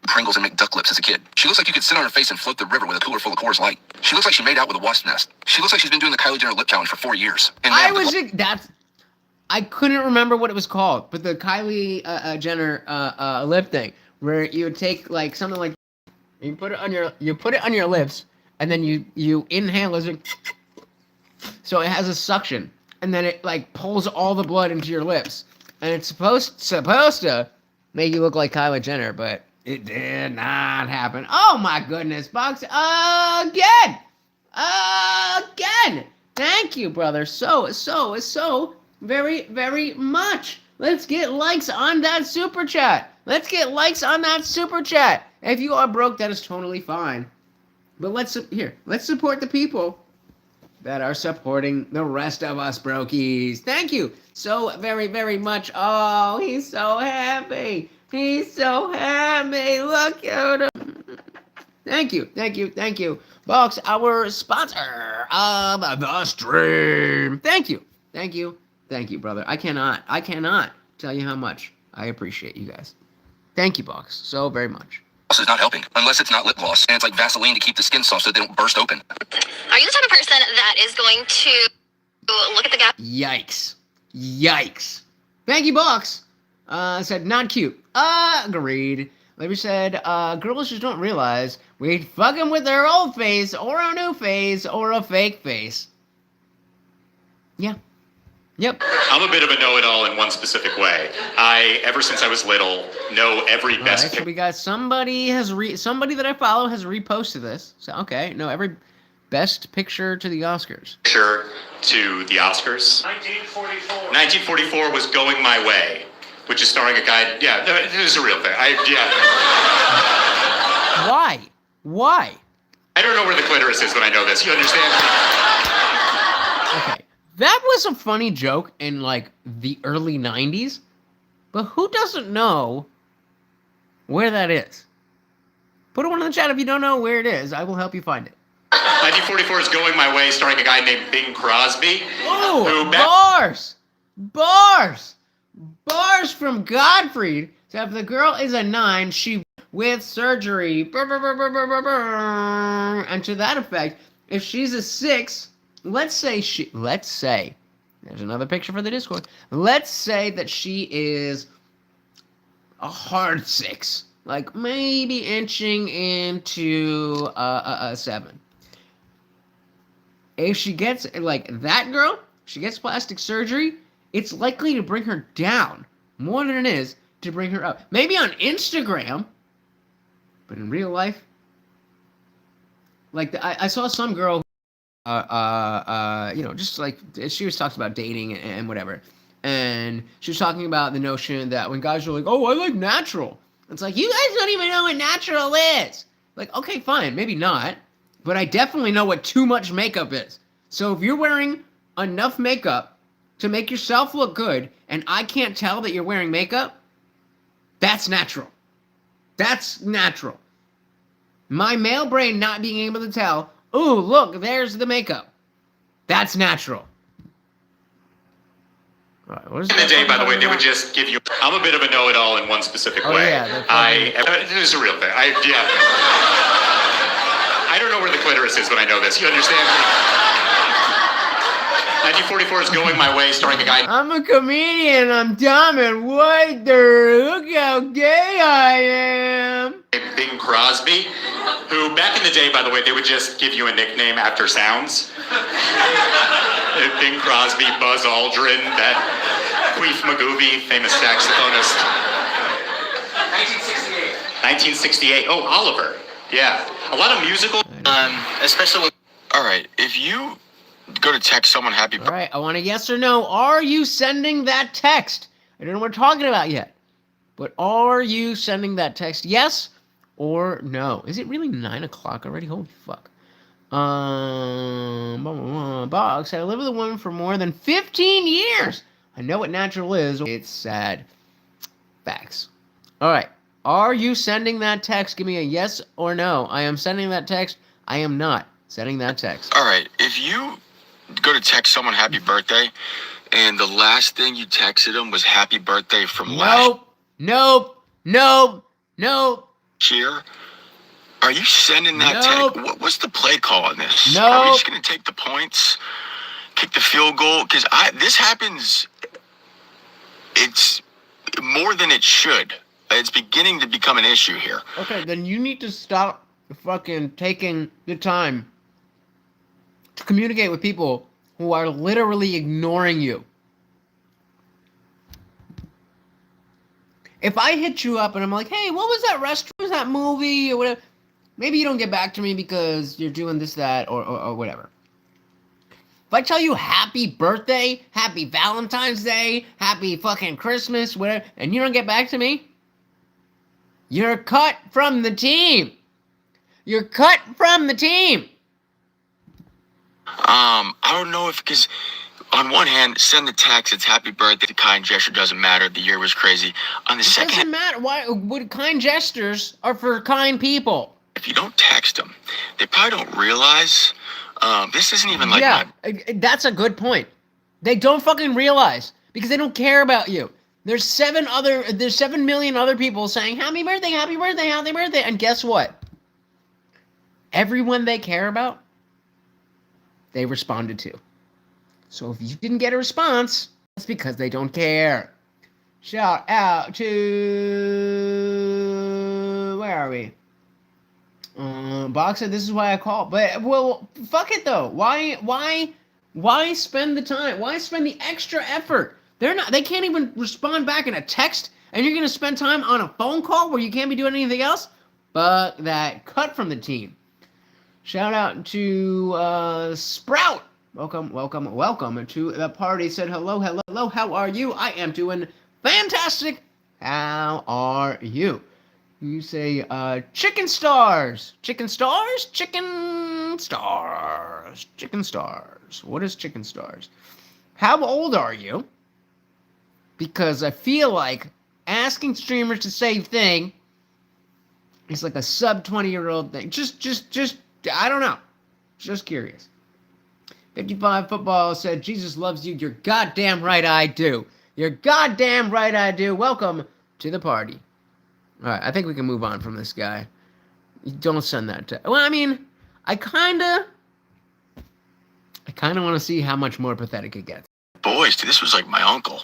Pringles and make duck lips as a kid. She looks like you could sit on her face and float the river with a cooler full of Coors Light. She looks like she made out with a wasp nest. She looks like she's been doing the Kylie Jenner lip challenge for 4 years. And I couldn't remember what it was called, but the Kylie Jenner lip thing, where you would take like something like you put it on your lips, and then you inhale as it, so it has a suction, and then it like pulls all the blood into your lips, and it's supposed to make you look like Kylie Jenner, but it did not happen. Oh my goodness, Box again. Thank you, brother. So very, very much. Let's get likes on that super chat. If you are broke, that is totally fine. But let's support the people that are supporting the rest of us brokies. Thank you so very, very much. Oh, he's so happy. Look at him. Thank you. Box, our sponsor of the stream. Thank you, brother. I cannot tell you how much I appreciate you guys. Thank you, Box, so very much. Gloss is not helping, unless it's not lip gloss, and it's like Vaseline to keep the skin soft so they don't burst open. Are you the type of person that is going to look at the gap? Yikes. Thank you, Box. Said, not cute. Agreed. Like we said, girls just don't realize we'd fuck them with their old face, or a new face, or a fake face. Yeah. Yep. I'm a bit of a know-it-all in one specific way. Ever since I was little, know every best. Right, so we got somebody that I follow has reposted this. So okay, no, every best picture to the Oscars. Picture to the Oscars. 1944 was Going My Way, which is starring a guy. Yeah, no, it is a real thing. Why? I don't know where the clitoris is when I know this. You understand? Okay. That was a funny joke in, like, the early 90s, but who doesn't know where that is? Put one in the chat if you don't know where it is. I will help you find it. 1944 is Going My Way, starring a guy named Bing Crosby. Oh, Bars from Godfrey. So if the girl is a 9, she with surgery. And to that effect, if she's a 6... Let's say, there's another picture for the Discord. Let's say that she is a hard 6, like maybe inching into a 7. If she gets, like that girl, she gets plastic surgery, it's likely to bring her down more than it is to bring her up. Maybe on Instagram, but in real life, like I saw some girl just like she was talking about dating and whatever, and she was talking about the notion that when guys are like, oh, I like natural, it's like, you guys don't even know what natural is. Like, okay, fine, maybe not, but I definitely know what too much makeup is. So if you're wearing enough makeup to make yourself look good, and I can't tell that you're wearing makeup, that's natural. My male brain not being able to tell, ooh, look, there's the makeup. That's natural. Right, in the day, by the way, they would just give you... I'm a bit of a know-it-all in one specific way. Yeah, it is a real thing. I don't know where the clitoris is when I know this. You understand? 1944 is Going My Way, starring a guy... I'm a comedian. I'm dumb and whiter. Look how gay I am. Bing Crosby, who back in the day, by the way, they would just give you a nickname after sounds. Bing Crosby, Buzz Aldrin, that Queef Magooby, famous saxophonist. 1968. 1968. Oh, Oliver. Yeah. A lot of musical. Especially with. All right, if you go to text someone happy All right, I want a yes or no. Are you sending that text? I don't know what we're talking about yet. But are you sending that text? Yes or no? Is it really 9 o'clock already? Holy fuck. Box, I lived with a woman for more than 15 years. I know what natural is. It's sad. Facts. All right. Are you sending that text? Give me a yes or no. I am sending that text. I am not sending that text. All right, if you go to text someone happy birthday, and the last thing you texted them was happy birthday from last year, are you sending that text? What's the play call on this? Are we just going to take the points, kick the field goal? Because this happens, it's more than it should. It's beginning to become an issue here. Okay, then you need to stop fucking taking the time to communicate with people who are literally ignoring you. If I hit you up and I'm like, hey, what was that restaurant, what was that movie, or whatever, maybe you don't get back to me because you're doing this, that, or whatever. If I tell you happy birthday, happy Valentine's Day, happy fucking Christmas, whatever, and you don't get back to me, you're cut from the team. You're cut from the team. I don't know if, because on one hand, send the text, it's happy birthday, the kind gesture doesn't matter, the year was crazy. On the second, it doesn't matter. Why would kind gestures are for kind people? If you don't text them, they probably don't realize this isn't even like that's a good point. They don't fucking realize because they don't care about you. There's 7 million other people saying happy birthday, happy birthday, happy birthday, and guess what? Everyone they care about, they responded to. So if you didn't get a response, it's because they don't care. Shout out to... Where are we? Boxer, this is why I call. But, well, fuck it though. Why spend the time? Why spend the extra effort? They can't even respond back in a text, and you're gonna spend time on a phone call where you can't be doing anything else? But that cut from the team. Shout out to Sprout. Welcome to the party. Said hello, how are you? I am doing fantastic. How are you? You say chicken stars. Chicken stars? Chicken stars. Chicken stars. What is chicken stars? How old are you? Because I feel like asking streamers the same thing is like a sub 20-year-old thing. Just I don't know. Just curious. 55 Football said, Jesus loves you. You're goddamn right I do. You're goddamn right I do. Welcome to the party. All right, I think we can move on from this guy. Don't send that to... Well, I mean, I kind of want to see how much more pathetic it gets. Boys, dude, this was like my uncle.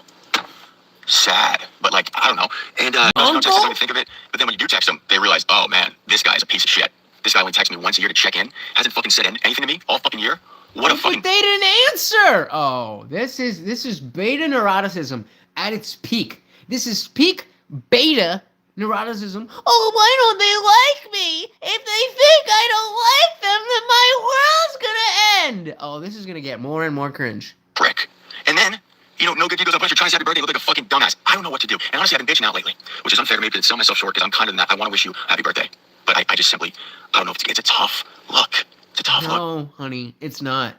Sad, but like, I don't know. And don't text them, think of it. But then when you do text them, they realize, oh man, this guy's a piece of shit. This guy only texts me once a year to check in. Hasn't fucking said anything to me all fucking year. What a fucking... But they didn't answer! Oh, this is beta neuroticism at its peak. This is peak beta neuroticism. Oh, why don't they like me? If they think I don't like them, then my world's gonna end! Oh, this is gonna get more and more cringe. Prick. And then, you know, no good deed goes unpunished. You're trying to say happy birthday, you look like a fucking dumbass. I don't know what to do. And honestly, I've been bitching out lately, which is unfair to me because it's selling myself short because I'm kind of in that. I want to wish you happy birthday. But I just simply, I don't know if it's a tough look. It's a tough look. No, honey, it's not.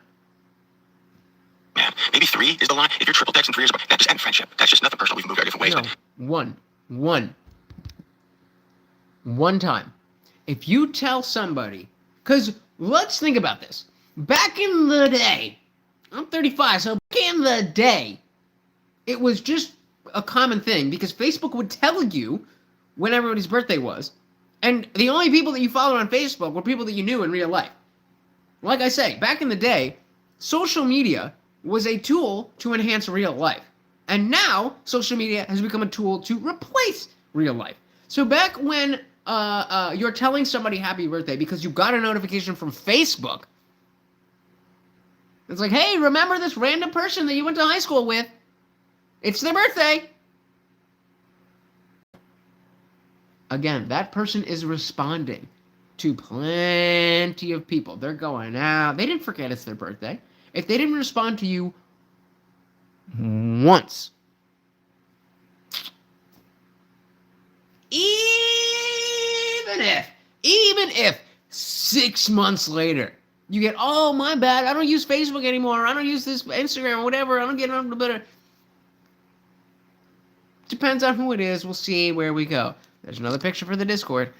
Man, maybe 3 is the line. If you're triple texting 3 years ago, that just ends friendship. That's just nothing personal. We've moved our different ways. No, but... One time. If you tell somebody, because let's think about this. Back in the day, I'm 35, so back in the day, it was just a common thing because Facebook would tell you when everybody's birthday was. And the only people that you followed on Facebook were people that you knew in real life. Like I say, back in the day, social media was a tool to enhance real life. And now, social media has become a tool to replace real life. So back when you're telling somebody happy birthday because you got a notification from Facebook, it's like, hey, remember this random person that you went to high school with? It's their birthday. Again, that person is responding to plenty of people. They're going out. They didn't forget it's their birthday. If they didn't respond to you once, even if 6 months later you get, oh, my bad, I don't use Facebook anymore, I don't use this Instagram, whatever, I don't get on the better. Depends on who it is. We'll see where we go. There's another picture for the Discord.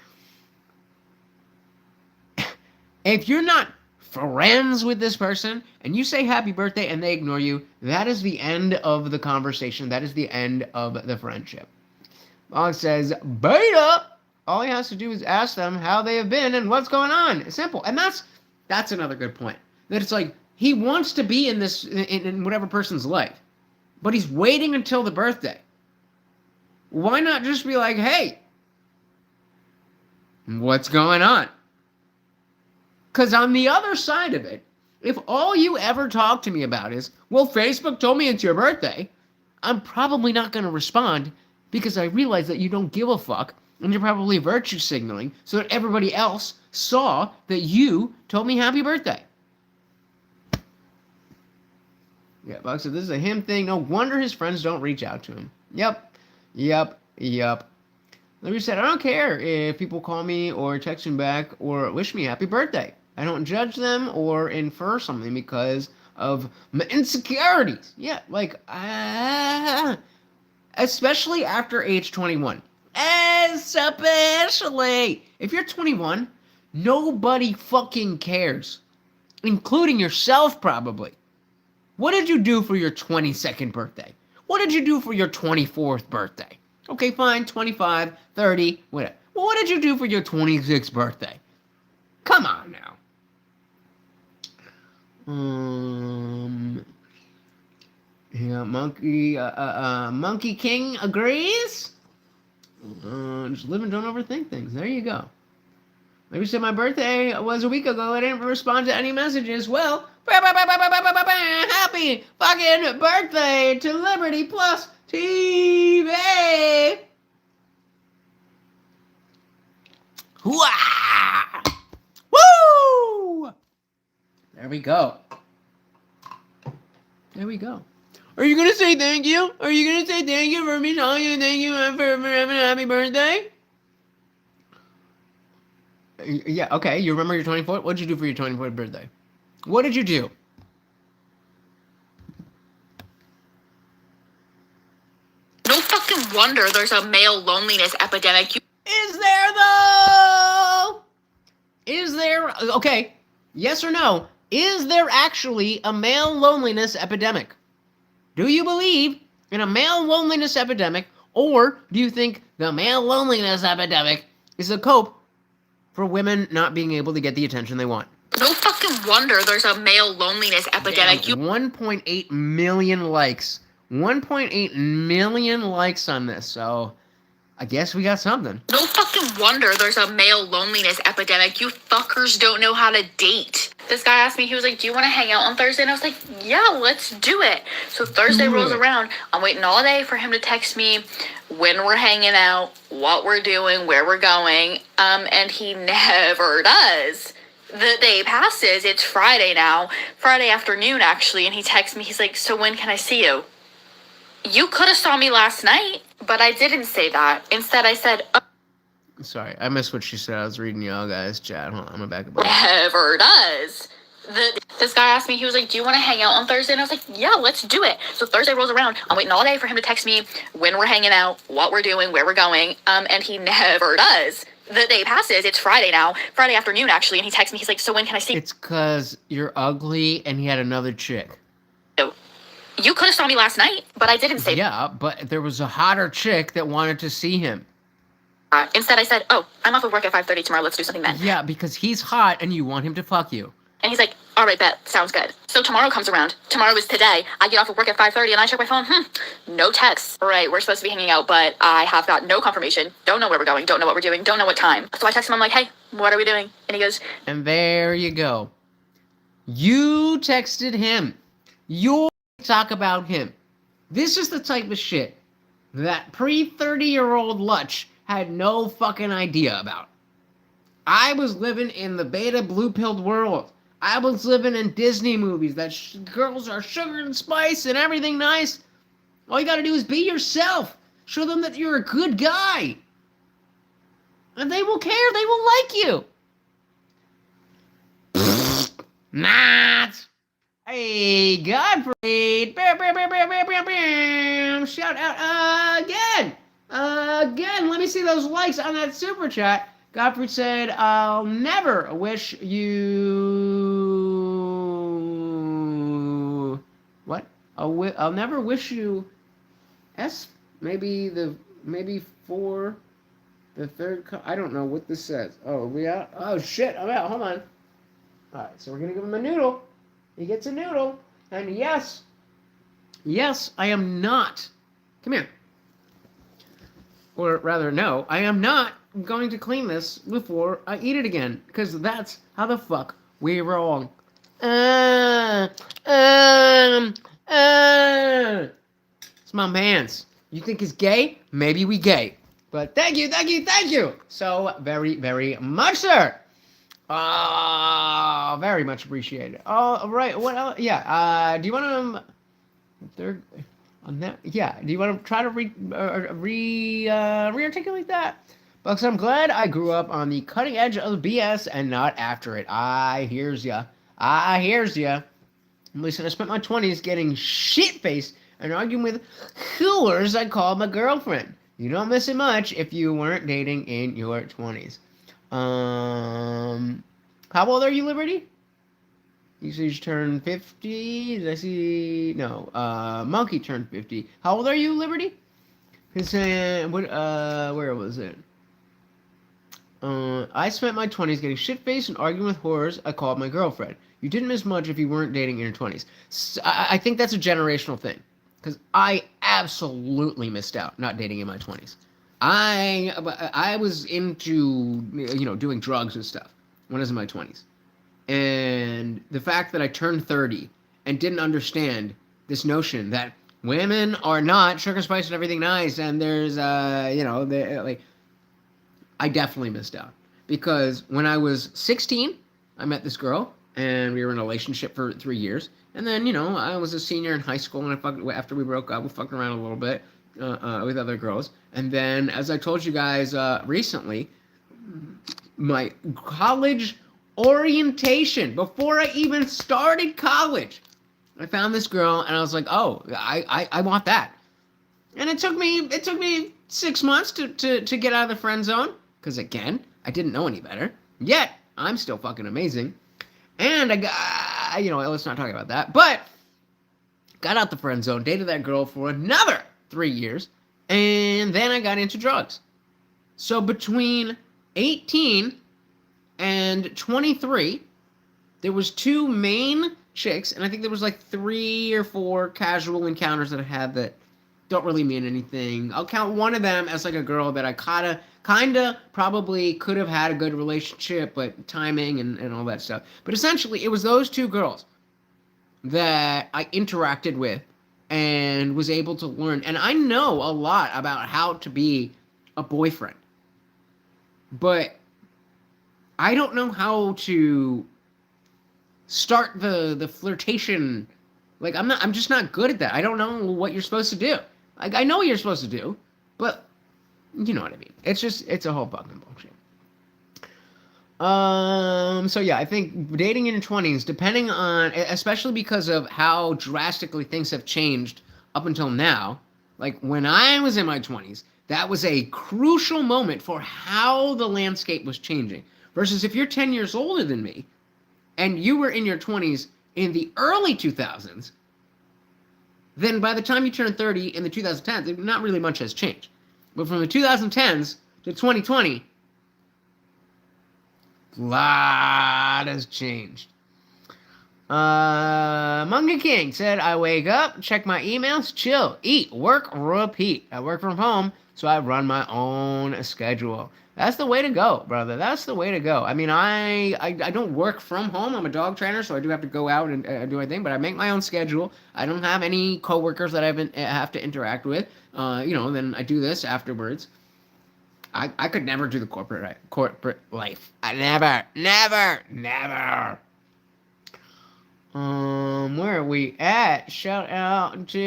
If you're not friends with this person and you say happy birthday and they ignore you, that is the end of the conversation. That is the end of the friendship. Alex says, beta! All he has to do is ask them how they have been and what's going on. It's simple. And that's another good point. That it's like, he wants to be in this, in whatever person's life, but he's waiting until the birthday. Why not just be like, hey, what's going on? Because on the other side of it, if all you ever talk to me about is, well, Facebook told me it's your birthday, I'm probably not going to respond because I realize that you don't give a fuck and you're probably virtue signaling so that everybody else saw that you told me happy birthday. Yeah, Buck said this is a him thing. No wonder his friends don't reach out to him. Yep. Larry said, I don't care if people call me or text me back or wish me happy birthday. I don't judge them or infer something because of my insecurities. Yeah, like, especially after age 21. Especially. If you're 21, nobody fucking cares. Including yourself, probably. What did you do for your 22nd birthday? What did you do for your 24th birthday? Okay, fine, 25, 30, whatever. Well, what did you do for your 26th birthday? Come on now. Yeah, Monkey King agrees. Just live and don't overthink things. There you go. Maybe said my birthday was a week ago. I didn't respond to any messages. Well, happy fucking birthday to Liberty Plus TV. Hooah! Woo! There we go. There we go. Are you gonna say thank you? Are you gonna say thank you for me telling you thank you for having a happy birthday? Yeah, okay. You remember your 24th? What did you do for your 24th birthday? What did you do? No fucking wonder there's a male loneliness epidemic. Is there, though? Is there? Okay. Yes or no? Is there actually a male loneliness epidemic? Do you believe in a male loneliness epidemic, or do you think the male loneliness epidemic is a cope for women not being able to get the attention they want? No fucking wonder there's a male loneliness epidemic. 1.8 million likes. 1.8 million likes on this, so I guess we got something. No fucking wonder there's a male loneliness epidemic. You fuckers don't know how to date. This guy asked me, he was like, do you want to hang out on Thursday? And I was like, yeah, let's do it. So Thursday rolls around. I'm waiting all day for him to text me when we're hanging out, what we're doing, where we're going. And he never does. The day passes. It's Friday now. Friday afternoon, actually. And he texts me. He's like, so when can I see you? You could have saw me last night, but I didn't say that. Instead, I said, Sorry, I missed what she said. I was reading y'all guys' chat. Hold on, I'm gonna back up. Never does. This guy asked me, he was like, do you want to hang out on Thursday? And I was like, yeah, let's do it. So Thursday rolls around. I'm waiting all day for him to text me when we're hanging out, what we're doing, where we're going. And he never does. The day passes. It's Friday now. Friday afternoon, actually. And he texts me. He's like, so when can I see you? It's because you're ugly and he had another chick. You could have saw me last night, but I didn't say that. Yeah, but there was a hotter chick that wanted to see him. Instead, I said, oh, I'm off of work at 5:30 tomorrow. Let's do something then. Yeah, because he's hot and you want him to fuck you. And he's like, all right, bet. Sounds good. So tomorrow comes around. Tomorrow is today. I get off of work at 5:30 and I check my phone. No texts. All right, we're supposed to be hanging out, but I have got no confirmation. Don't know where we're going. Don't know what we're doing. Don't know what time. So I text him. I'm like, hey, what are we doing? And he goes, and there you go. You texted him. You talk about him. This is the type of shit that pre-30-year-old Lutch had no fucking idea about. I was living in the beta blue-pilled world. I was living in Disney movies that girls are sugar and spice and everything nice. All you gotta do is be yourself. Show them that you're a good guy. And they will care. They will like you. Not. Hey, Godfrey. Shout out again. Again. Let me see those likes on that super chat. Godfrey said, I'll never wish you... What? I'll never wish you... Maybe for the third... I don't know what this says. Oh, are we out? Oh, shit. I'm out. Hold on. Alright, so we're going to give him a noodle. He gets a noodle. And yes, I am not... Come here. Or rather, no, I am not going to clean this before I eat it again. Because that's how the fuck we roll. It's my man's. You think he's gay? Maybe we gay. But thank you. So very, very much, sir. Very much appreciated. All right. What else? Yeah. Do you want to... On that, yeah. Do you want to try to re-articulate that? Because I'm glad I grew up on the cutting edge of BS and not after it. I hears ya. At least I spent my 20s getting shit-faced and arguing with coolers I called my girlfriend. You don't miss it much if you weren't dating in your 20s. How old are you, Liberty? You see, you turned 50. Did I see? No. Monkey turned 50. How old are you, Liberty? He's saying, where was it? I spent my 20s getting shit-faced and arguing with whores I called my girlfriend. You didn't miss much if you weren't dating in your 20s. So, I think that's a generational thing. Because I absolutely missed out not dating in my 20s. I was into, doing drugs and stuff when I was in my 20s. And the fact that I turned 30 and didn't understand this notion that women are not sugar, spice, and everything nice, and there's, I definitely missed out. Because when I was 16, I met this girl, and we were in a relationship for 3 years. And then, I was a senior in high school, and after we broke up, we fucked around a little bit with other girls. And then, as I told you guys recently, my college orientation, before I even started college, I found this girl, and I was like, oh, I want that. And it took me 6 months to get out of the friend zone, because again, I didn't know any better. Yet, I'm still fucking amazing. And I got, let's not talk about that, but got out the friend zone, dated that girl for another 3 years, and then I got into drugs. So between 18 and 23, there was 2 main chicks, and I think there was like 3 or 4 casual encounters that I had that don't really mean anything. I'll count one of them as like a girl that I kinda probably could have had a good relationship, but timing and all that stuff. But essentially, it was those 2 girls that I interacted with and was able to learn. And I know a lot about how to be a boyfriend, but I don't know how to start the flirtation. Like, I'm just not good at that. I don't know what you're supposed to do. Like, I know what you're supposed to do, but you know what I mean. It's a whole fucking bullshit. So yeah, I think dating in your 20s, depending on, especially because of how drastically things have changed up until now, like when I was in my 20s, that was a crucial moment for how the landscape was changing. Versus if you're 10 years older than me, and you were in your 20s in the early 2000s, then by the time you turn 30 in the 2010s, not really much has changed. But from the 2010s to 2020, a lot has changed. Monkey King said, I wake up, check my emails, chill, eat, work, repeat. I work from home, so I run my own schedule. That's the way to go, brother. That's the way to go. I mean, I don't work from home. I'm a dog trainer, so I do have to go out and do my thing, but I make my own schedule. I don't have any coworkers that I have to interact with. Then I do this afterwards. I could never do the corporate life. I never. Where are we at? Shout out to.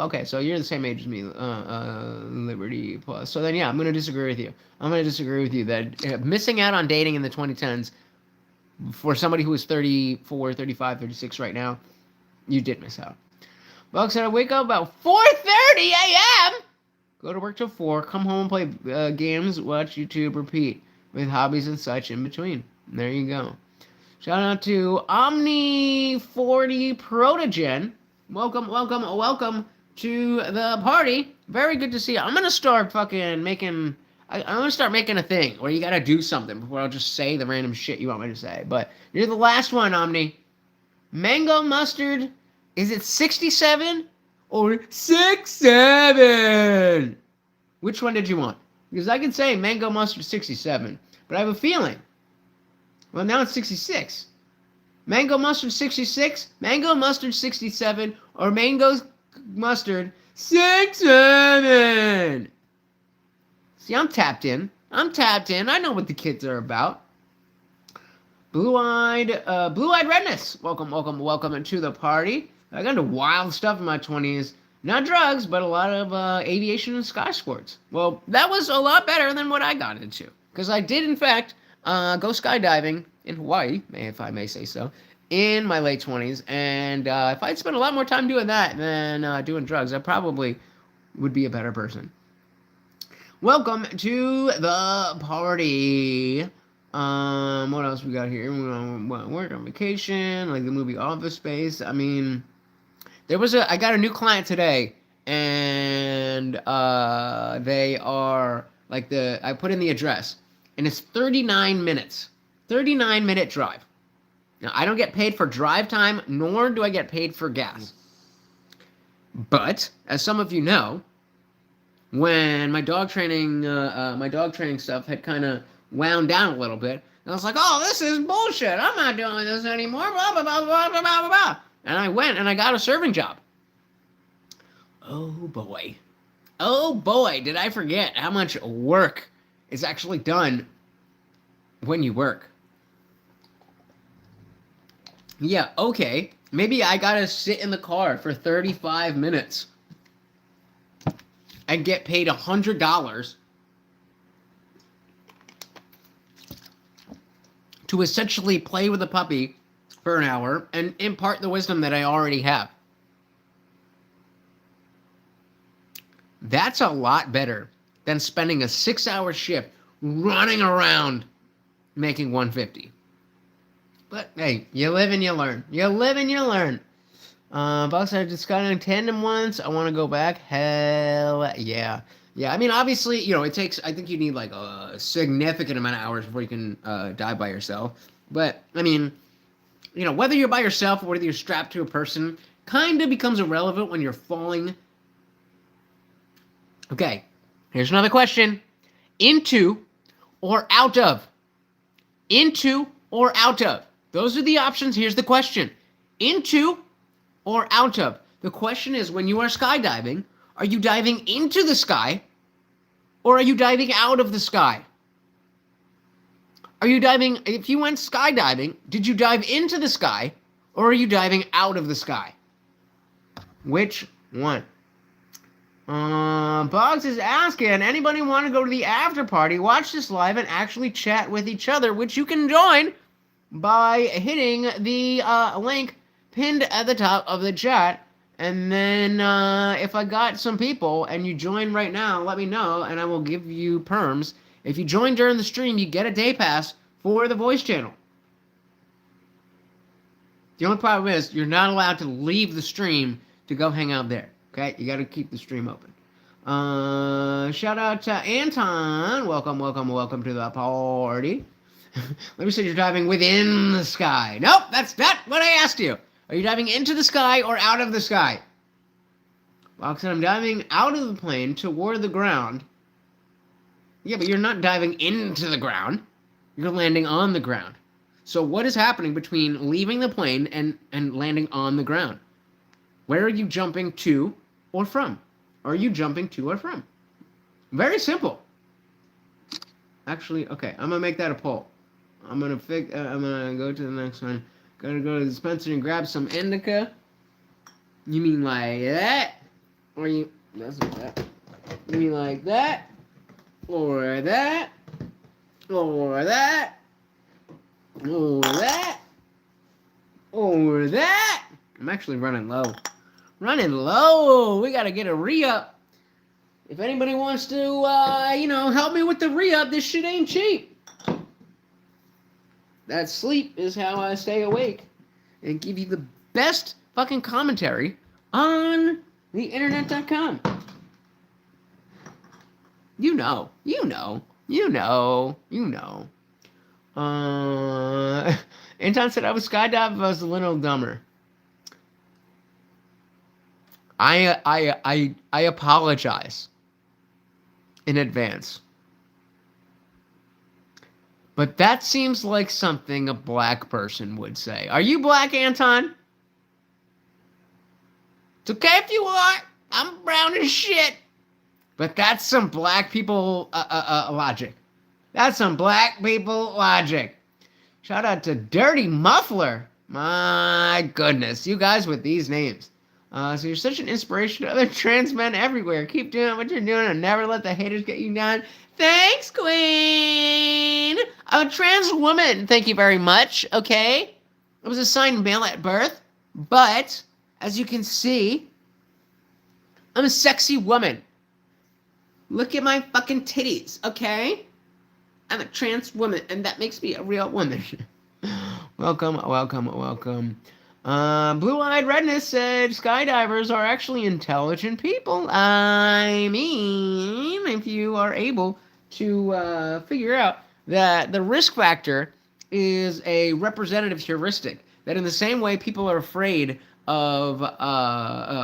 Okay, so you're the same age as me, Liberty Plus. So then, yeah, I'm gonna disagree with you. I'm gonna disagree with you that missing out on dating in the 2010s for somebody who is 34, 35, 36 right now, you did miss out. Buck said I wake up about 4:30 a.m. Go to work till 4. Come home and play games, watch YouTube, repeat with hobbies and such in between. There you go. Shout out to Omni40 Protogen. Welcome to the party. Very good to see you. I'm gonna start fucking making. I'm gonna start making a thing where you gotta do something before I'll just say the random shit you want me to say. But you're the last one, Omni. Mango mustard. Is it 67 or 67? Which one did you want? Because I can say mango mustard 67, but I have a feeling. Well, now it's 66. Mango mustard 66, mango mustard 67, or mango mustard 67. See, I'm tapped in. I know what the kids are about. Blue-eyed redness. Welcome to the party. I got into wild stuff in my 20s. Not drugs, but a lot of aviation and sky sports. Well, that was a lot better than what I got into. Because I did, in fact, go skydiving in Hawaii, if I may say so, in my late 20s. And if I'd spent a lot more time doing that than doing drugs, I probably would be a better person. Welcome to the party. What else we got here? Work on vacation, like the movie Office Space. I mean, I got a new client today, and they are like I put in the address, and it's 39 minutes. 39-minute drive. Now, I don't get paid for drive time, nor do I get paid for gas. But, as some of you know, when my dog training stuff had kind of wound down a little bit, and I was like, oh, this is bullshit. I'm not doing this anymore. Blah, blah, blah, blah, blah, blah, blah. And I went and I got a serving job. Oh, boy. Oh, boy, did I forget how much work is actually done when you work. Yeah, okay. Maybe I gotta sit in the car for 35 minutes and get paid $100 to essentially play with a puppy for an hour and impart the wisdom that I already have. That's a lot better than spending a 6-hour shift running around making $150. But hey, you live and you learn. Boss, I just got in tandem once. I want to go back. Hell yeah. Yeah, I mean, obviously, it takes, I think you need like a significant amount of hours before you can dive by yourself. But, I mean, whether you're by yourself or whether you're strapped to a person kind of becomes irrelevant when you're falling. Okay, here's another question. Into or out of? Into or out of? Those are the options. Here's the question. Into or out of? The question is, when you are skydiving, are you diving into the sky or are you diving out of the sky? Are you diving, if you went skydiving, did you dive into the sky or are you diving out of the sky? Which one? Boggs is asking, anybody want to go to the after party, watch this live, and actually chat with each other, which you can join by hitting the link pinned at the top of the chat. And then if I got some people and you join right now, let me know and I will give you perms. If you join during the stream, you get a day pass for the voice channel. The only problem is you're not allowed to leave the stream to go hang out there. Okay, you got to keep the stream open. Shout out to Anton. Welcome to the party. Let me say you're diving within the sky. Nope, that's not what I asked you. Are you diving into the sky or out of the sky? Well, I said I'm diving out of the plane toward the ground. Yeah, but you're not diving into the ground. You're landing on the ground. So what is happening between leaving the plane and landing on the ground? Where are you jumping to or from? Are you jumping to or from? Very simple. Actually, okay, I'm gonna make that a poll. I'm gonna go to the next one. Gonna go to the dispensary and grab some indica. You mean like that? Or you? That's not that. You mean like that? Or that? Or that? Or that? Or that? I'm actually running low. Running low. We gotta get a re-up. If anybody wants to, help me with the re-up, this shit ain't cheap. That sleep is how I stay awake and give you the best fucking commentary on the internet.com. You know. Anton said I was skydiving if I was a little dumber. I apologize in advance. But that seems like something a black person would say. Are you black, Anton? It's okay if you are. I'm brown as shit. But that's some black people logic. That's some black people logic. Shout out to Dirty Muffler. My goodness. You guys with these names. So you're such an inspiration to other trans men everywhere. Keep doing what you're doing and never let the haters get you down. Thanks, Queen. I'm a trans woman. Thank you very much. Okay. I was assigned male at birth. But, as you can see, I'm a sexy woman. Look at my fucking titties, okay? I'm a trans woman, and that makes me a real woman. Welcome. Blue-Eyed Redness said skydivers are actually intelligent people. I mean, if you are able to figure out that the risk factor is a representative heuristic, that in the same way people are afraid of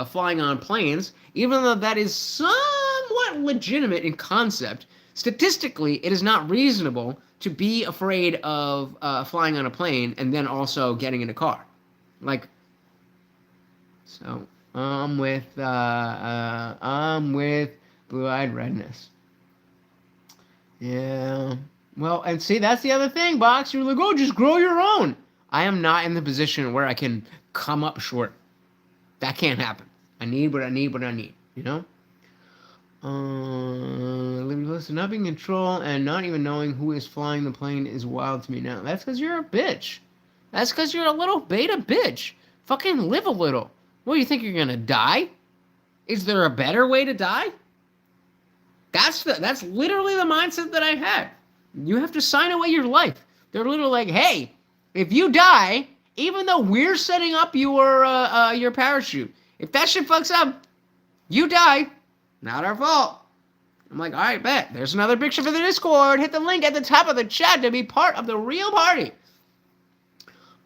flying on planes, even though that is somewhat legitimate in concept, statistically it is not reasonable to be afraid of flying on a plane and then also getting in a car. Like, so I'm with Blue-Eyed Redness. Yeah. Well, and see, that's the other thing, Box. You're like, oh, just grow your own. I am not in the position where I can come up short. That can't happen. I need what I need, you know? Listen, not being in control and not even knowing who is flying the plane is wild to me now. That's because you're a bitch. That's because you're a little beta bitch. Fucking live a little. What, do you think you're gonna die? Is there a better way to die? That's literally the mindset that I had. You have to sign away your life. They're literally like, hey, if you die, even though we're setting up your parachute, if that shit fucks up, you die. Not our fault. I'm like, all right, bet. There's another picture for the Discord. Hit the link at the top of the chat to be part of the real party.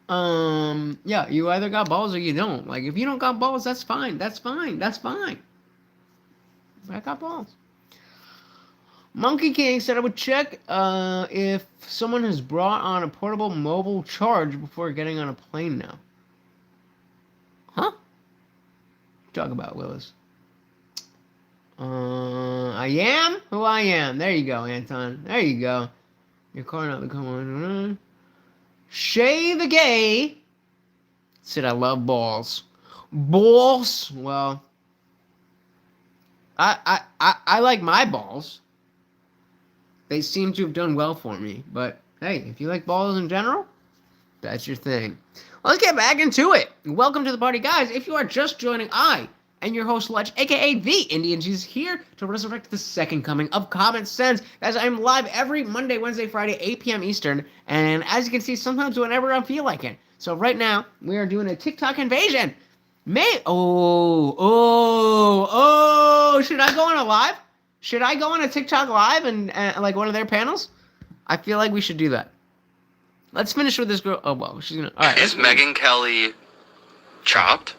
Yeah, you either got balls or you don't. Like, if you don't got balls, that's fine. That's fine. I got balls. Monkey King said I would check if someone has brought on a portable mobile charge before getting on a plane now. Huh? Talk about, Willis. I am who I am. There you go, Anton. There you go. Your car not the come on. Shay the Gay said I love balls. Balls? Well, I like my balls. They seem to have done well for me. But hey, if you like balls in general, that's your thing. Well, let's get back into it. Welcome to the party, guys. If you are just joining, I and your host, Ledge, aka The Indian Jesus, here to resurrect the second coming of Common Sense. Guys, I'm live every Monday, Wednesday, Friday, 8 p.m. Eastern, and as you can see, sometimes whenever I feel like it. So right now, we are doing a TikTok invasion. Should I go on a live? Should I go on a TikTok live and like one of their panels? I feel like we should do that. Let's finish with this girl. Oh, well, she's gonna. All right. Is Megyn Kelly chopped?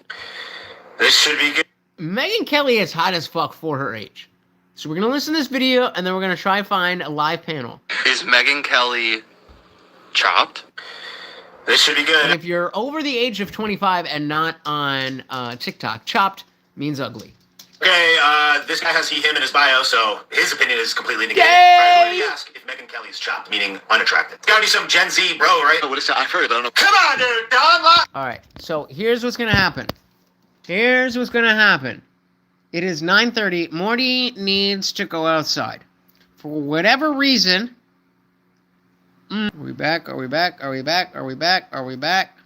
This should be good. Megyn Kelly is hot as fuck for her age. So we're going to listen to this video, and then we're going to try and find a live panel. Is Megyn Kelly chopped? This should be good. And if you're over the age of 25 and not on TikTok, chopped means ugly. Okay, Okay, this guy has he, him in his bio, so his opinion is completely negated. Yay! All right, who did he ask if Megyn Kelly is chopped, meaning unattractive? It's gotta be some Gen Z, bro, right? What is that? I've heard it, I don't know. Come on, dude, Don. All right, so here's what's gonna happen. Here's what's gonna happen. It is 9:30. Morty needs to go outside. For whatever reason. Are we back? Are we back? Are we back? Are we back? Are we back?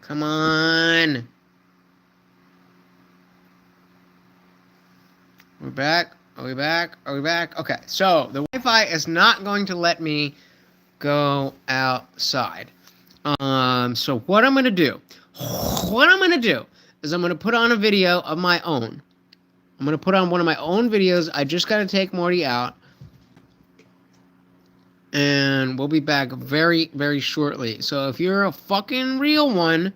Come on. We're back. Are we back? Are we back? Okay, so the Wi-Fi is not going to let me go outside. So what I'm gonna do is I'm gonna put on a video of my own. I'm gonna put on one of my own videos. I just gotta take Morty out. And we'll be back very, very shortly. So if you're a fucking real one,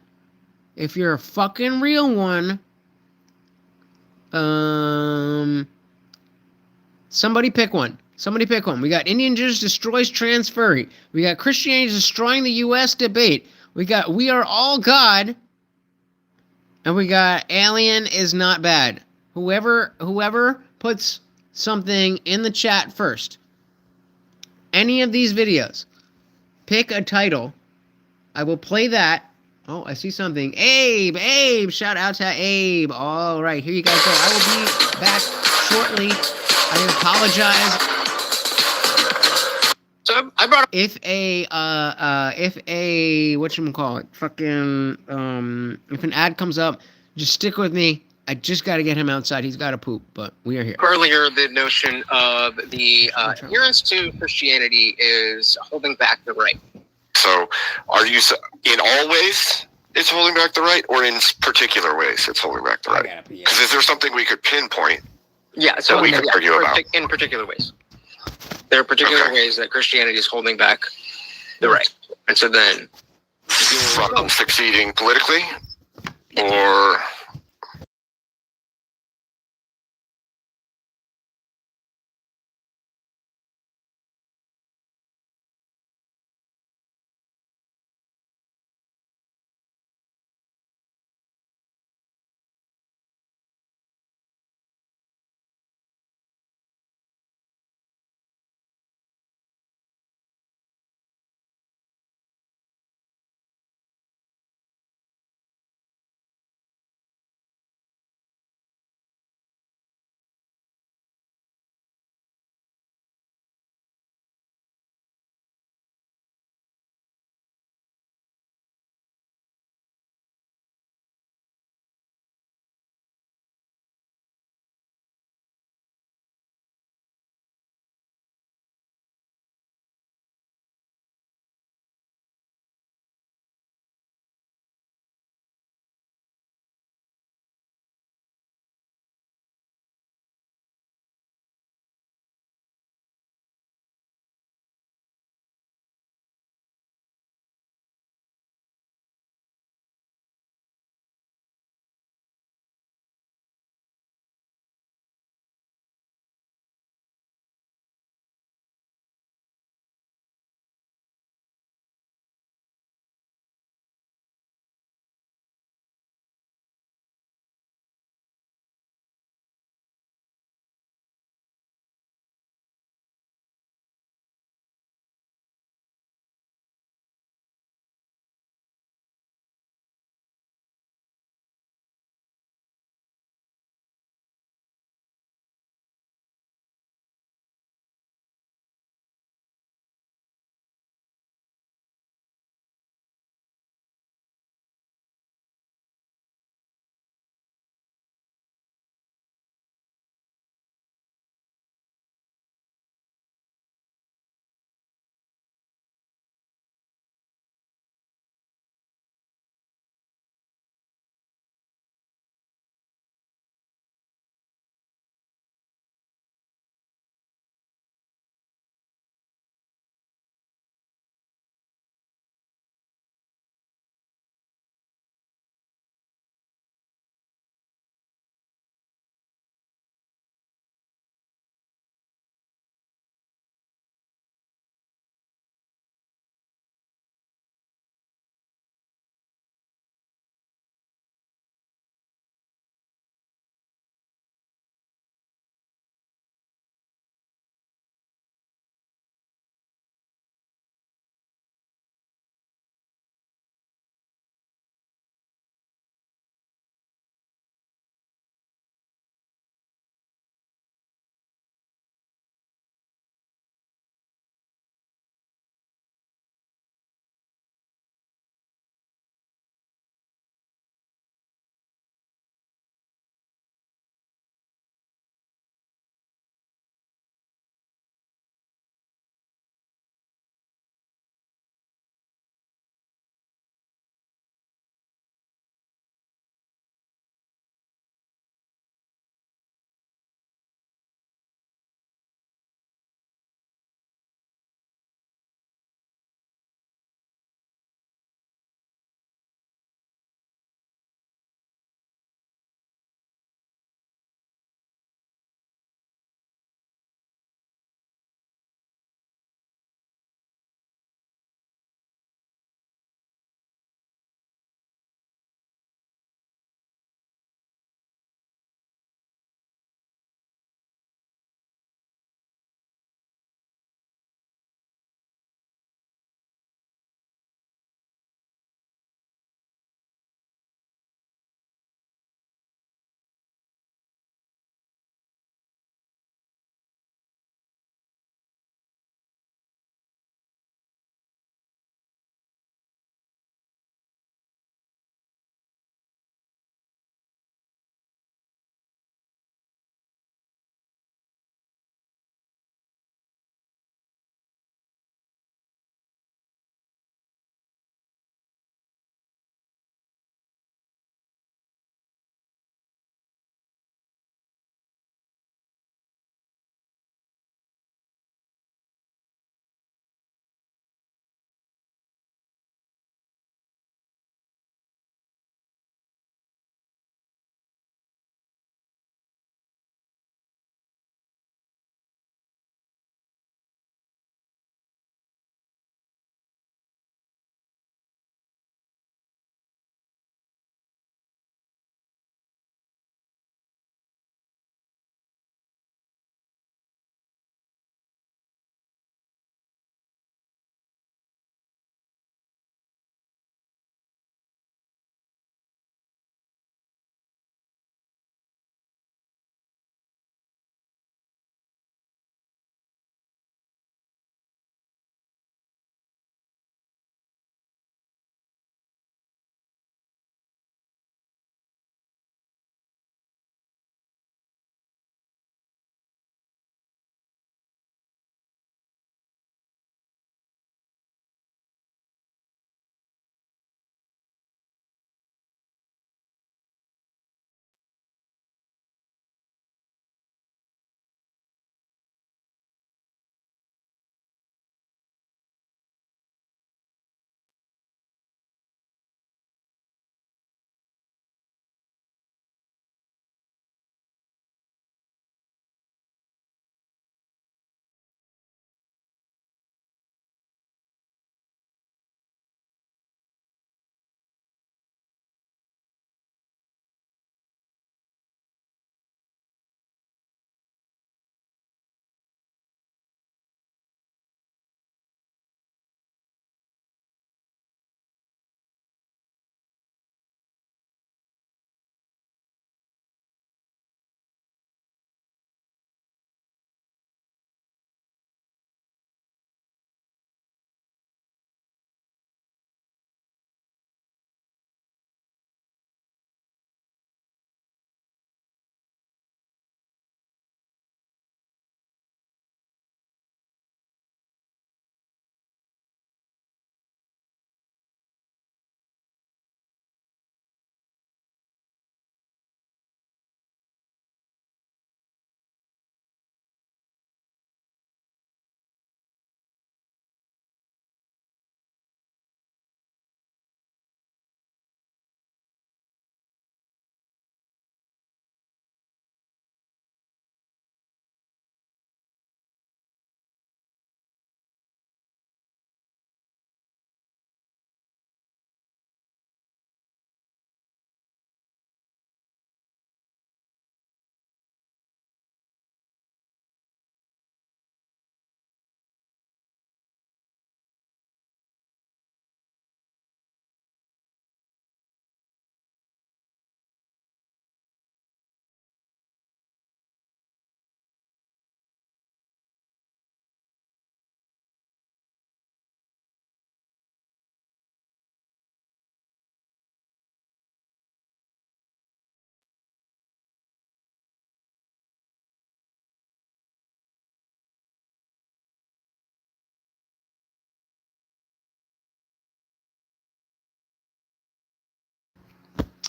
somebody pick one. Somebody pick one. We got Indian Jews destroys trans furry. We got Christianity destroying the U.S. debate. We got We Are All God. And we got Alien is not bad. Whoever puts something in the chat first. Any of these videos. Pick a title. I will play that. Oh, I see something. Abe! Shout out to Abe. All right, here you guys go. I will be back shortly. I apologize. So I brought up if a whatchamacallit, if an ad comes up, just stick with me. I just got to get him outside. He's got to poop, but we are here. Earlier, the notion of the adherence to Christianity is holding back the right. So, are you in all ways it's holding back the right, or in particular ways it's holding back the right? Because is there something we could pinpoint? Yeah, so that we could argue about in particular ways. There are particular ways that Christianity is holding back the right, and so then from succeeding politically, or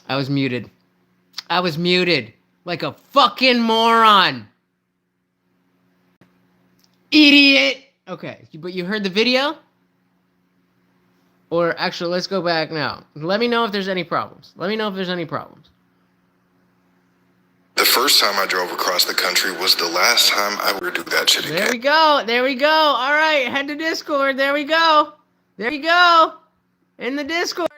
I was muted. I was muted like a fucking moron. Idiot. Okay, but you heard the video? Or actually, let's go back now. Let me know if there's any problems. Let me know if there's any problems. The first time I drove across the country was the last time I would do that shit again. There we go. There we go. All right, head to Discord. There we go. There you go. In the Discord.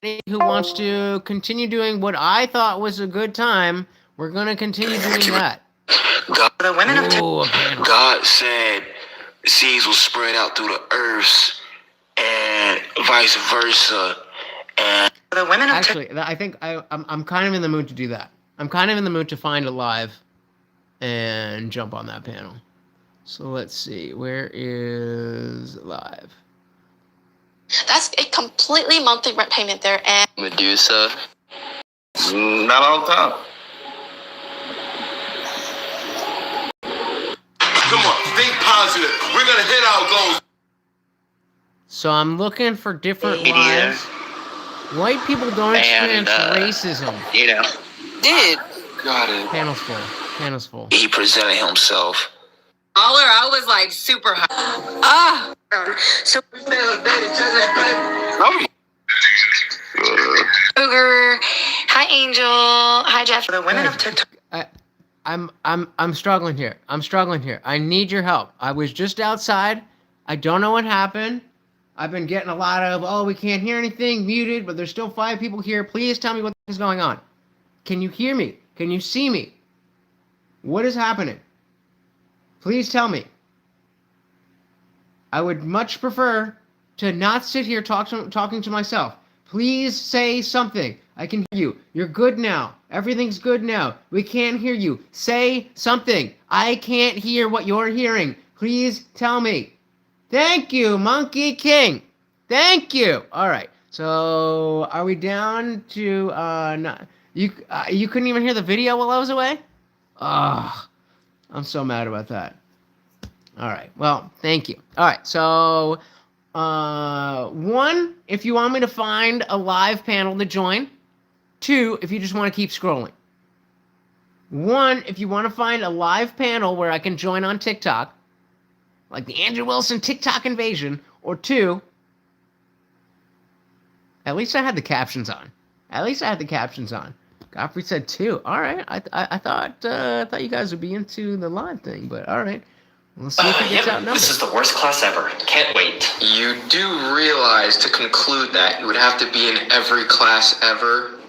Anybody who wants to continue doing what I thought was a good time, we're going to continue doing that. God said seeds will spread out through the earths and vice versa. And the women of Actually, I think I'm kind of in the mood to do that. I'm kind of in the mood to find a live and jump on that panel. So let's see. Where is live? That's a completely monthly rent payment there, and Medusa. Not all the time. Come on, think positive. We're gonna hit our goals. So I'm looking for different lives. White people don't experience racism. You know. Did. Got it. Panel's full. Panel's full. He presented himself. Caller, I was like super high. Ah. so Ogre, hi Angel, hi Jeff. The women of TikTok. I'm struggling here. I'm struggling here. I need your help. I was just outside. I don't know what happened. I've been getting a lot of, oh, we can't hear anything, muted, but there's still 5 people here. Please tell me what is going on. Can you hear me? Can you see me? What is happening? Please tell me. I would much prefer to not sit here talking to myself. Please say something. I can hear you. You're good now. Everything's good now. We can't hear you. Say something. I can't hear what you're hearing. Please tell me. Thank you, Monkey King. Thank you. All right. So, are we down to you couldn't even hear the video while I was away? Ugh. I'm so mad about that. All right. Well, thank you. All right. So, 1, if you want me to find a live panel to join. 2, if you just want to keep scrolling. 1, if you want to find a live panel where I can join on TikTok, like the Andrew Wilson TikTok invasion. Or 2, at least I had the captions on. At least I had the captions on. Godfrey said 2. All right. I thought you guys would be into the live thing, but all right. We'll see if he gets outnumbered. This is the worst class ever. Can't wait. You do realize to conclude that you would have to be in every class ever?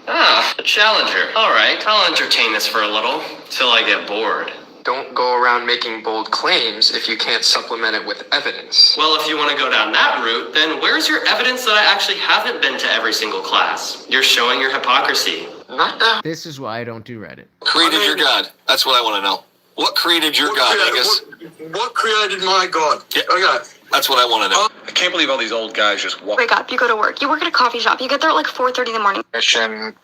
Ah, a challenger. All right, I'll entertain this for a little, till I get bored. Don't go around making bold claims if you can't supplement it with evidence. Well, if you want to go down that route, then where's your evidence that I actually haven't been to every single class? You're showing your hypocrisy. Not that. This is why I don't do Reddit. Created your God? That's what I want to know. What created your God, Angus? What created my God? Yeah. Okay. That's what I want to know. I can't believe all these old guys just walk. Wake up, you go to work, you work at a coffee shop, you get there at like 4:30 in the morning.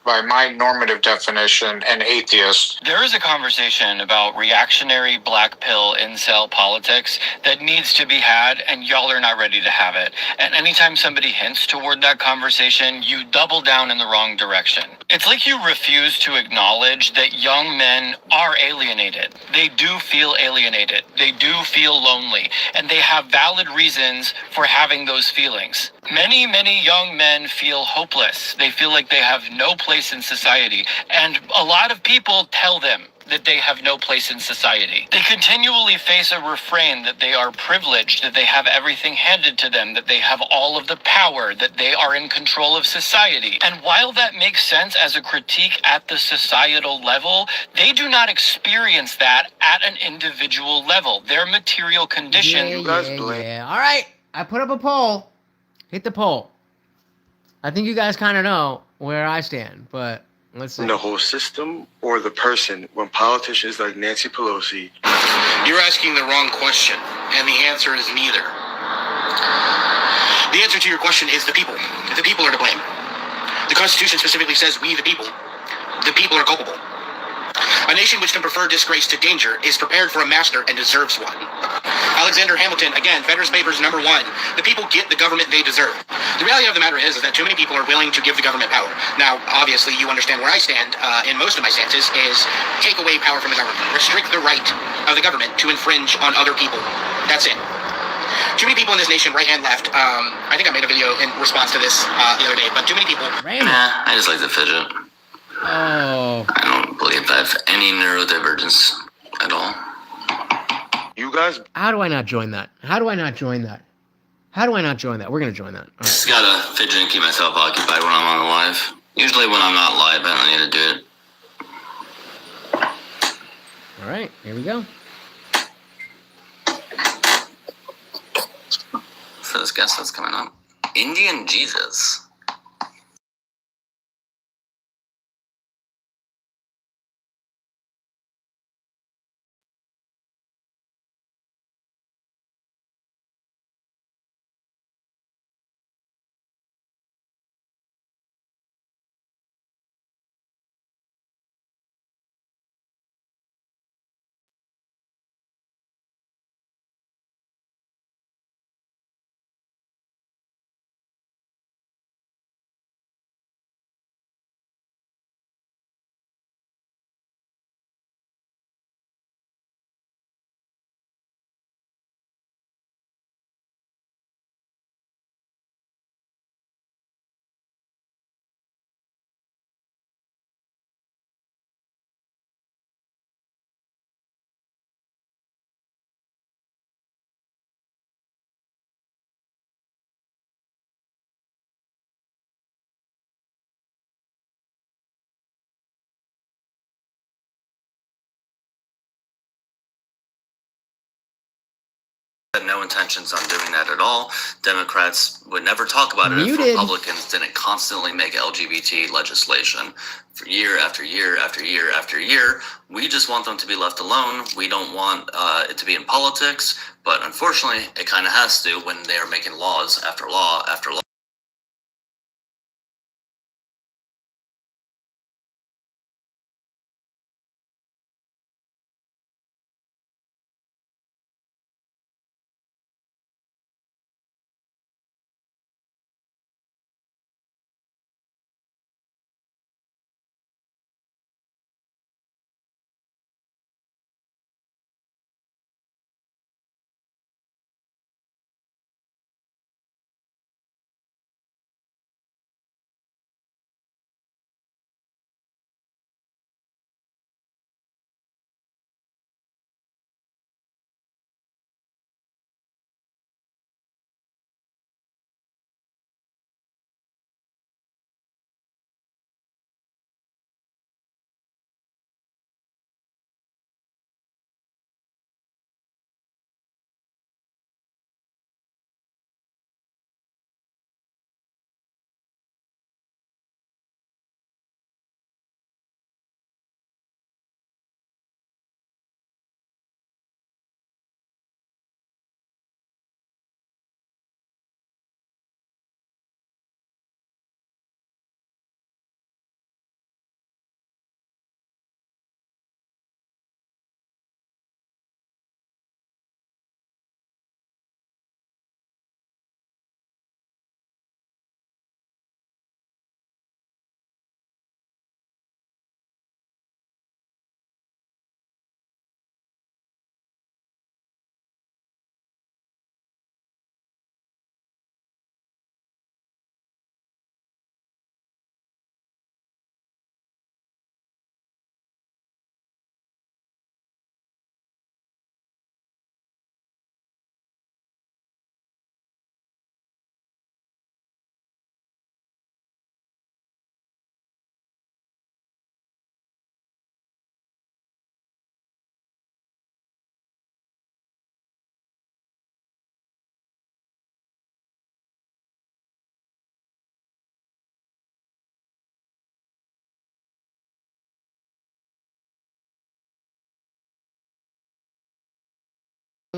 By my normative definition, an atheist. There is a conversation about reactionary black pill incel politics that needs to be had, and y'all are not ready to have it. And anytime somebody hints toward that conversation, you double down in the wrong direction. It's like you refuse to acknowledge that young men are alienated. They do feel alienated. They do feel lonely, and they have valid reasons for having those feelings. Many, many young men feel hopeless. They feel like they have no place in society, and a lot of people tell them that they have no place in society. They continually face a refrain that they are privileged, that they have everything handed to them, that they have all of the power, that they are in control of society. And while that makes sense as a critique at the societal level, they do not experience that at an individual level. Their material condition... Yeah. All right, I put up a poll. Hit the poll. I think you guys kind of know where I stand, but let's see. The whole system or the person when politicians like Nancy Pelosi. You're asking the wrong question, and the answer is neither. The answer to your question is the people. The people are to blame. The Constitution specifically says we, the people are culpable. A nation which can prefer disgrace to danger is prepared for a master and deserves one. Alexander Hamilton, again, Federalist Papers #1. The people get the government they deserve. The reality of the matter is that too many people are willing to give the government power. Now, obviously, you understand where I stand in most of my stances is take away power from the government. Restrict the right of the government to infringe on other people. That's it. Too many people in this nation, right and left. I think I made a video in response to this the other day, but too many people. Nah, I just like to fidget. Oh. I don't believe I have any neurodivergence at all. You guys. How do I not join that? How do I not join that? How do I not join that? We're going to join that. All right. Just gotta fidget and keep myself occupied when I'm on live. Usually when I'm not live, I don't need to do it. All right, here we go. So this guest that's coming up. Indian Jesus. Had no intentions on doing that at all. Democrats would never talk about it if Republicans didn't constantly make LGBT legislation for year after year after year after year. We just want them to be left alone. We don't want it to be in politics, but unfortunately, it kind of has to when they are making laws after law after law.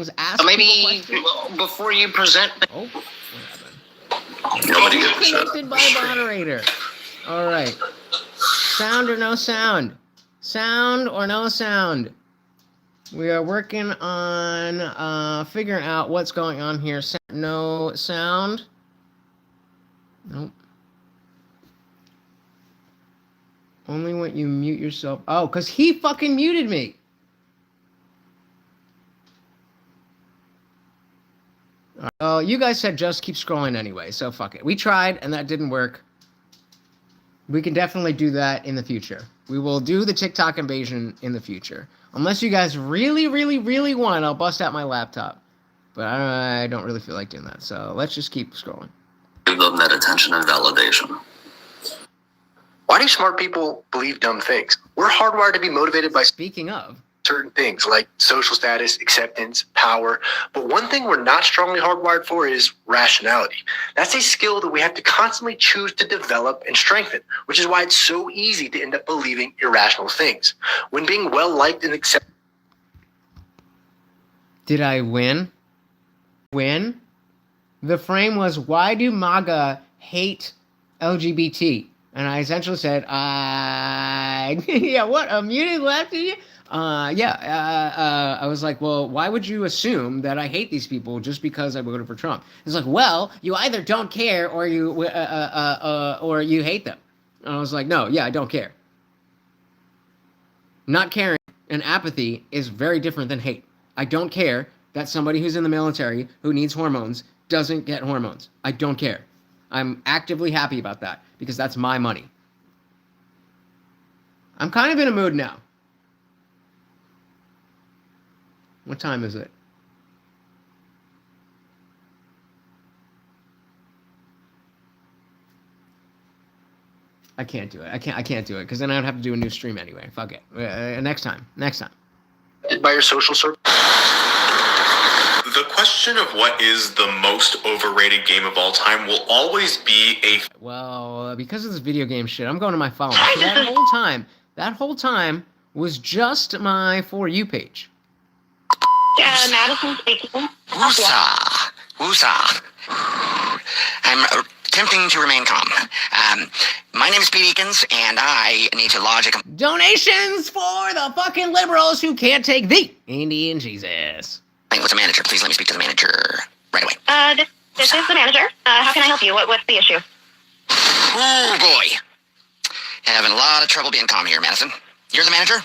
things, ask Maybe people questions. before you present. Oh, Nobody gets connected by moderator. All right. Sound or no sound? Sound or no sound? We are working on figuring out what's going on here. No sound. Nope. Only when you mute yourself. Oh, because he fucking muted me. Oh, you guys said just keep scrolling anyway, so fuck it. We tried, and that didn't work. We can definitely do that in the future. We will do the TikTok invasion in the future. Unless you guys really, really, really want, I'll bust out my laptop. But I don't really feel like doing that, so let's just keep scrolling. Give them that attention and validation. Why do smart people believe dumb things? We're hardwired to be motivated by Speaking of, certain things like social status, acceptance, power. But one thing we're not strongly hardwired for is rationality. That's a skill that we have to constantly choose to develop and strengthen, which is why it's so easy to end up believing irrational things. When being well-liked and accepted... did I win? Win? The frame was, why do MAGA hate LGBT? And I essentially said, yeah, what? A muted left of you? I was like, well, why would you assume that I hate these people just because I voted for Trump? It's like, well, you either don't care or you hate them. And I was like, no, yeah, I don't care. Not caring and apathy is very different than hate. I don't care that somebody who's in the military who needs hormones doesn't get hormones. I don't care. I'm actively happy about that because that's my money. I'm kind of in a mood now. What time is it? I can't do it. I can't do it because then I'd have to do a new stream anyway. Fuck it. Next time. by your social circle. The question of what is the most overrated game of all time will always be a... Well, because of this video game shit, I'm going to my phone. So that whole time was just my For You page. Madison speaking. Woosah. I'm attempting to remain calm. My name is Pete Eakins, and I need to lodge a... Donations for the fucking liberals who can't take the Indian Jesus. What's a manager? Please let me speak to the manager right away. This is the manager. How can I help you? What's the issue? Oh, boy. Having a lot of trouble being calm here, Madison. You're the manager?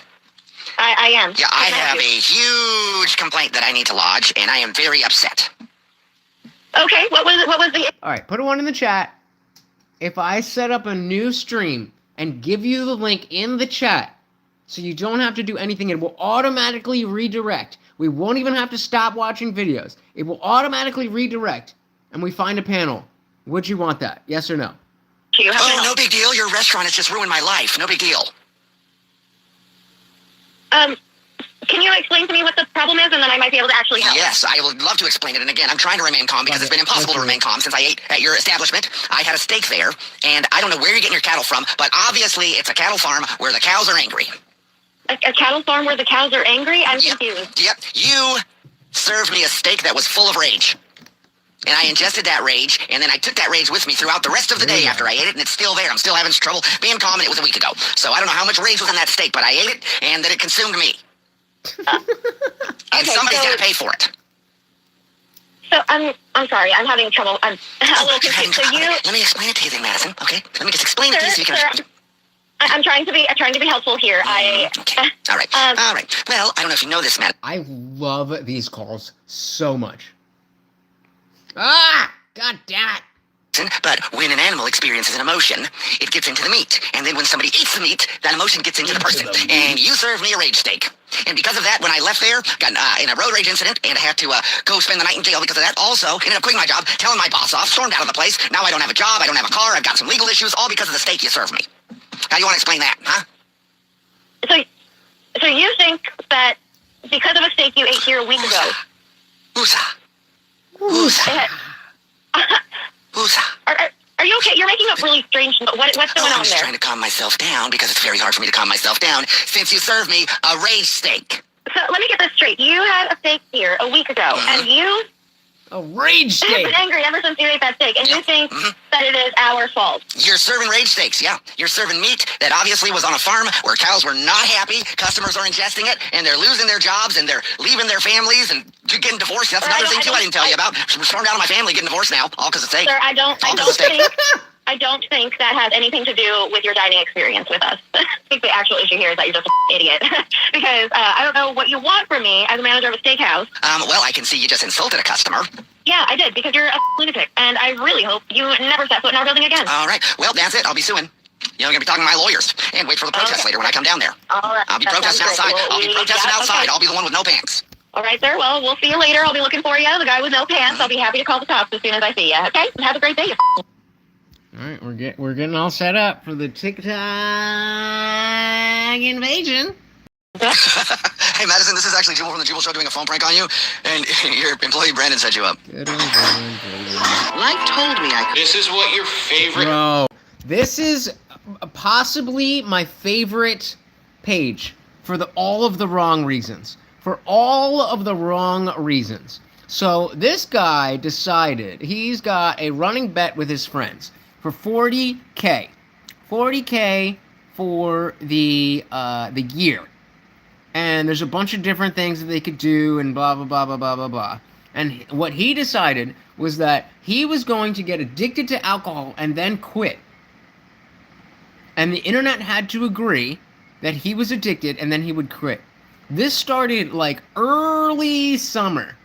I am. Yeah, I have a huge complaint that I need to lodge, and I am very upset. Okay, what was the... All right, put one in the chat. If I set up a new stream and give you the link in the chat, so you don't have to do anything, it will automatically redirect. We won't even have to stop watching videos. It will automatically redirect, and we find a panel. Would you want that? Yes or no? Oh, no big deal. Your restaurant has just ruined my life. No big deal. Can you explain to me what the problem is, and then I might be able to actually help? Yes, I would love to explain it. And again, I'm trying to remain calm because it's been impossible to remain calm since I ate at your establishment. I had a steak there, and I don't know where you're getting your cattle from, but obviously it's a cattle farm where the cows are angry. A cattle farm where the cows are angry? I'm confused. Yep. You served me a steak that was full of rage. And I ingested that rage, and then I took that rage with me throughout the rest of the day after I ate it, and it's still there. I'm still having trouble being calm, and it was a week ago. So I don't know how much rage was in that steak, but I ate it, and then it consumed me. And somebody's got to pay for it. So I'm sorry. I'm having trouble. I'm a little confused. So you... Let me explain it to you then, Madison, okay? Let me just explain it to you so you can... I'm trying to be helpful here. Okay. All right. All right. Well, I don't know if you know this, Matt. I love these calls so much. Ah! God damn it. But when an animal experiences an emotion, it gets into the meat. And then when somebody eats the meat, that emotion gets into the person. And you served me a rage steak. And because of that, when I left there, got in a road rage incident, and I had to go spend the night in jail because of that. Also, ended up quitting my job, telling my boss off, stormed out of the place. Now I don't have a job, I don't have a car, I've got some legal issues, all because of the steak you served me. How do you want to explain that, huh? So you think that because of a steak you ate here a week ago... Are you okay? You're making up really strange... What's going on there? I'm just trying to calm myself down because it's very hard for me to calm myself down since you served me a rage steak. So let me get this straight. You had a steak here a week ago, and you A rage have steak. been angry ever since you ate that steak, and you think that it is our fault. You're serving rage steaks, yeah. You're serving meat that obviously was on a farm where cows were not happy, customers are ingesting it, and they're losing their jobs, and they're leaving their families, and getting divorced. That's another thing, too, I didn't tell you about. We're stormed out of my family getting divorced now, all because of steak. Sir, I don't think that has anything to do with your dining experience with us. I think the actual issue here is that you're just an idiot. Because I don't know what you want from me as a manager of a steakhouse. Well, I can see you just insulted a customer. Yeah, I did, because you're a lunatic, and I really hope you never set foot in our building again. All right, well, that's it. I'll be suing. You know, I'm going to be talking to my lawyers. And wait for the protest later when I come down there. All right. I'll be that protesting sounds great. outside. Well, I'll be protesting outside. okay. I'll be the one with no pants. All right, sir. Well, we'll see you later. I'll be looking for you. The guy with no pants. I'll be happy to call the cops as soon as I see you. Okay? Have a great day. All right, we're getting all set up for the TikTok invasion. Hey, Madison, this is actually Jubal from the Jubal Show doing a phone prank on you, and your employee Brandon set you up. Life told me I could. This is what your favorite. Bro, this is possibly my favorite page for all of the wrong reasons. For all of the wrong reasons. So this guy decided he's got a running bet with his friends for $40K. $40K for the year. And there's a bunch of different things that they could do and blah, blah, blah, blah, blah, blah, blah. And what he decided was that he was going to get addicted to alcohol and then quit. And the internet had to agree that he was addicted and then he would quit. This started like early summer.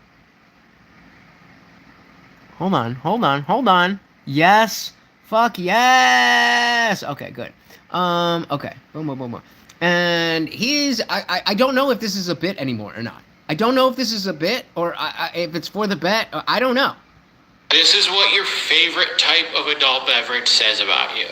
Hold on. Yes. Fuck yes. Okay, good. Okay. Boom. And I don't know if this is a bit anymore or not. I don't know if this is a bit or if it's for the bet. I don't know. This is what your favorite type of adult beverage says about you.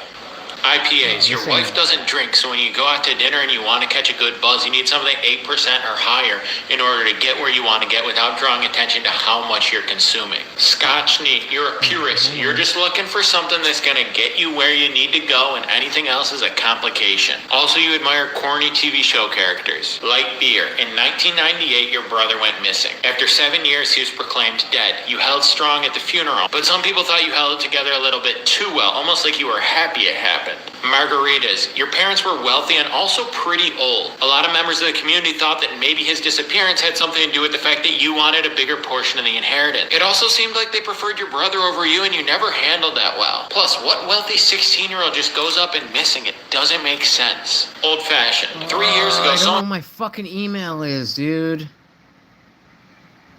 IPAs. Your wife doesn't drink, so when you go out to dinner and you want to catch a good buzz, you need something 8% or higher in order to get where you want to get without drawing attention to how much you're consuming. Scotch neat. You're a purist. You're just looking for something that's going to get you where you need to go, and anything else is a complication. Also, you admire corny TV show characters. Light beer. In 1998, your brother went missing. After 7 years, he was proclaimed dead. You held strong at the funeral, but some people thought you held it together a little bit too well, almost like you were happy it happened. Margaritas. Your parents were wealthy and also pretty old. A lot of members of the community thought that maybe his disappearance had something to do with the fact that you wanted a bigger portion of the inheritance. It also seemed like they preferred your brother over you, and you never handled that well. Plus, what wealthy 16-year-old just goes up and missing? It doesn't make sense. Old-fashioned. 3 years ago, I don't know what my fucking email is, dude.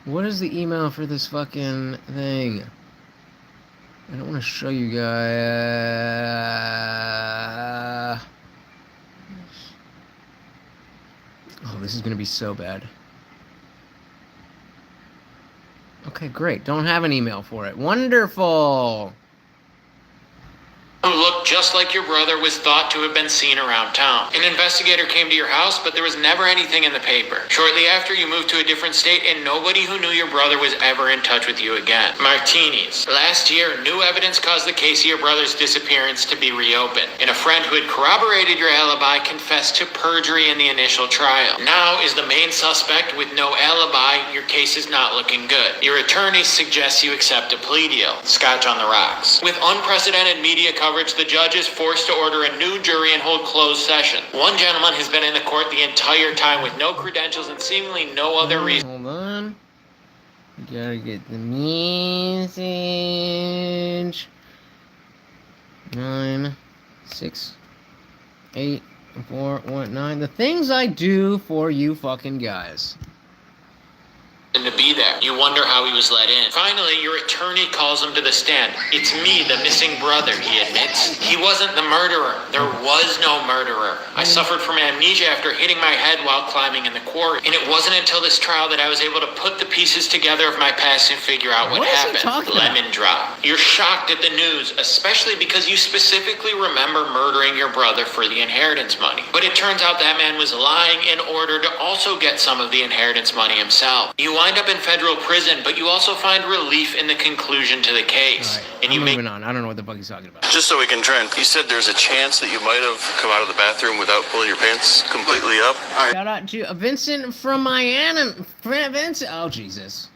What is the email for this fucking thing? I don't want to show you guys. Oh, this is going to be so bad. Okay, great. Don't have an email for it. Wonderful. Who looked just like your brother was thought to have been seen around town. An investigator came to your house, but there was never anything in the paper. Shortly after, you moved to a different state, and nobody who knew your brother was ever in touch with you again. Martinis. Last year, new evidence caused the case of your brother's disappearance to be reopened, and a friend who had corroborated your alibi confessed to perjury in the initial trial. Now is the main suspect with no alibi. Your case is not looking good. Your attorney suggests you accept a plea deal. Scotch on the rocks. With unprecedented media coverage, the judge is forced to order a new jury and hold closed session. One gentleman has been in the court the entire time with no credentials and seemingly no other reason. Hold on. We gotta get the message. 9, 6, 8, 4, 1, 9. The things I do for you fucking guys. And to be there. You wonder how he was let in. Finally, your attorney calls him to the stand. It's me, the missing brother, he admits. He wasn't the murderer. There was no murderer. I suffered from amnesia after hitting my head while climbing in the quarry. And it wasn't until this trial that I was able to put the pieces together of my past and figure out what happened. Lemon drop. You're shocked at the news, especially because you specifically remember murdering your brother for the inheritance money. But it turns out that man was lying in order to also get some of the inheritance money himself. You wind up in federal prison, but you also find relief in the conclusion to the case. Alright, I'm moving on. I don't know what the fuck he's talking about. Just so we can trend, you said there's a chance that you might have come out of the bathroom without pulling your pants completely up. Shout out to Vincent from Miami. Vincent. Oh, Jesus.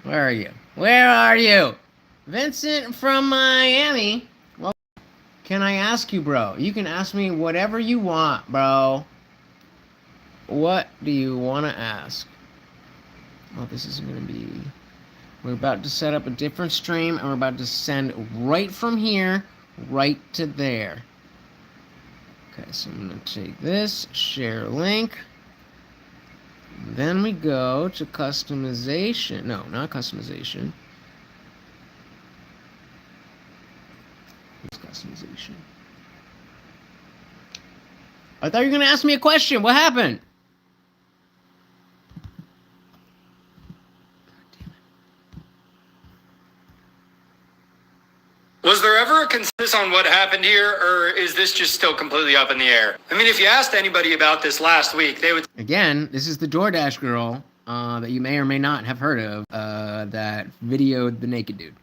Where are you? Where are you? Vincent from Miami. Well, can I ask you, bro? You can ask me whatever you want, bro. What do you want to ask? Oh, this isn't going to be... We're about to set up a different stream, and we're about to send right from here, right to there. Okay, so I'm going to take this, share link. Then we go to customization. No, not customization. It's customization. I thought you were going to ask me a question. What happened? Was there ever a consensus on what happened here, or is this just still completely up in the air? I mean, if you asked anybody about this last week, they would... Again, this is the DoorDash girl that you may or may not have heard of that videoed the naked dude.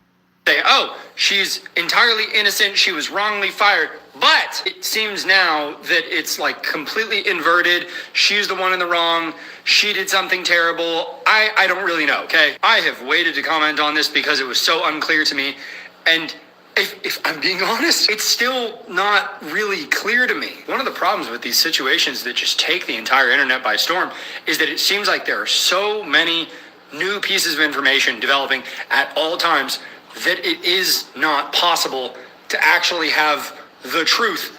Say, oh, she's entirely innocent, she was wrongly fired. But it seems now that it's like completely inverted. She's the one in the wrong. She did something terrible. I don't really know, okay? I have waited to comment on this because it was so unclear to me. And if I'm being honest, it's still not really clear to me. One of the problems with these situations that just take the entire internet by storm is that it seems like there are so many new pieces of information developing at all times that it is not possible to actually have the truth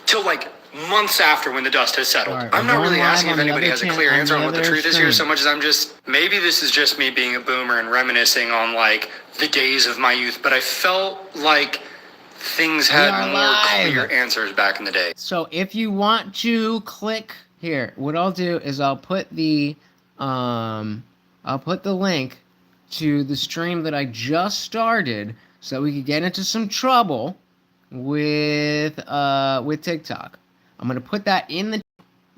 till like months after when the dust has settled. Right, I'm not really asking if on the anybody other has a chan- clear on answer the on what the other truth is here, so stream. much as I'm just, maybe this is just me being a boomer and reminiscing on like the days of my youth, but I felt like things We had are more live. clear answers back in the day. So if you want to click here, what I'll do is I'll put the link to the stream that I just started so we could get into some trouble with TikTok. I'm gonna put that in the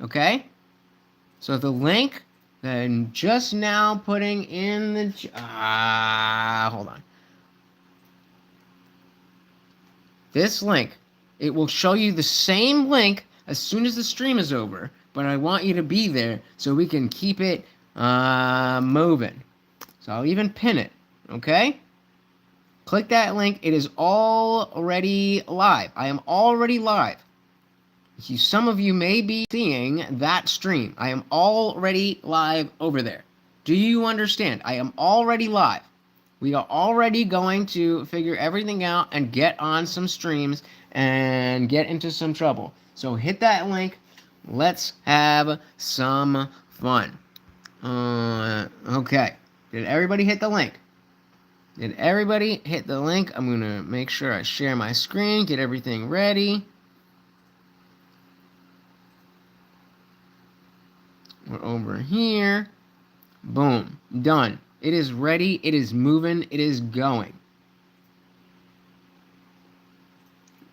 okay. So the link that I'm just now putting in the hold on. This link, it will show you the same link as soon as the stream is over, but I want you to be there so we can keep it moving. So I'll even pin it, okay? Click that link. It is already live. I am already live. Some of you may be seeing that stream. I am already live over there. Do you understand? I am already live. We are already going to figure everything out and get on some streams and get into some trouble. So hit that link. Let's have some fun. Okay. Did everybody hit the link? Did everybody hit the link? I'm going to make sure I share my screen, get everything ready. We're over here. Boom. Done. It is ready. It is moving. It is going.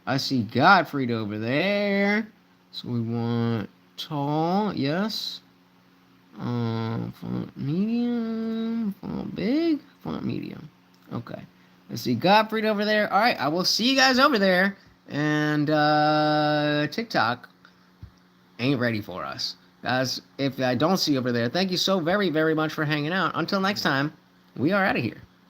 I see Gottfried over there. So we want tall. Yes. Font medium. Font big. Font medium. Okay. I see Gottfried over there. All right. I will see you guys over there. And TikTok ain't ready for us. Guys, if I don't see you over there, thank you so very, very much for hanging out. Until next time, we are out of here.